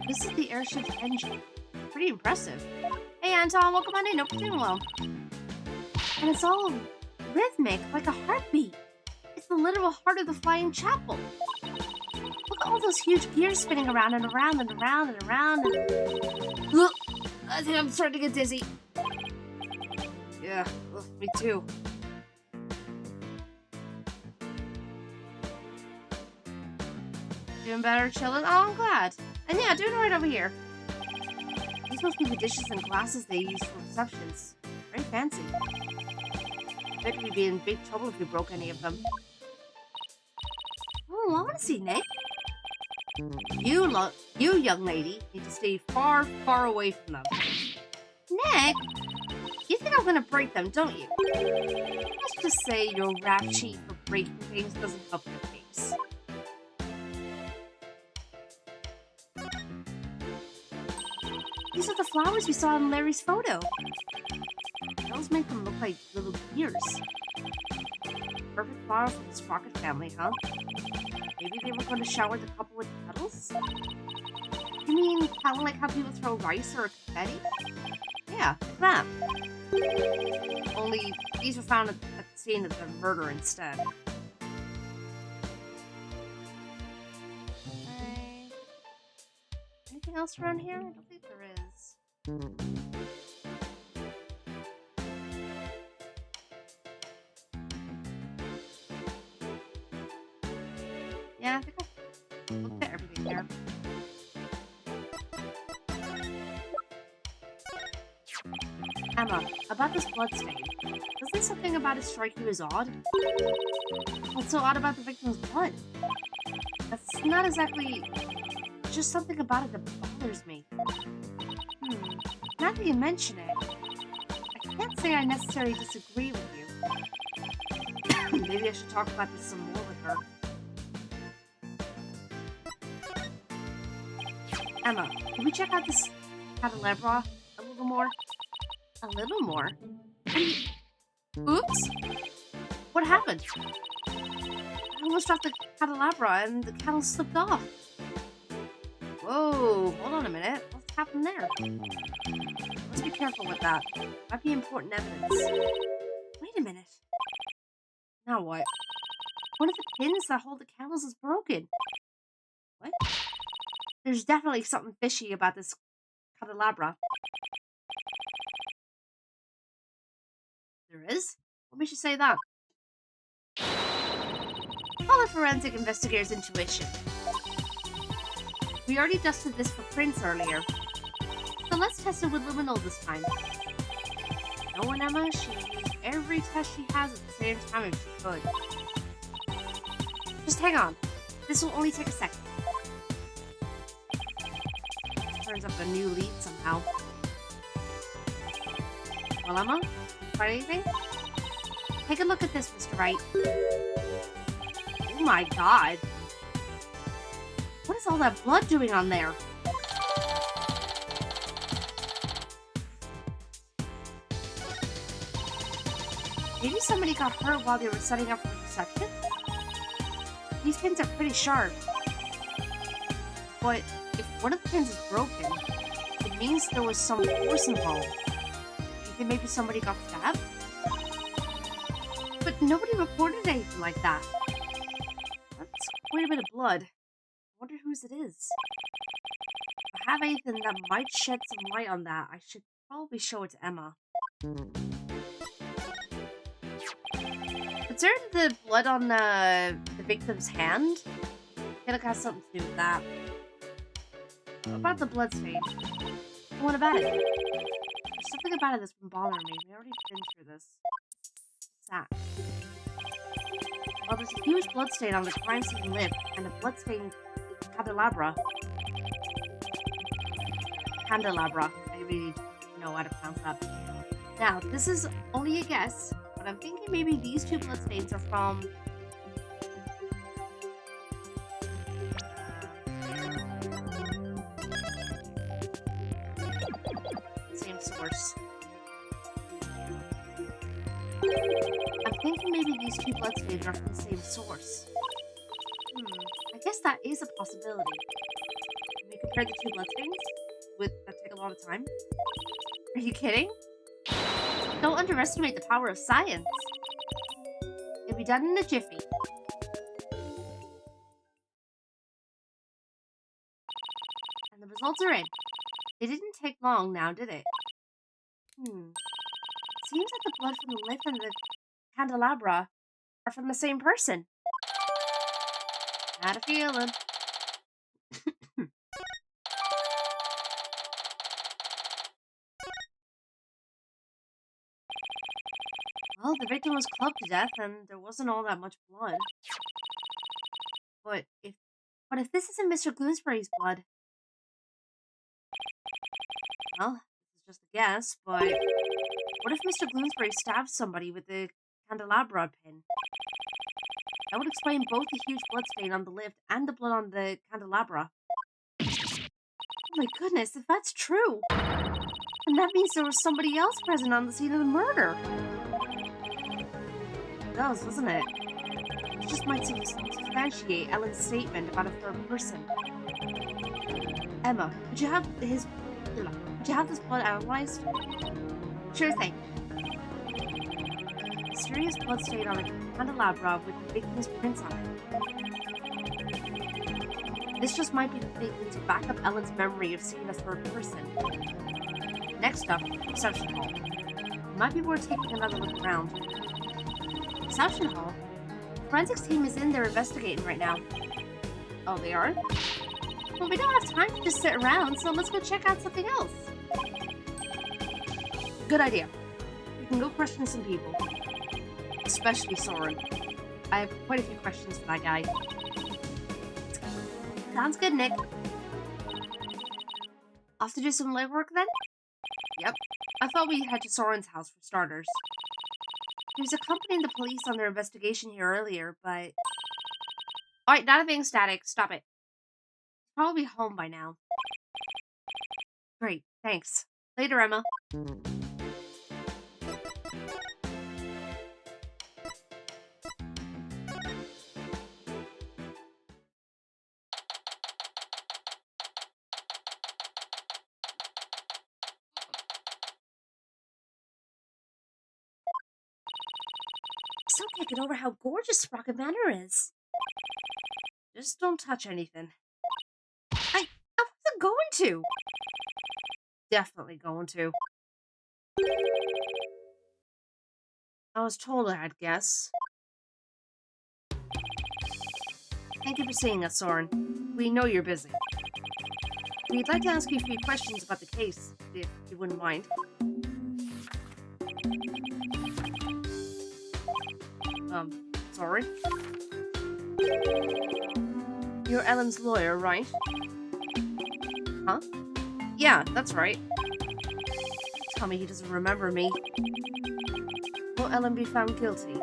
This is the airship's engine. Pretty impressive. Hey, Anton, welcome on in. Hope you're doing well. And it's all rhythmic, like a heartbeat. It's the literal heart of the flying chapel. Look at all those huge gears spinning around and around and around and around. And... Ugh, I think I'm starting to get dizzy. Yeah, ugh, me too. Doing better, chilling? Oh, I'm glad. And yeah, doing right over here. These must be the dishes and glasses they use for receptions. Very fancy. I bet we'd be in big trouble if we broke any of them. Oh, I want to see Nick. You young lady, need to stay far, far away from them. Nick? You think I'm gonna break them, don't you? Let's just say your rap sheet for breaking things doesn't help your case. These are the flowers we saw in Larry's photo. Those make them look like little gears. Perfect flower from the Sprocket family, huh? Maybe they were going to shower the couple with kettles? You mean kind of like how people throw rice or confetti? Yeah, like that. Only these were found at the scene of the murder instead. Okay. Anything else around here? I don't think there is. Yeah, I think I looked at everything here. Emma, about this bloodstain. Wasn't something about it strike you as odd? What's so odd about the victim's blood? That's not exactly... just something about it that bothers me. Now that you mention it, I can't say I necessarily disagree with you. Maybe I should talk about this some more with her. Emma, can we check out this candelabra a little more? A little more? Oops! What happened? I almost dropped the candelabra and the candle slipped off. Whoa, hold on a minute. What's happened there? Let's be careful with that. Might be important evidence. Wait a minute. Now what? One of the pins that hold the candles is broken. What? There's definitely something fishy about this candelabra. There is? What makes you say that? Call a forensic investigator's intuition. We already dusted this for prints earlier. So let's test it with luminol this time. No one, Emma, she used every test she has at the same time if she could. Just hang on. This will only take a second. Turns up a new lead somehow. Well, Emma, try anything? Take a look at this, Mr. Wright. Oh my god. What is all that blood doing on there? Maybe somebody got hurt while they were setting up for the reception? These pins are pretty sharp. But if one of the pins is broken, it means there was some force involved. You think maybe somebody got stabbed? But nobody reported anything like that. That's quite a bit of blood. I wonder whose it is. If I have anything that might shed some light on that, I should probably show it to Emma. Considering the blood on the victim's hand, I feel like it has something to do with that. What about the blood stain? What about it? There's something about it that's been bothering me. We already been through this. Sad. Well, there's a huge blood stain on the crime scene lip and a blood-stained candelabra. Candelabra. I really don't know how to pronounce that. Now, this is only a guess, but I'm thinking maybe these two bloodstains are from... same source. I'm thinking maybe these two bloodstains are from the same source. I guess that is a possibility. Can we compare the two bloodstains? Would that take a lot of time? Are you kidding? Don't underestimate the power of science. It'll be done in a jiffy. And the results are in. It didn't take long now, did it? It seems like the blood from the lip and the candelabra are from the same person. Had a feeling. Well, the victim was clubbed to death and there wasn't all that much blood. But if this isn't Mr. Gloomsbury's blood... Well, this is just a guess, but what if Mr. Gloomsbury stabbed somebody with the candelabra pin? That would explain both the huge blood stain on the lift and the blood on the candelabra. Oh my goodness, if that's true, then that means there was somebody else present on the scene of the murder. It does, doesn't it? It just might substantiate Ellen's statement about a third person. Emma, would you have this blood analyzed? Sure thing. Mysterious blood stain on a candelabra with the victim's prints on it. This just might be the thing to back up Ellen's memory of seeing a third person. Next up, reception hall. It might be worth taking another look around. Reception hall? The forensics team is in there investigating right now. Oh, they are? Well, we don't have time to just sit around, so let's go check out something else. Good idea. We can go question some people. Especially Soren. I have quite a few questions for that guy. Sounds good, Nick. Off to do some legwork then? Yep. I thought we'd head to Soren's house for starters. He was accompanying the police on their investigation here earlier, but... Alright, not being static. Stop it. He's probably home by now. Great, thanks. Later, Emma. Still can't get over how gorgeous Sprocket Manor is. Just don't touch anything. I wasn't going to. Definitely going to. I was told I'd guess. Thank you for seeing us, Soren. We know you're busy. We'd like to ask you a few questions about the case, if you wouldn't mind. Sorry? You're Ellen's lawyer, right? Huh? Yeah, that's right. Tell me he doesn't remember me. Will Ellen be found guilty?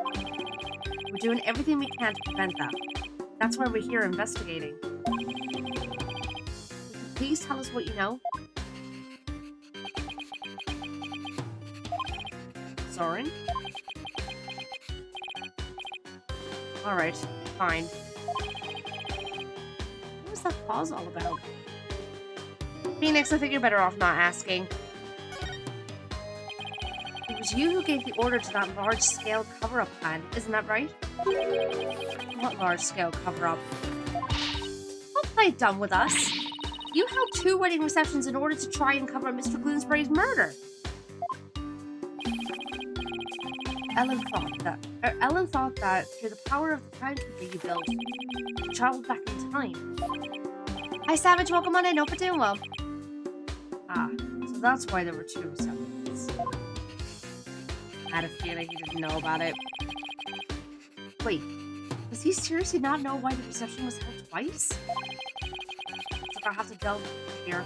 We're doing everything we can to prevent that. That's why we're here investigating. Would you please tell us what you know? Soren? Alright, fine. What was that pause all about? Phoenix, I think you're better off not asking. It was you who gave the order to that large-scale cover-up plan, isn't that right? What large-scale cover-up? Don't play dumb with us. You held 2 wedding receptions in order to try and cover up Mr. Gloomsbury's murder. Ellen thought that through the power of the timekeeper you built, you traveled back in time. Hi, Savage. Welcome on in. Hope you're doing well. Ah, so that's why there were 2 receptions. I had a feeling he didn't know about it. Wait, does he seriously not know why the reception was held twice? It's like I'll have to delve here.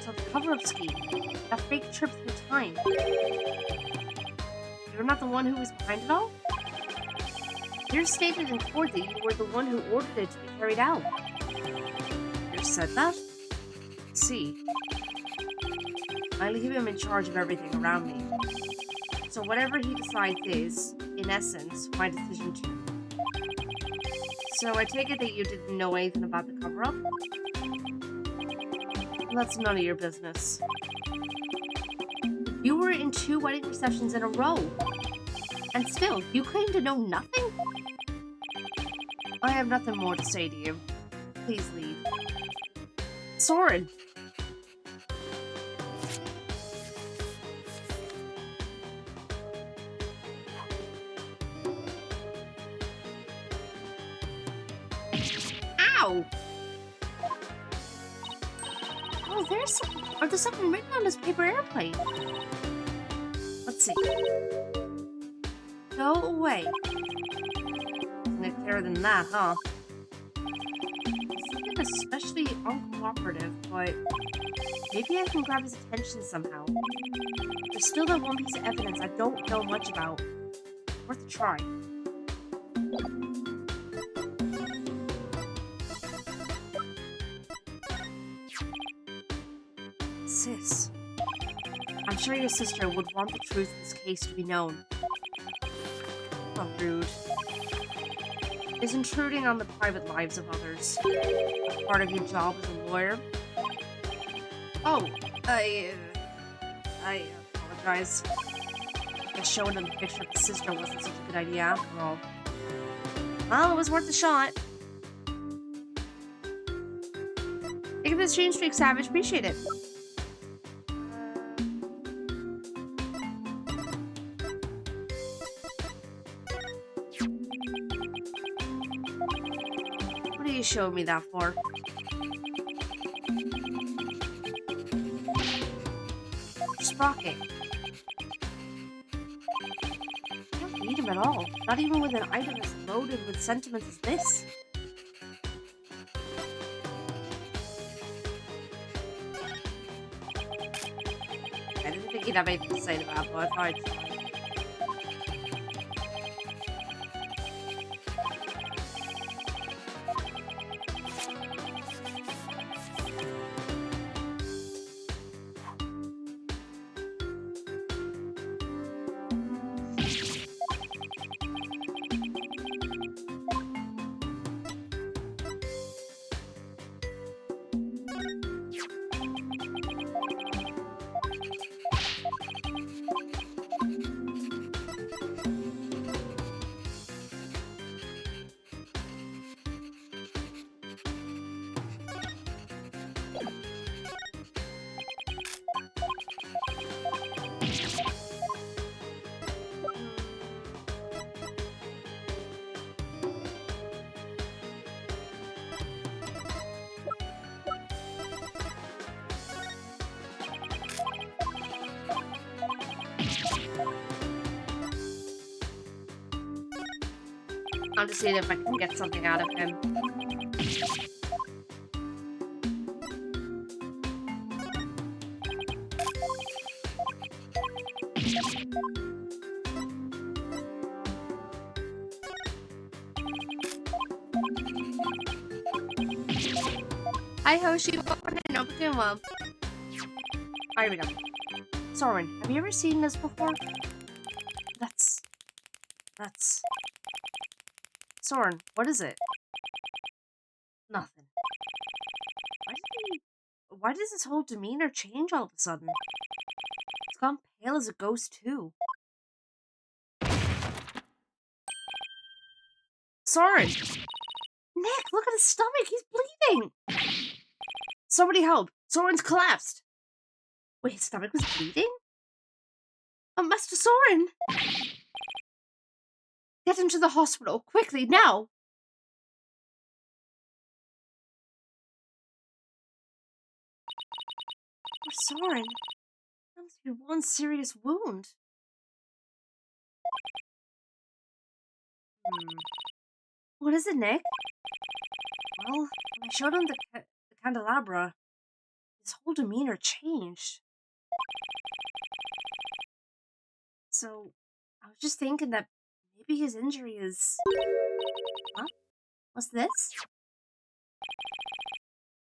So the cover-up scheme, that fake trip through time. You're not the one who was behind it all? You're stated in court that you were the one who ordered it to be carried out. You said that? See. I leave him in charge of everything around me. So whatever he decides is, in essence, my decision too. So I take it that you didn't know anything about the cover-up? That's none of your business. You were in 2 wedding receptions in a row. And still, you claim to know nothing? I have nothing more to say to you. Please leave. Soren! Ow! Oh, there's something written on this paper airplane. Let's see. Go away. Isn't it clearer than that, huh? Something especially uncooperative, but maybe I can grab his attention somehow. There's still that one piece of evidence I don't know much about. Worth a try. Sis. I'm sure your sister would want the truth of this case to be known. How rude. Is intruding on the private lives of others part of your job as a lawyer? Oh, I apologize. I guess showing him the picture of his sister wasn't such a good idea after all. Well, it was worth a shot. Thank you for the stream streak, Savage. Appreciate it. What are you showing me that for? Sprocket. I don't need him at all. Not even with an item as loaded with sentiments as this. I didn't think he'd have anything to say to that, but I thought I'd try. I'm just seeing if I can get something out of him. Hi, Hoshi. Welcome to Nope Doing Well. Alright, we go. Soren, have you ever seen this before? That's... Soren, what is it? Nothing. Why does his whole demeanor change all of a sudden? It's gone pale as a ghost, too. Soren! Nick, look at his stomach! He's bleeding! Somebody help! Soren's collapsed! Wait, his stomach was bleeding? Master Soren! Get him to the hospital, quickly, now! Poor Soren. That must be one serious wound. What is it, Nick? Well, when I showed him the candelabra, his whole demeanor changed. So, I was just thinking that maybe his injury is... Huh? What's this?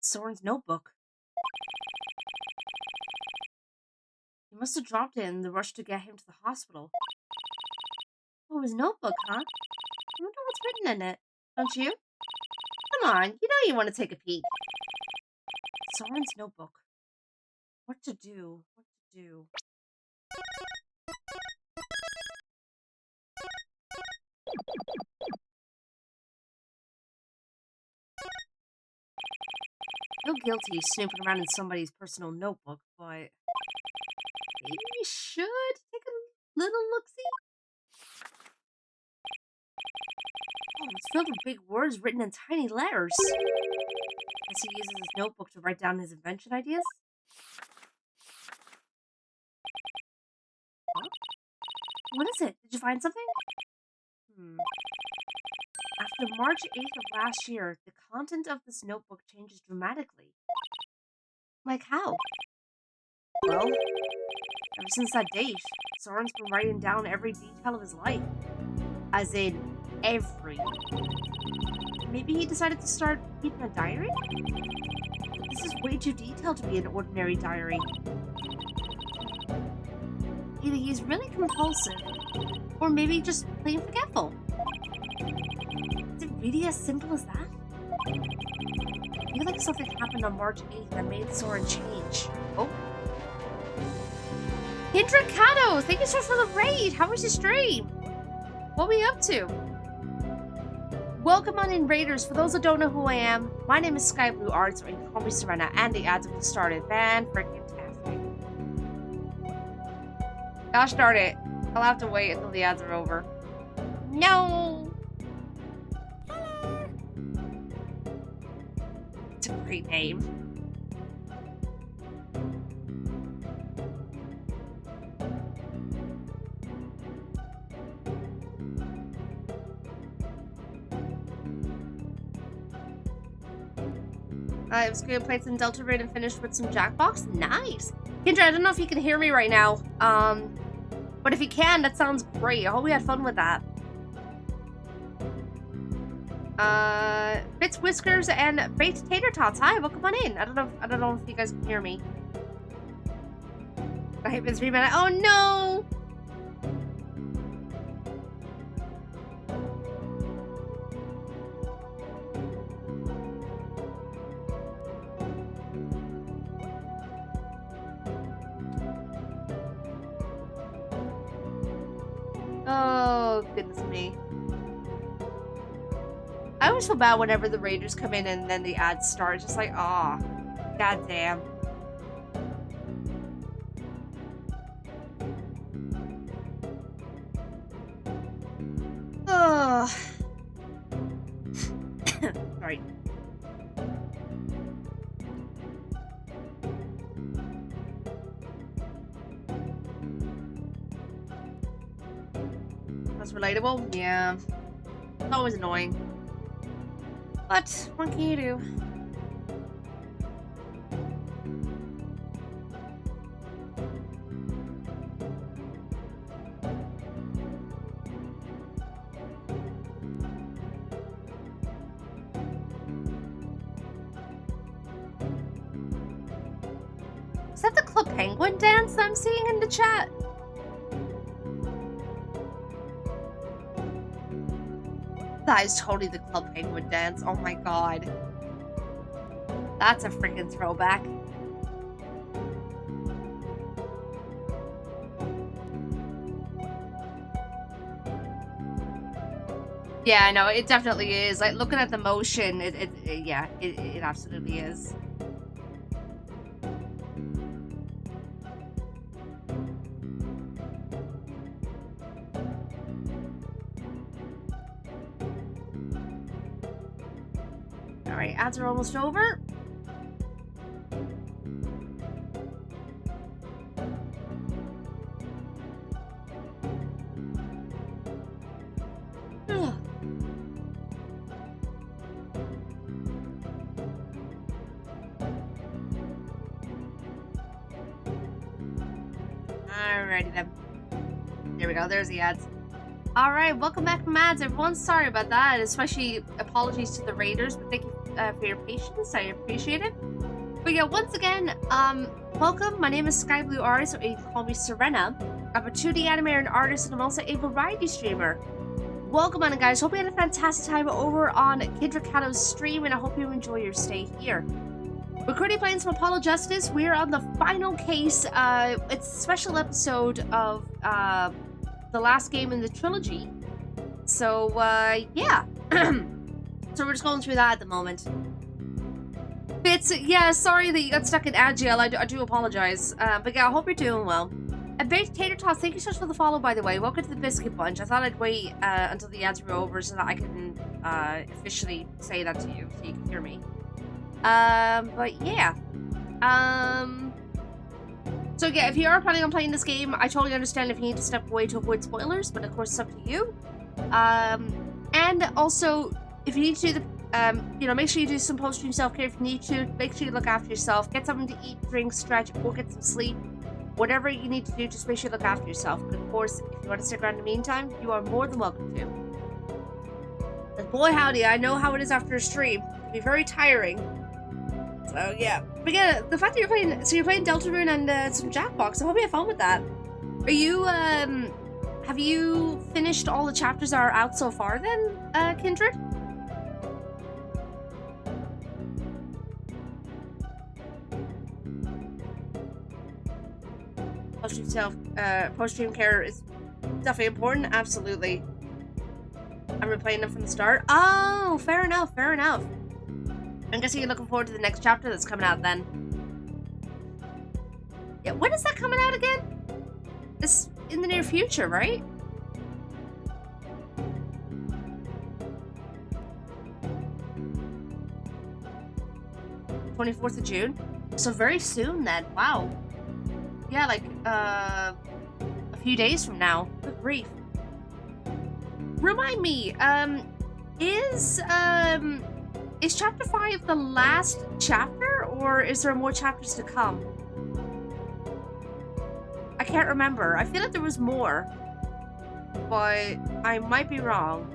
Soren's notebook. He must have dropped it in the rush to get him to the hospital. Oh, his notebook, huh? I wonder what's written in it. Don't you? Come on, you know you want to take a peek. Soren's notebook. What to do? What to do? I feel guilty snooping around in somebody's personal notebook, but maybe we should take a little look-see? Oh, it's filled with big words written in tiny letters. Guess he uses his notebook to write down his invention ideas? Huh? What is it? Did you find something? After March 8th of last year, the content of this notebook changes dramatically. Like how? Well, ever since that date, Soren's been writing down every detail of his life. As in, every. Maybe he decided to start keeping a diary? This is way too detailed to be an ordinary diary. either he's really compulsive, or maybe just plain forgetful. Is it really as simple as that? I feel like something happened on March 8th that made Soren change. Oh. Kendra Kato, thank you so much for the raid. How was your stream? What were you up to? Welcome on in, Raiders. For those that don't know who I am, my name is Sky Blue Arts, or you can call me Serena, and the ads have started. Fan-freaking-tastic. Gosh darn it. I'll have to wait until the ads are over. No! It's a great name. It was good. Played some Delta Raid and finished with some Jackbox. Nice. Kendra, I don't know if you can hear me right now. But if you can, that sounds great. I hope we had fun with that. Bits, Whiskers, and Baked Tater Tots. Hi, welcome on in. I don't know if you guys can hear me. I hate been 3 minutes. Oh no! Oh, goodness me. I always feel bad whenever the Raiders come in and then the ads start. It's just like, aw, goddamn. Oh. Sorry. That's relatable? Yeah. It's always annoying. But, what can you do? Is that the Club Penguin dance that I'm seeing in the chat? That is totally the Club Penguin dance. Oh my god. That's a freaking throwback. Yeah, I know, it definitely is. Like, looking at the motion, it absolutely is. Alright, ads are almost over. Alrighty then. There we go, there's the ads. Alright, welcome back from ads, everyone. Sorry about that, especially apologies to the Raiders, but thank you for your patience. I appreciate it. But yeah, once again, welcome. My name is Sky Blue Arts, or you can call me Serena. I'm a 2D animator and artist, and I'm also a variety streamer. Welcome on, guys. Hope you had a fantastic time over on Kendra Kato's stream, and I hope you enjoy your stay here. We're currently playing some Apollo Justice. We are on the final case. It's a special episode of the last game in the trilogy. So, yeah. So we're just going through that at the moment. Bits, yeah, sorry that you got stuck in Agile. I do apologize. But yeah, I hope you're doing well. And Baked Tater Tots, thank you so much for the follow, by the way. Welcome to the Biscuit Bunch. I thought I'd wait until the ads were over so that I can officially say that to you, so you can hear me. But yeah. So yeah, if you are planning on playing this game, I totally understand if you need to step away to avoid spoilers, but of course it's up to you. And also, if you need to, make sure you do some post-stream self-care if you need to. Make sure you look after yourself. Get something to eat, drink, stretch, or get some sleep. Whatever you need to do, just make sure you look after yourself. But of course, if you want to stick around in the meantime, you are more than welcome to. But boy howdy, I know how it is after a stream. It can be very tiring. So yeah. But yeah, the fact that you're playing Deltarune and some Jackbox, I hope you have fun with that. Are you, have you finished all the chapters that are out so far then, Kindred? Post-stream care is definitely important, absolutely. I'm replaying them from the start. Oh, fair enough, fair enough. I'm guessing you're looking forward to the next chapter that's coming out then. Yeah, when is that coming out again? It's in the near future, right? '24th of June? So very soon then, wow. Yeah, like, a few days from now. Good grief. Remind me, is chapter 5 the last chapter, or is there more chapters to come? I can't remember. I feel like there was more, but I might be wrong.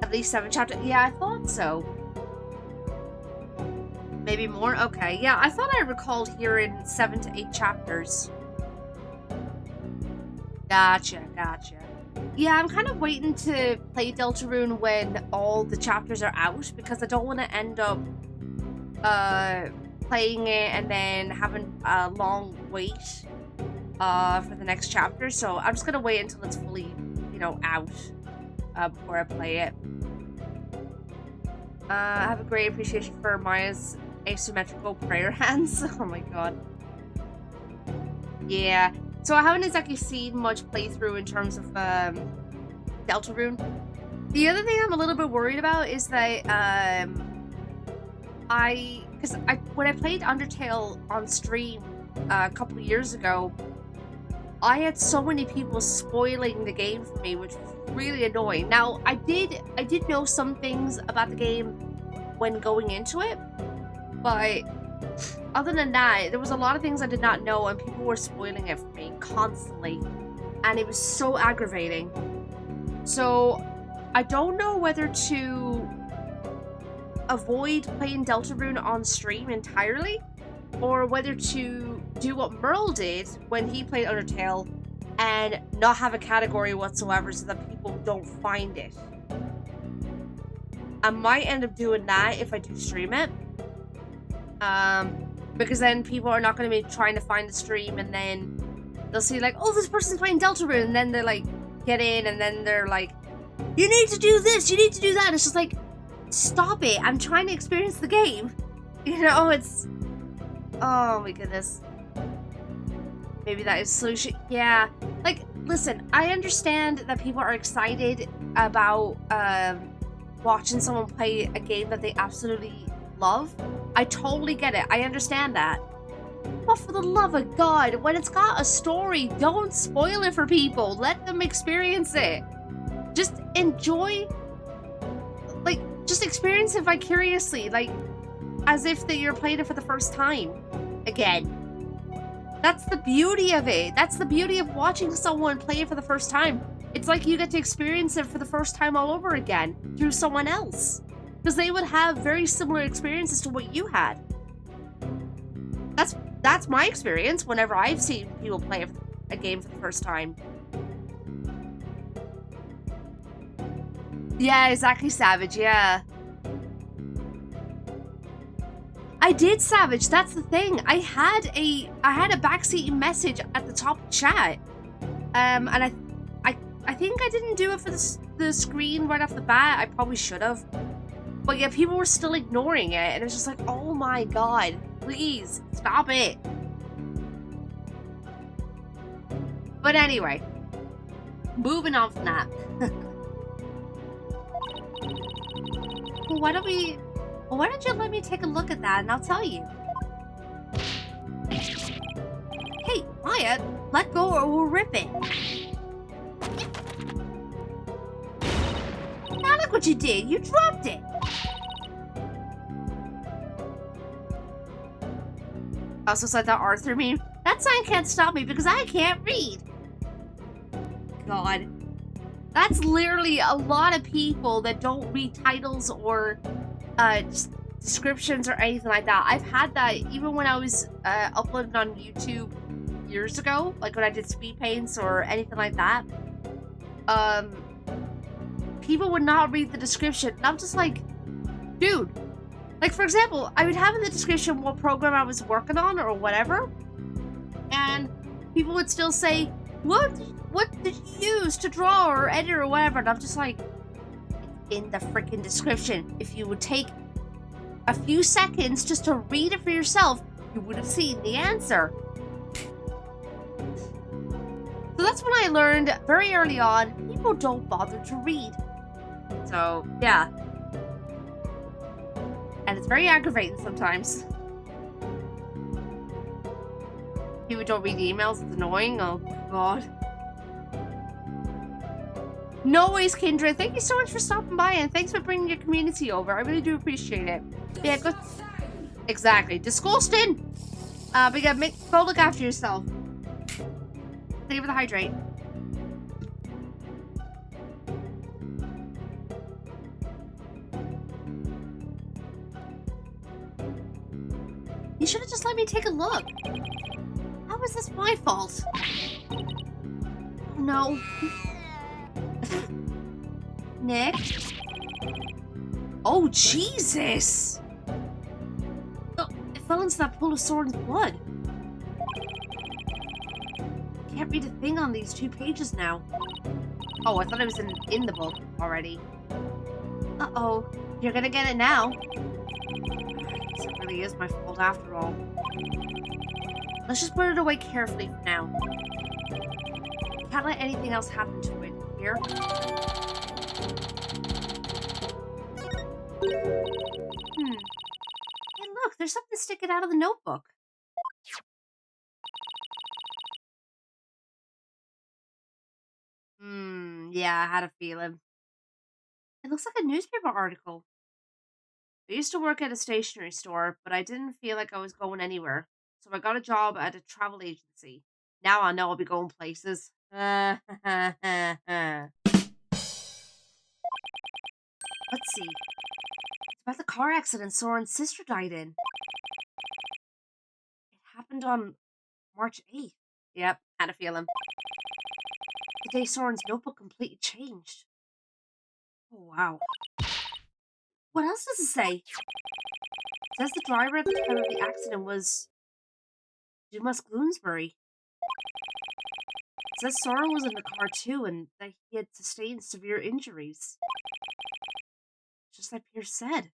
At least 7 chapters. Yeah, I thought so. Maybe more? Okay, yeah, I thought I recalled hearing 7 to 8 chapters. Gotcha, gotcha. Yeah, I'm kind of waiting to play Deltarune when all the chapters are out, because I don't want to end up playing it and then having a long wait for the next chapter. So I'm just gonna wait until it's fully, you know, out before I play it. I have a great appreciation for Maya's asymmetrical prayer hands. Oh my god. Yeah. So I haven't exactly seen much playthrough in terms of Deltarune. The other thing I'm a little bit worried about is that when I played Undertale on stream a couple of years ago, I had so many people spoiling the game for me, which was really annoying. Now I did know some things about the game when going into it, but other than that, there was a lot of things I did not know, and people were spoiling it for me constantly, and it was so aggravating. So I don't know whether to avoid playing Deltarune on stream entirely, or whether to do what Merle did when he played Undertale and not have a category whatsoever so that people don't find it. I might end up doing that if I do stream it. Because then people are not going to be trying to find the stream, and then they'll see like, oh, this person's playing Deltarune, and then they're like, get in, and then they're like, you need to do this, you need to do that. It's just like, stop it, I'm trying to experience the game. You know, it's, oh my goodness. Maybe that is a solution. Yeah, like, listen, I understand that people are excited about watching someone play a game that they absolutely love. I totally get it. I understand that. But for the love of God, when it's got a story, don't spoil it for people. Let them experience it. Just enjoy, like, just experience it vicariously, like, as if that you're playing it for the first time again. That's the beauty of it. That's the beauty of watching someone play it for the first time. It's like you get to experience it for the first time all over again through someone else. Because they would have very similar experiences to what you had. That's my experience whenever I've seen people play a game for the first time. Yeah, exactly, Savage, yeah. I did, Savage, that's the thing. I had a backseat message at the top of chat. And I think I didn't do it for the screen right off the bat. I probably should have. But yeah, people were still ignoring it, and it's just like, oh my god, please, stop it. But anyway, moving on from that. Well, why don't you let me take a look at that, and I'll tell you. Hey, Maya, let go or we'll rip it. Now look what you did, you dropped it. Also said that Arthur meme. That sign can't stop me because I can't read. God. That's literally a lot of people that don't read titles or descriptions or anything like that. I've had that even when I was uploading on YouTube years ago, like when I did speed paints or anything like that, um, people would not read the description. And I'm just like, dude, like for example, I would have in the description what program I was working on or whatever, and people would still say, what did you use to draw or edit or whatever? And I'm just like, in the freaking description. If you would take a few seconds just to read it for yourself, you would have seen the answer. So that's when I learned very early on, people don't bother to read. So, yeah. And it's very aggravating sometimes. People don't read the emails, it's annoying. Oh, God. No worries, Kindred. Thank you so much for stopping by, and thanks for bringing your community over. I really do appreciate it. Yeah, good. Exactly. Disgusting! But yeah, go look after yourself. Thank you for the hydrate. You should have just let me take a look. How is this my fault? Oh, no. Nick? Oh, Jesus! Oh, it fell into that pool of Soren's blood. Can't read a thing on these 2 pages now. Oh, I thought it was in the book already. Uh-oh. You're gonna get it now. I guess it really is my fault after all. Let's just put it away carefully for now. Can't let anything else happen to it. Here. Hey, look, there's something sticking out of the notebook. Yeah, I had a feeling. It looks like a newspaper article. I used to work at a stationery store, but I didn't feel like I was going anywhere. So I got a job at a travel agency. Now I know I'll be going places. Let's see. It's about the car accident Soren's sister died in. It happened on March 8th. Yep, had a feeling. The day Soren's notebook completely changed. Oh, wow. What else does it say? It says the driver at the time of the accident was Dumas Bloomsbury. It says Soren was in the car too and that he had sustained severe injuries. Just like Pierce said.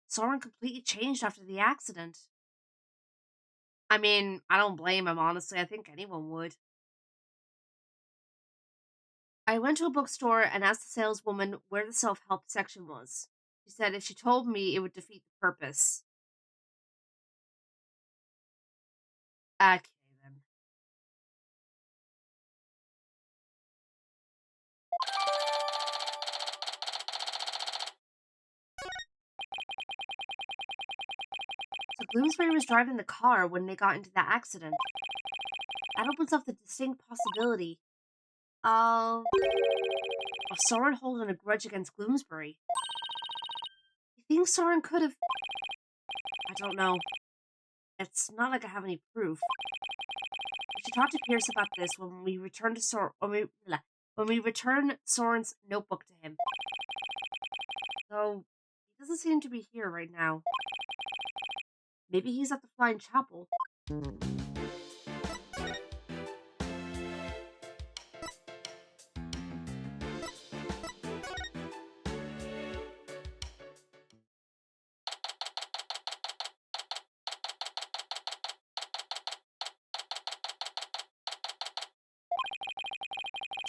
Soren completely changed after the accident. I mean, I don't blame him, honestly. I think anyone would. I went to a bookstore and asked the saleswoman where the self-help section was. She said if she told me, it would defeat the purpose. Okay, then. So Bloomsbury was driving the car when they got into that accident. That opens up the distinct possibility of Soren holding a grudge against Bloomsbury. You think Soren could have... I don't know. It's not like I have any proof. We should talk to Pierce about this when we return to when we return Soren's notebook to him. Though he doesn't seem to be here right now. Maybe he's at the Flying Chapel.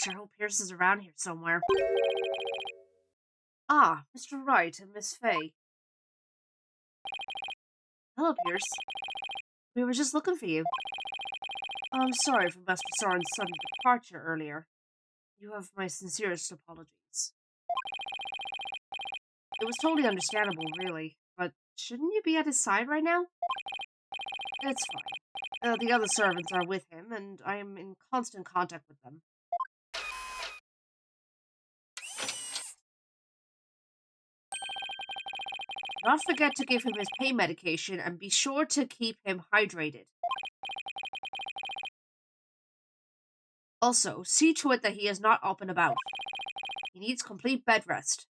Sure hope Pierce is around here somewhere. Ah, Mr. Wright and Miss Fay. Hello, Pierce. We were just looking for you. I'm sorry for Master Soren's sudden departure earlier. You have my sincerest apologies. It was totally understandable, really, but shouldn't you be at his side right now? It's fine. The other servants are with him, and I am in constant contact with them. Do not forget to give him his pain medication and be sure to keep him hydrated. Also, see to it that he is not up and about. He needs complete bed rest.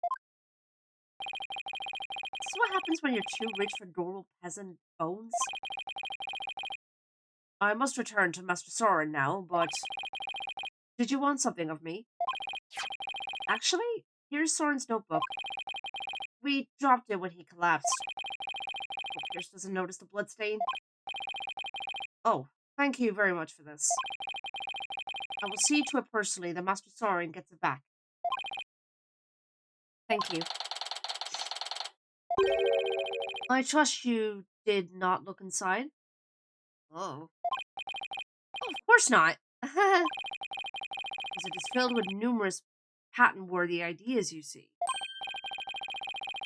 This is what happens when you're too rich for normal peasant bones. I must return to Master Soren now, but... Did you want something of me? Actually, here's Soren's notebook. We dropped it when he collapsed. Hope Pierce doesn't notice the bloodstain. Oh, thank you very much for this. I will see to it personally that Master Soren gets it back. Thank you. I trust you did not look inside? Oh. Oh, of course not. Because it is filled with numerous patent-worthy ideas, you see.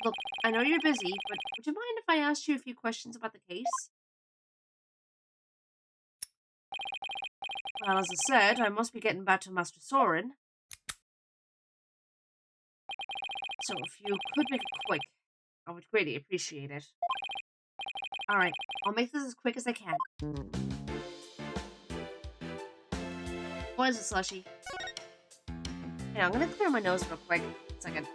Look, I know you're busy, but would you mind if I asked you a few questions about the case? Well, as I said, I must be getting back to Master Soren. So if you could make it quick, I would greatly appreciate it. Alright, I'll make this as quick as I can. What is it, Slushy? Yeah, I'm gonna clear my nose real quick. 1 second.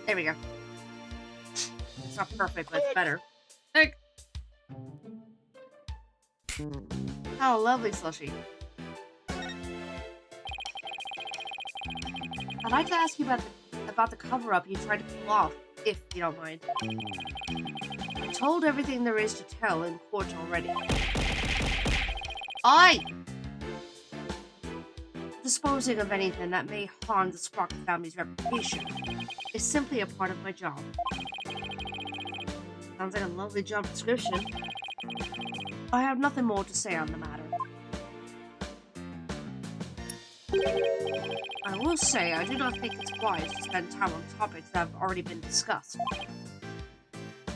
There we go. It's not perfect, but it's better. Like, oh, lovely, Slushy. I'd like to ask you about the cover-up you tried to pull off, if you don't mind. I told everything there is to tell in court already. Disposing of anything that may harm the Sprocket family's reputation is simply a part of my job. Sounds like a lovely job description. I have nothing more to say on the matter. I will say I do not think it's wise to spend time on topics that have already been discussed.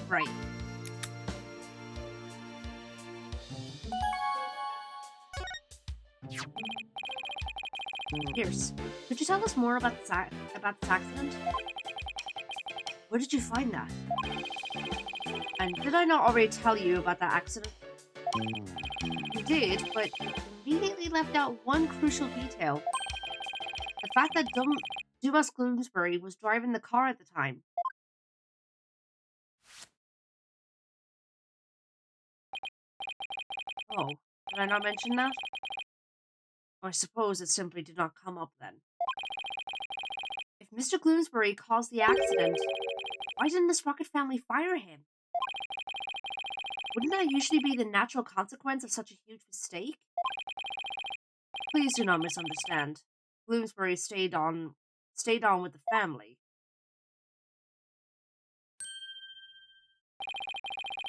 Right. Pierce, could you tell us more about this accident? Where did you find that? And did I not already tell you about that accident? You did, but you immediately left out one crucial detail. The fact that Dumas Gloomsbury was driving the car at the time. Oh, did I not mention that? I suppose it simply did not come up then. If Mr. Gloomsbury caused the accident, why didn't the Sprocket family fire him? Wouldn't that usually be the natural consequence of such a huge mistake? Please do not misunderstand. Bloomsbury stayed on with the family.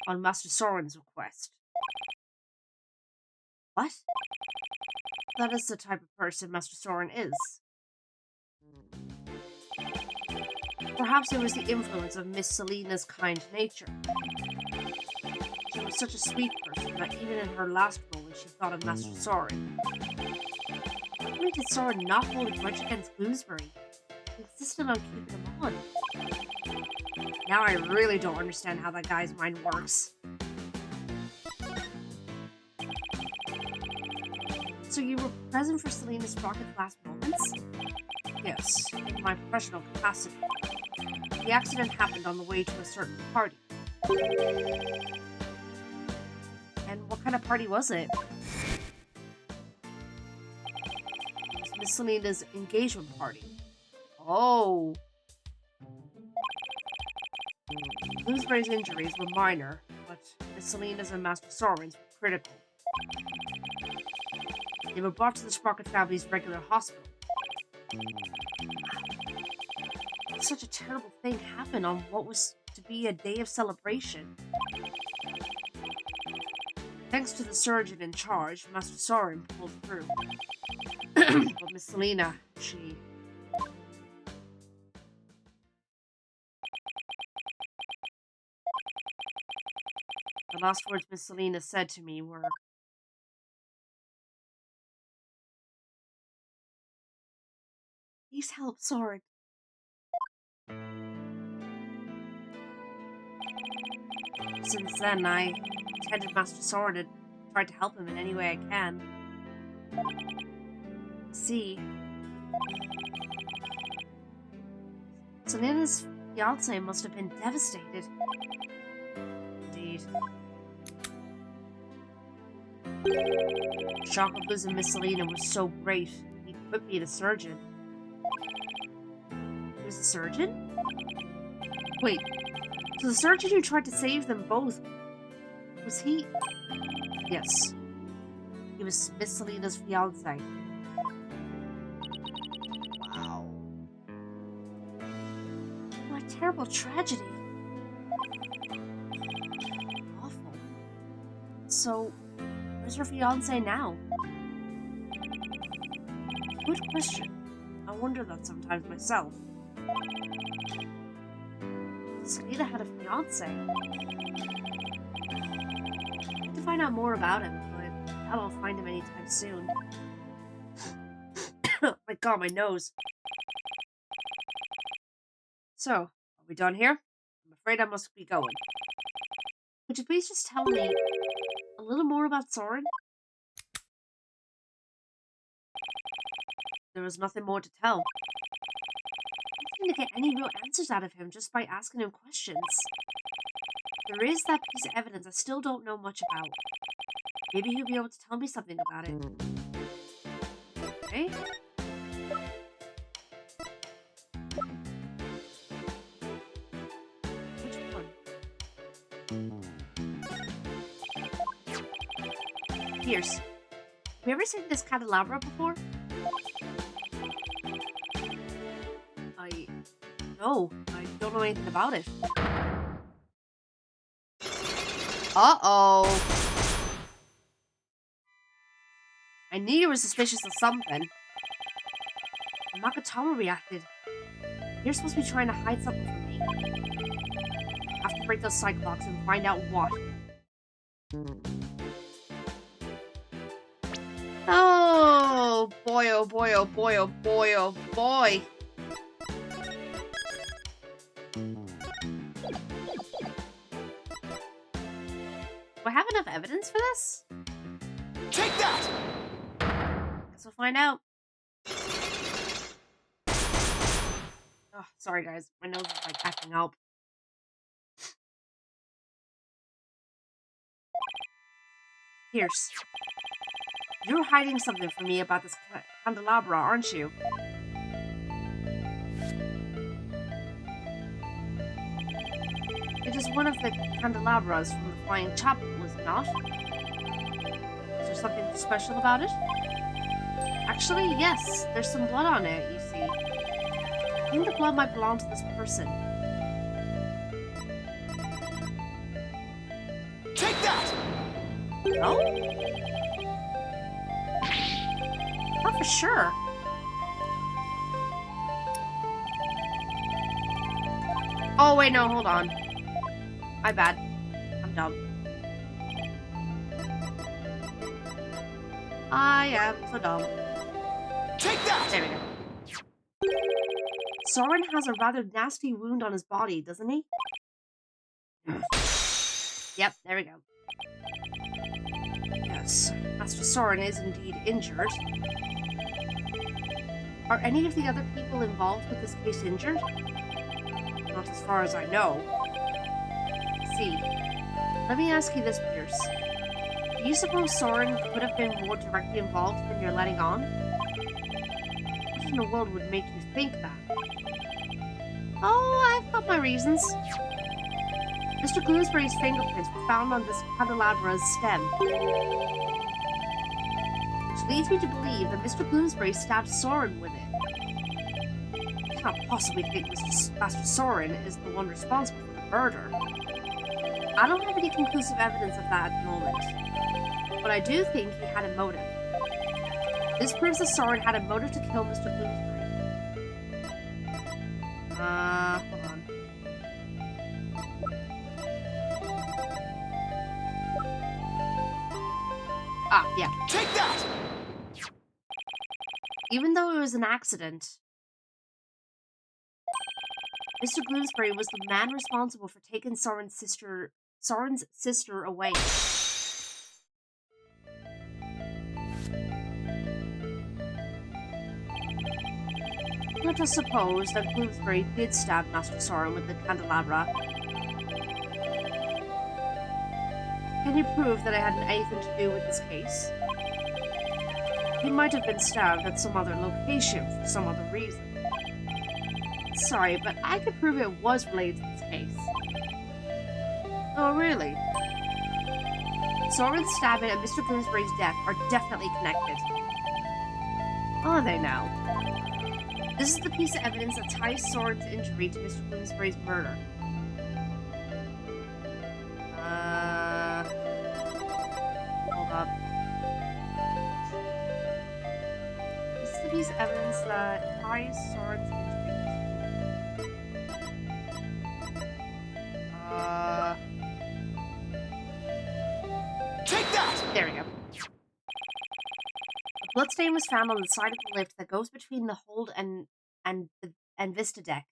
On Master Soren's request. What? That is the type of person Master Soren is. Perhaps it was the influence of Miss Selena's kind nature. She was such a sweet person that even in her last moment she thought of Master Soren. Why did Soren not hold a grudge against Bloomsbury? He insisted on keeping him on. Now I really don't understand how that guy's mind works. So you were present for Selena Sprocket's last moments? Yes, in my professional capacity. The accident happened on the way to a certain party. And what kind of party was it? It was Miss Selena's engagement party. Oh. Bloomsbury's injuries were minor, but Miss Selena's and Master Soren's were critical. They were brought to the Sprocket family's regular hospital. such a terrible thing happen on what was to be a day of celebration. Thanks to the surgeon in charge, Master Soren pulled through. But Miss Selena, she... The last words Miss Selena said to me were... Please help Soren. Since then, I attended Master Soren and tried to help him in any way I can. See, Selena's fiance must have been devastated. Indeed. The shock of losing Miss Selena was so great, he quit being a surgeon. He was a surgeon? Wait, so the surgeon who tried to save them both, was he? Yes. He was Miss Selena's fiance. Wow. What a terrible tragedy. Awful. So, where's her fiance now? Good question. I wonder that sometimes myself. Selena had a fiance. I need to find out more about him, but I doubt I'll find him anytime soon. My god, my nose. So, are we done here? I'm afraid I must be going. Would you please just tell me a little more about Soren? There was nothing more to tell. I didn't get any real answers out of him just by asking him questions. There is that piece of evidence I still don't know much about. Maybe he'll be able to tell me something about it. Okay? Which one? Pierce. Have you ever seen this candelabra before? No, I don't know anything about it. Uh-oh. I knew you were suspicious of something. And Nakatomi reacted. You're supposed to be trying to hide something from me. I have to break those cyclops and find out what. Oh boy, oh boy, oh boy, oh boy, oh boy. Do I have enough evidence for this? Take that! Guess we'll find out. Oh, sorry guys, my nose is like acting up. Pierce, you're hiding something from me about this candelabra, aren't you? It is one of the candelabras from the Flying Chapel, is it not? Is there something special about it? Actually, yes. There's some blood on it, you see. I think the blood might belong to this person. Take that! No? Not for sure. Oh, wait, no, hold on. My bad. I'm dumb. I am so dumb. Take that! There we go. Soren has a rather nasty wound on his body, doesn't he? Yep, there we go. Yes, Master Soren is indeed injured. Are any of the other people involved with this case injured? Not as far as I know. See, let me ask you this, Pierce. Do you suppose Soren could have been more directly involved than you're letting on? What in the world would make you think that? Oh, I've got my reasons. Mr. Bloomsbury's fingerprints were found on this candelabra's stem. Which leads me to believe that Mr. Bloomsbury stabbed Soren with it. can't possibly think Master Soren is the one responsible for the murder. I don't have any conclusive evidence of that at the moment, but I do think he had a motive. This proves that Soren had a motive to kill Mr. Bloomsbury. Hold on. Ah, yeah. Take that! Even though it was an accident, Mr. Bloomsbury was the man responsible for taking Soren's sister away. Let us suppose that Bloomsbury did stab Master Soren with the candelabra. Can you prove that it had anything to do with this case? He might have been stabbed at some other location for some other reason. Sorry, but I could prove it was related to this case. Oh, really? Soren's stabbing and Mr. Bloomsbury's death are definitely connected. Are they now? This is the piece of evidence that ties Soren's injury to Mr. Bloomsbury's murder. Hold up. This is the piece of evidence that ties Soren's injury Take that! There we go. A bloodstain was found on the side of the lift that goes between the hold and Vista deck.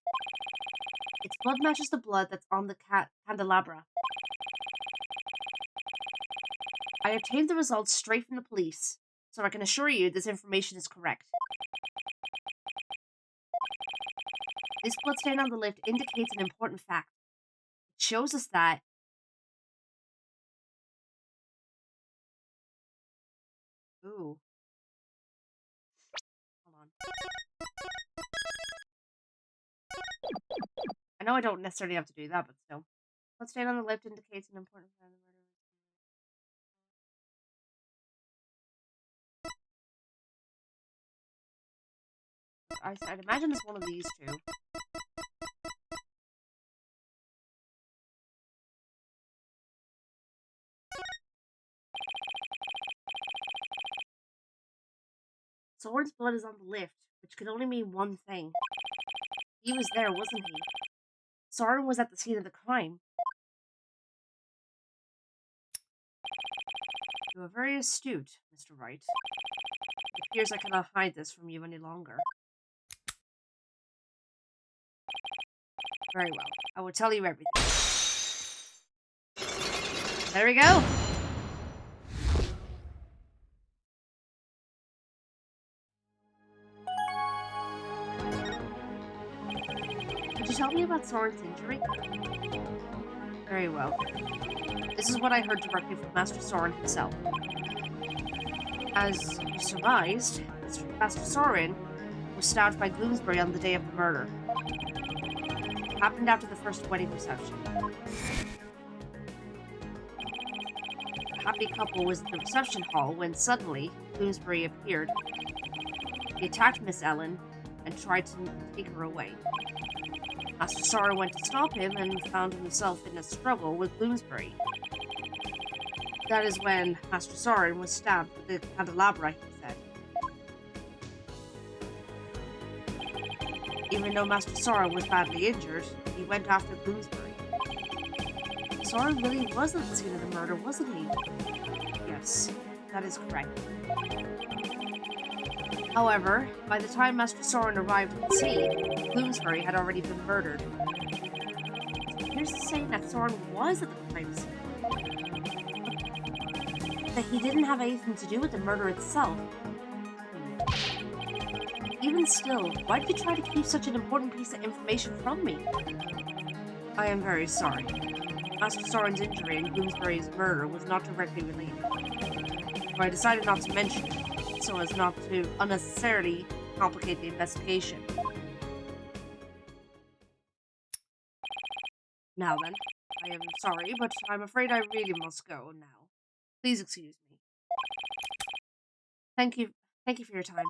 Its blood matches the blood that's on the candelabra. I obtained the results straight from the police, so I can assure you this information is correct. This bloodstain on the lift indicates an important fact. It shows us that ooh. Hold on. I know I don't necessarily have to do that, but still. Bloodstain on the lift indicates an important fact. I'd imagine it's one of these two. Soren's blood is on the lift, which could only mean one thing. He was there, wasn't he? Soren was at the scene of the crime. You are very astute, Mr. Wright. It appears I cannot hide this from you any longer. Very well. I will tell you everything. There we go. Could you tell me about Soren's injury? Very well. This is what I heard directly from Master Soren himself. As you surmised, Master Soren was stabbed by Bloomsbury on the day of the murder. It happened after the first wedding reception. The happy couple was at the reception hall when suddenly Bloomsbury appeared. He attacked Miss Ellen and tried to take her away. Master Soren went to stop him and found himself in a struggle with Bloomsbury. That is when Master Soren was stabbed with the candelabra, he said. Even though Master Soren was badly injured, he went after Bloomsbury. Soren really was at the scene of the murder, wasn't he? Yes, that is correct. However, by the time Master Soren arrived at the scene, Bloomsbury had already been murdered. Here's the saying that Soren was at the crime scene. That he didn't have anything to do with the murder itself. Even still, why did you try to keep such an important piece of information from me? I am very sorry. Master Soren's injury and Bloomsbury's murder was not directly related. But I decided not to mention it, so as not to unnecessarily complicate the investigation. Now then, I am sorry, but I'm afraid I really must go now. Please excuse me. Thank you for your time.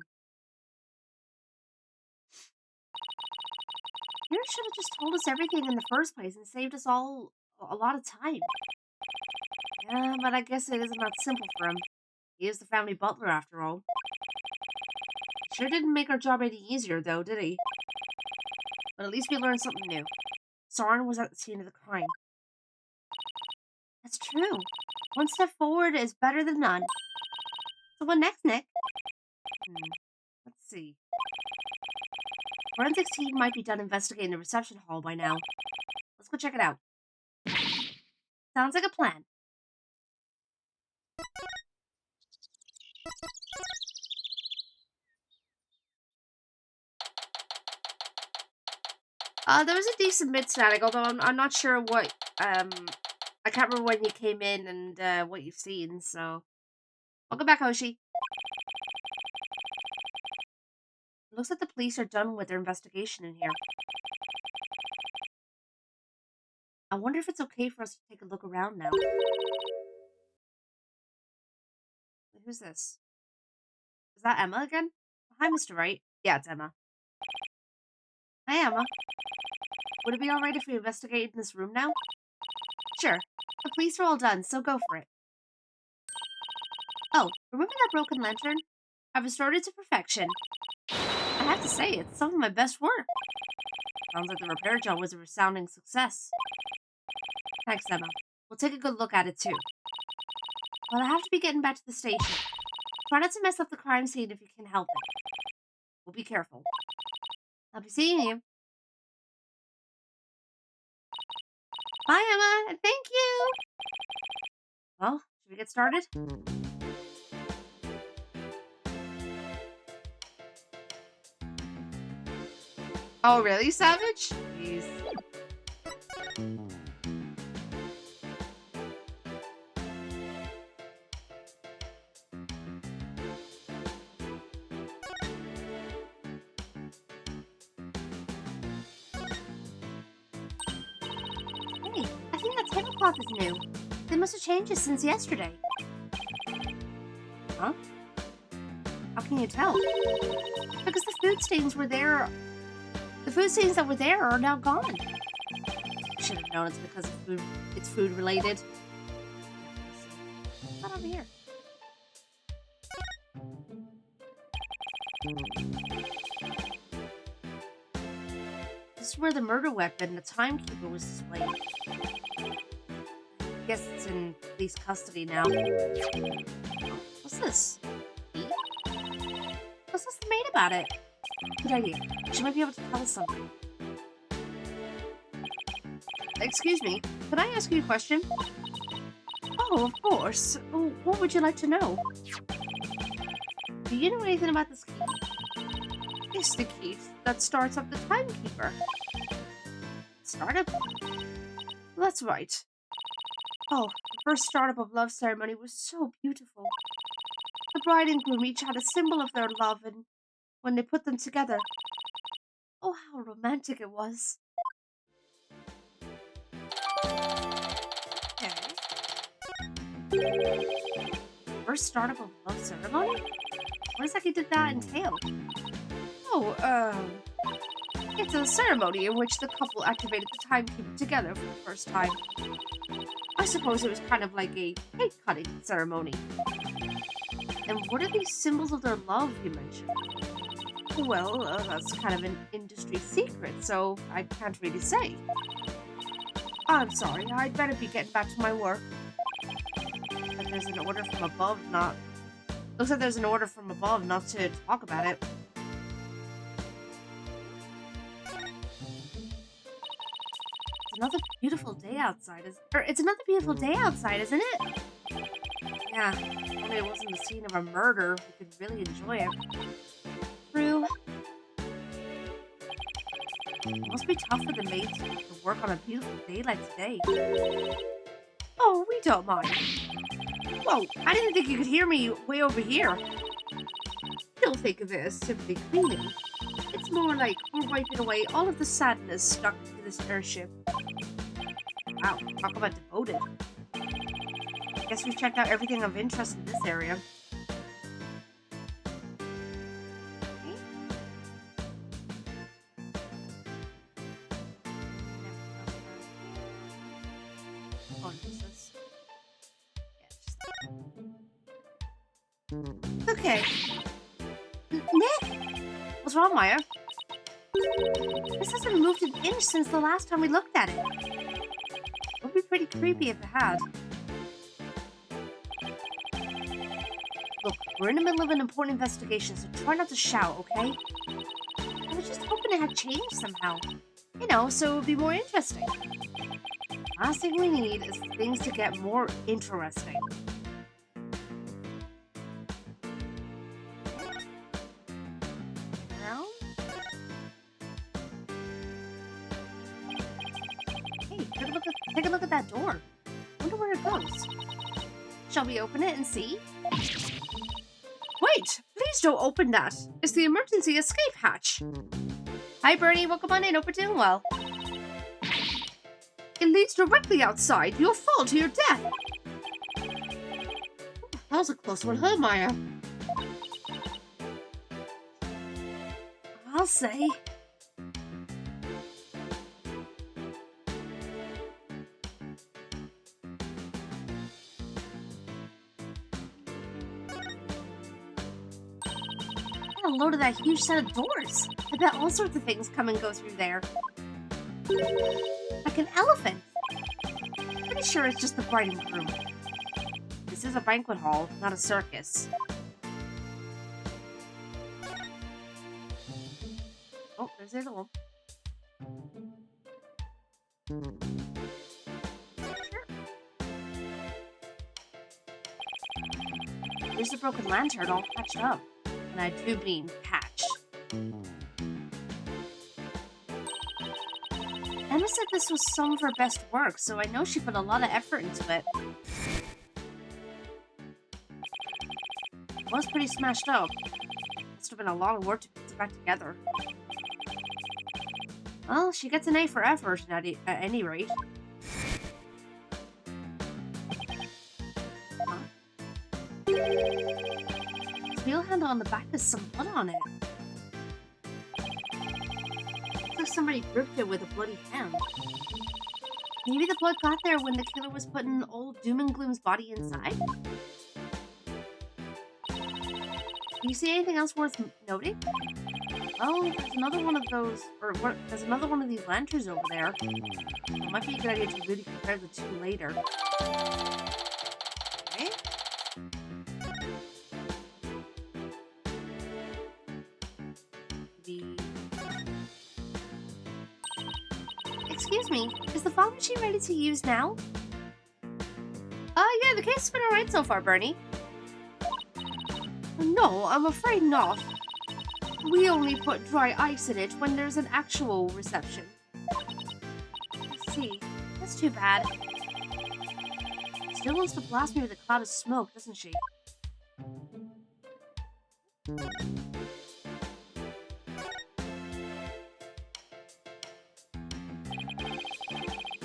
should have just told us everything in the first place and saved us all a lot of time. Yeah, but I guess it isn't that simple for him. He is the family butler, after all. Sure didn't make our job any easier, though, did he? But at least we learned something new. Soren was at the scene of the crime. That's true. One step forward is better than none. So what next, Nick? Let's see. Forensics team might be done investigating the reception hall by now. Let's go check it out. Sounds like a plan. There was a decent bit static, although I'm not sure what, I can't remember when you came in and, what you've seen, so. Welcome back, Hoshi. It looks like the police are done with their investigation in here. I wonder if it's okay for us to take a look around now. Who's this? Is that Emma again? Hi, Mr. Wright. Yeah, it's Emma. Hi, Emma. Would it be alright if we investigated in this room now? Sure. The police are all done, so go for it. Oh, remember that broken lantern? I've restored it to perfection. I have to say, it's some of my best work. Sounds like the repair job was a resounding success. Thanks, Emma. We'll take a good look at it, too. Well, I have to be getting back to the station. Try not to mess up the crime scene if you can help it. We'll be careful. I'll be seeing you. Bye, Emma, and thank you! Well, should we get started? Oh, really, Savage? Jeez. Hey, I think that tablecloth is new. They must have changed it since yesterday. Huh? How can you tell? Because the food stains were there. The food stains that were there are now gone. I should have known it's because of food. It's food related. What's that over here? This is where the murder weapon, the timekeeper, was displayed. I guess it's in police custody now. What's this? Tea? What's this made about it? Good idea. She might be able to tell us something. Excuse me, can I ask you a question? Oh, of course. Oh, what would you like to know? Do you know anything about this key? It's the key that starts up the timekeeper. Startup? That's right. Oh, the first startup of love ceremony was so beautiful. The bride and groom each had a symbol of their love, and when they put them together, oh, how romantic it was. Okay. First startup of love ceremony? What exactly did that entail? Oh, it's a ceremony in which the couple activated the timekeeper together for the first time. I suppose it was kind of like a cake-cutting ceremony. And what are these symbols of their love you mentioned? Well, that's kind of an industry secret, so I can't really say. I'm sorry, I'd better be getting back to my work. But there's an order from above not... Looks like there's an order from above not to talk about it. It's another beautiful day outside, it's another beautiful day outside, isn't it? Yeah, if only it wasn't the scene of a murder, we could really enjoy it. True. It must be tough for the maids to work on a beautiful day like today. Oh, we don't mind. Whoa, I didn't think you could hear me way over here. Don't think of it as simply cleaning. It's more like we're wiping away all of the sadness stuck to this airship. Wow, talk about devoted. I guess we checked out everything of interest in this area. Oh, no, what's this? Yeah, okay. Nick! What's wrong, Maya? This hasn't moved an inch since the last time we looked at it. It would be pretty creepy if it had. Look, we're in the middle of an important investigation, so try not to shout, okay? I was just hoping it had changed somehow. You know, so it would be more interesting. Last thing we need is for things to get more interesting. Now? Hey, take a look at that door. Wonder where it goes. Shall we open it and see? Wait! Please don't open that! It's the emergency escape hatch! Hi, Bernie. Welcome on in. Hope you're doing well. It leads directly outside. You'll fall to your death. That was a close one, huh, Maya? I'll say. A load of that huge set of doors. I bet all sorts of things come and go through there. Like an elephant. Pretty sure it's just the bride and groom. This is a banquet hall, not a circus. Oh, there's the other one. Sure. Here's the broken lantern all patched up. And I do mean patch. Emma said this was some of her best work, so I know she put a lot of effort into it. It was pretty smashed up. Must have been a lot of work to put it back together. Well, she gets an A for effort at any rate. Huh? The wheel handle on the back has some blood on it. Looks like somebody gripped it with a bloody hand. Maybe the blood got there when the killer was putting old Doom and Gloom's body inside? Do you see anything else worth noting? Oh, there's another one of those, there's another one of these lanterns over there. It might be a good idea to really compare the two later. Okay. Excuse me, is the fog machine ready to use now? Yeah, the case has been alright so far, Bernie. No, I'm afraid not. We only put dry ice in it when there's an actual reception. I see. That's too bad. Still wants to blast me with a cloud of smoke, doesn't she?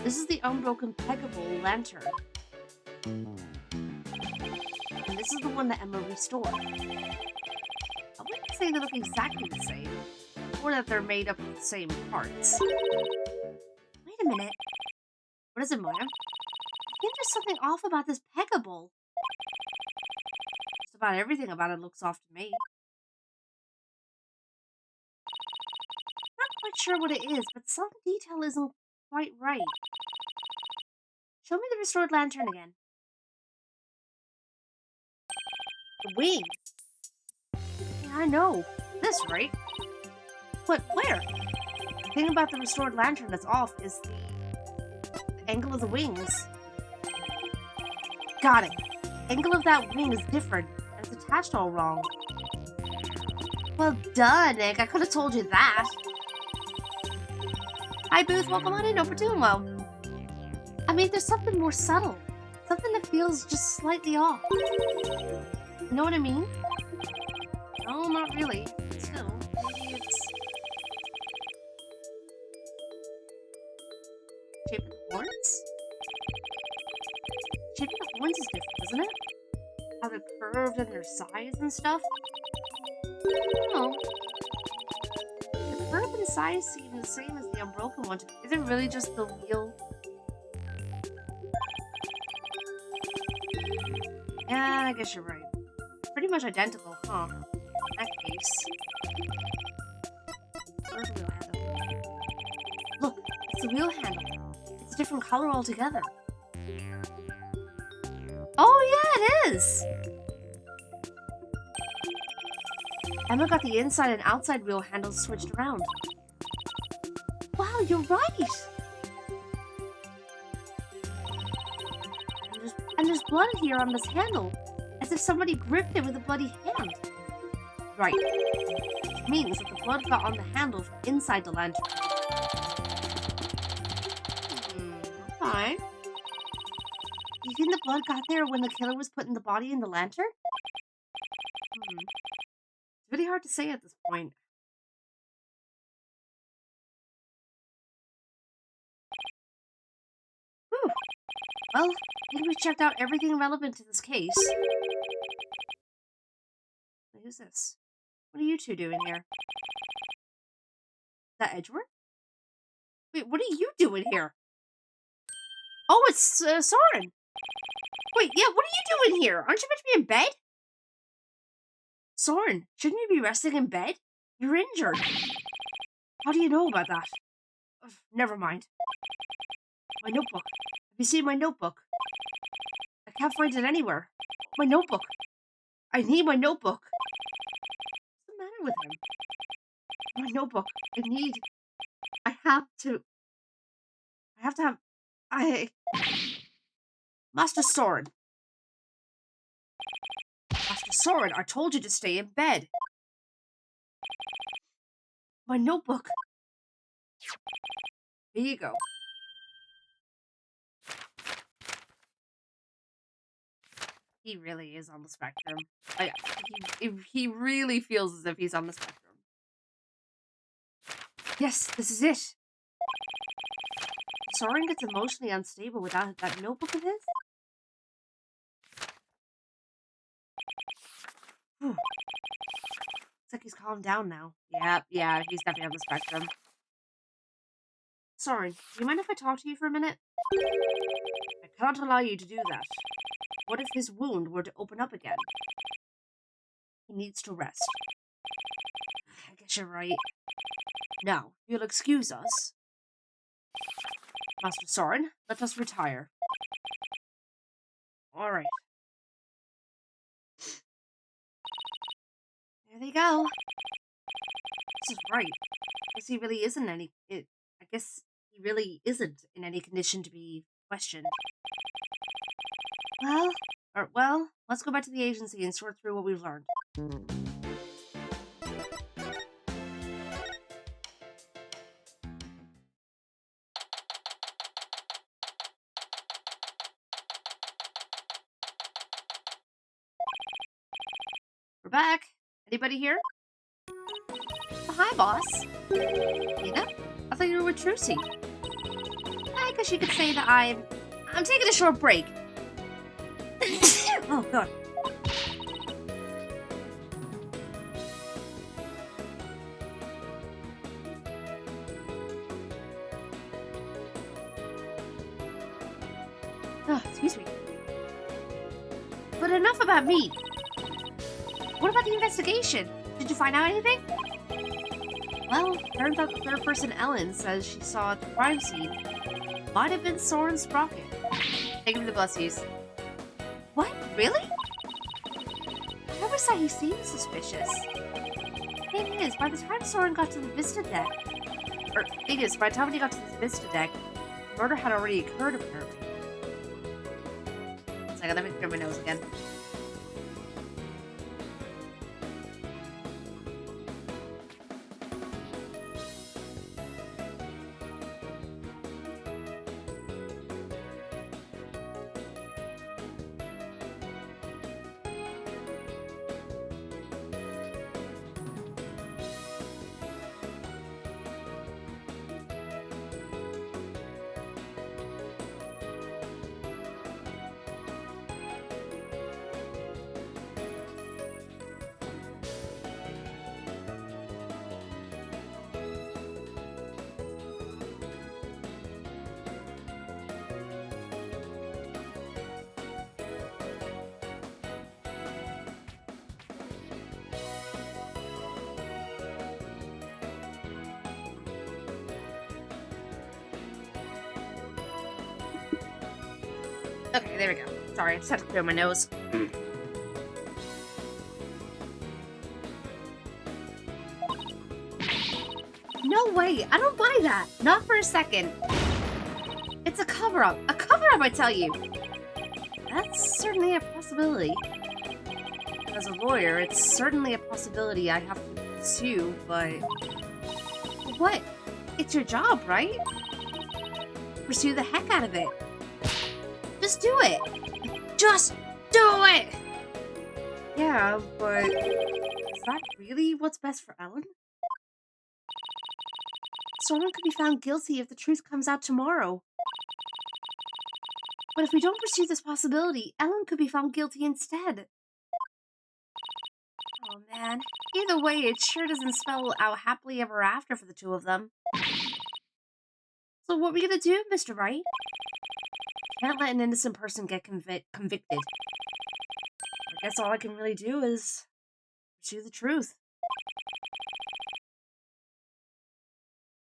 This is the unbroken peggable lantern. And this is the one that Emma restored. I wouldn't say they look exactly the same, or that they're made up of the same parts. Wait a minute. What is it, Maya? I think there's something off about this peggable. Just about everything about it looks off to me. Not quite sure what it is, but some detail isn't quite right. Show me the restored lantern again. The wing. Yeah, I know. This, right? But where? The thing about the restored lantern that's off is the angle of the wings. Got it. The angle of that wing is different, and it's attached all wrong. Well, duh, Nick. I could have told you that. Hi, Booth. Welcome on in. Hope we're doing well. I mean, there's something more subtle. Something that feels just slightly off. You know what I mean? No, not really. Still, maybe it's... shape of the horns? Shape of the horns is different, isn't it? How they're curved and their size and stuff? I don't know. The curve and size seem the same as the unbroken one. Is it really just the wheel? Yeah, I guess you're right. Pretty much identical, huh? In that case. Where's the wheel handle? Look, it's the wheel handle. It's a different color altogether. Oh, yeah, it is! Emma got the inside and outside wheel handles switched around. Wow, you're right! And there's blood here on this handle, as if somebody gripped it with a bloody hand. Right. Which means that the blood got on the handle from inside the lantern. Okay. You think the blood got there when the killer was putting the body in the lantern? It's really hard to say at this point. Whew. Well, I think we've checked out everything relevant to this case. Who's this? What are you two doing here? Is that Edgeworth? Wait, what are you doing here? Oh, it's Soren. Wait, yeah, what are you doing here? Aren't you meant to be in bed? Soren, shouldn't you be resting in bed? You're injured. How do you know about that? Ugh, never mind. My notebook. Have you seen my notebook? I can't find it anywhere. My notebook. I need my notebook. What's the matter with him? My notebook. I have to have... Master Soren. Master Soren, I told you to stay in bed. My notebook. Here you go. He really is on the spectrum. He really feels as if he's on the spectrum. Yes, this is it. Soren gets emotionally unstable without that notebook of his? Whew. Looks like he's calmed down now. Yeah, he's definitely on the spectrum. Soren, do you mind if I talk to you for a minute? I cannot allow you to do that. What if his wound were to open up again? He needs to rest. I guess you're right. Now, you'll excuse us. Master Soren, let us retire. Alright. There they go. This is right. I guess he really isn't in any condition to be questioned. Well, let's go back to the agency and sort through what we've learned. We're back. Anybody here? Oh, hi, boss. Nina? I thought you were with Trucy. I guess you could say that I'm taking a short break. Oh, God. Oh, excuse me. But enough about me. What about the investigation? Did you find out anything? Well, turns out the third person, Ellen, says she saw at the crime scene. Might have been Soren Sprocket. Take him to the bussies. What? Really? I never saw he seemed suspicious. Thing is, by the time Soren got to the Vista deck... by the time he got to the Vista deck, murder had already occurred, apparently. One second, let me clear my nose again. Okay, there we go. Sorry, I just had to clear my nose. No way! I don't buy that! Not for a second. It's a cover-up. A cover-up, I tell you! That's certainly a possibility. As a lawyer, it's certainly a possibility I have to pursue, but... What? It's your job, right? Pursue the heck out of it. Just do it! Just do it! Yeah, but... Is that really what's best for Ellen? Someone could be found guilty if the truth comes out tomorrow. But if we don't pursue this possibility, Ellen could be found guilty instead. Oh man, either way, it sure doesn't spell out happily ever after for the two of them. So what are we gonna do, Mr. Wright? Can't let an innocent person get convicted. I guess all I can really do is pursue the truth.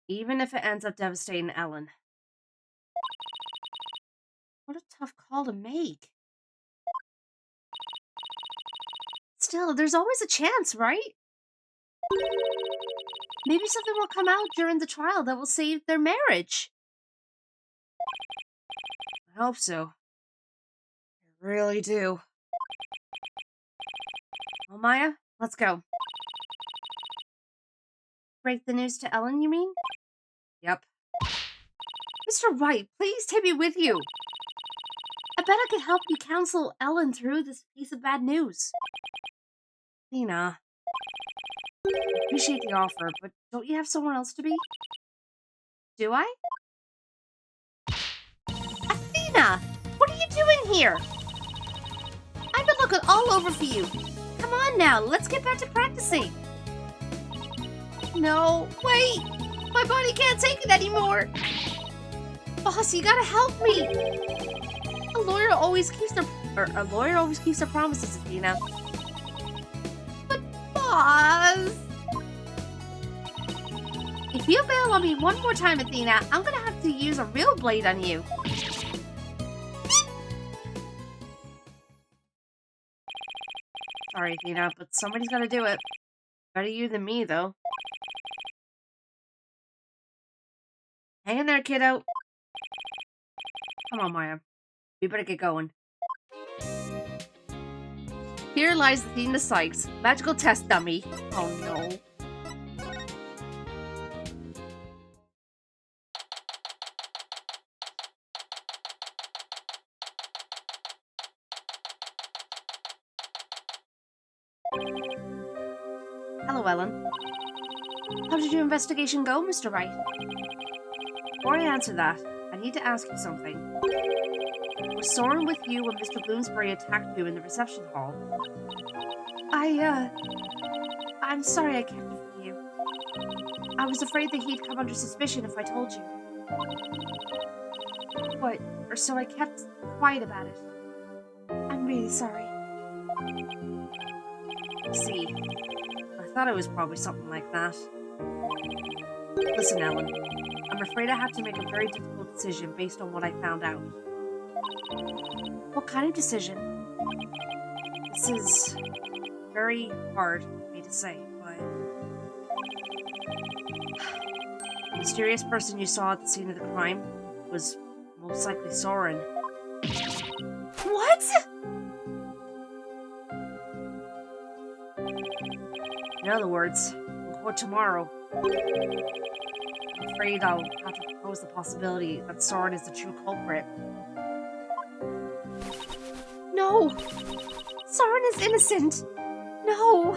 Even if it ends up devastating Ellen. What a tough call to make. Still, there's always a chance, right? Maybe something will come out during the trial that will save their marriage. I hope so. I really do. Well, Maya, let's go. Break the news to Ellen, you mean? Yep. Mr. Wright, please take me with you. I bet I could help you counsel Ellen through this piece of bad news. Athena. I appreciate the offer, but don't you have somewhere else to be? Do I? Athena! What are you doing here? I've been looking all over for you. Come on now, let's get back to practicing. No, wait! My body can't take it anymore! Boss, you gotta help me! A lawyer always keeps their promises, Athena. But boss! If you bail on me one more time, Athena, I'm gonna have to use a real blade on you. Sorry, Athena, but somebody's gotta do it. Better you than me, though. Hang in there, kiddo. Come on, Maya. We better get going. Here lies Athena Sykes, magical test dummy. Oh no. Hello, Ellen. How did your investigation go, Mr. Wright? Before I answer that, I need to ask you something. Was Soren with you when Mr. Bloomsbury attacked you in the reception hall? I'm sorry I kept it from you. I was afraid that he'd come under suspicion if I told you. Or so I kept quiet about it. I'm really sorry. See, I thought it was probably something like that. Listen, Ellen, I'm afraid I have to make a very difficult decision based on what I found out. What kind of decision? This is very hard for me to say, but... The mysterious person you saw at the scene of the crime was most likely Soren. What?! In other words, in court tomorrow, I'm afraid I'll have to propose the possibility that Soren is the true culprit. No! Soren is innocent! No!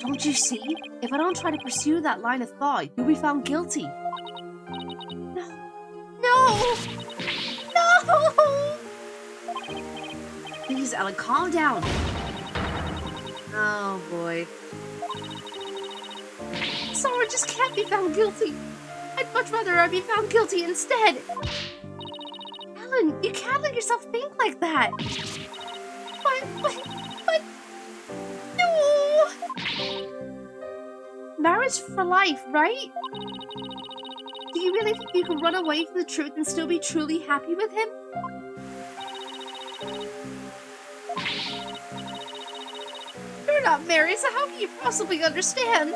Don't you see? If I don't try to pursue that line of thought, you'll be found guilty. No! No! No! Please, Ellen, calm down. Oh, boy. Soren just can't be found guilty. I'd much rather I be found guilty instead. Ellen, you can't let yourself think like that. But... No! Marriage for life, right? Do you really think you can run away from the truth and still be truly happy with him? You're not married, so how can you possibly understand?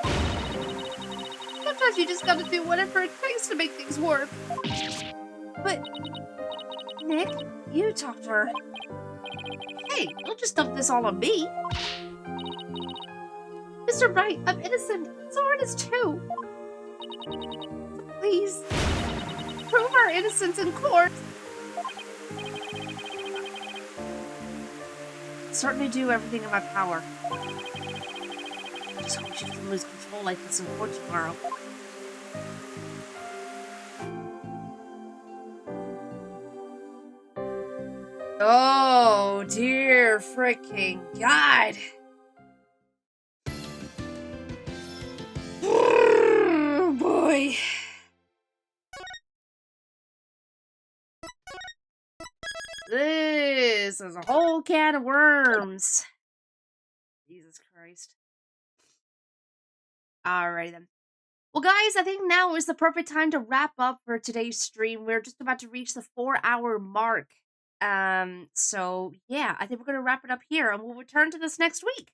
Sometimes you just gotta do whatever it takes to make things work. But, Nick, you talk to her. Hey, don't just dump this all on me. Mr. Wright, I'm innocent. Soren is too. So please, prove our innocence in court. I'm starting to do everything in my power. I just hope she doesn't lose control like this in court tomorrow. Oh, dear freaking God. Oh, boy. This is a whole can of worms. Jesus Christ. Alrighty then. Well, guys, I think now is the perfect time to wrap up for today's stream. We're just about to reach the 4-hour mark. So yeah, I think we're gonna wrap it up here, and we'll return to this next week.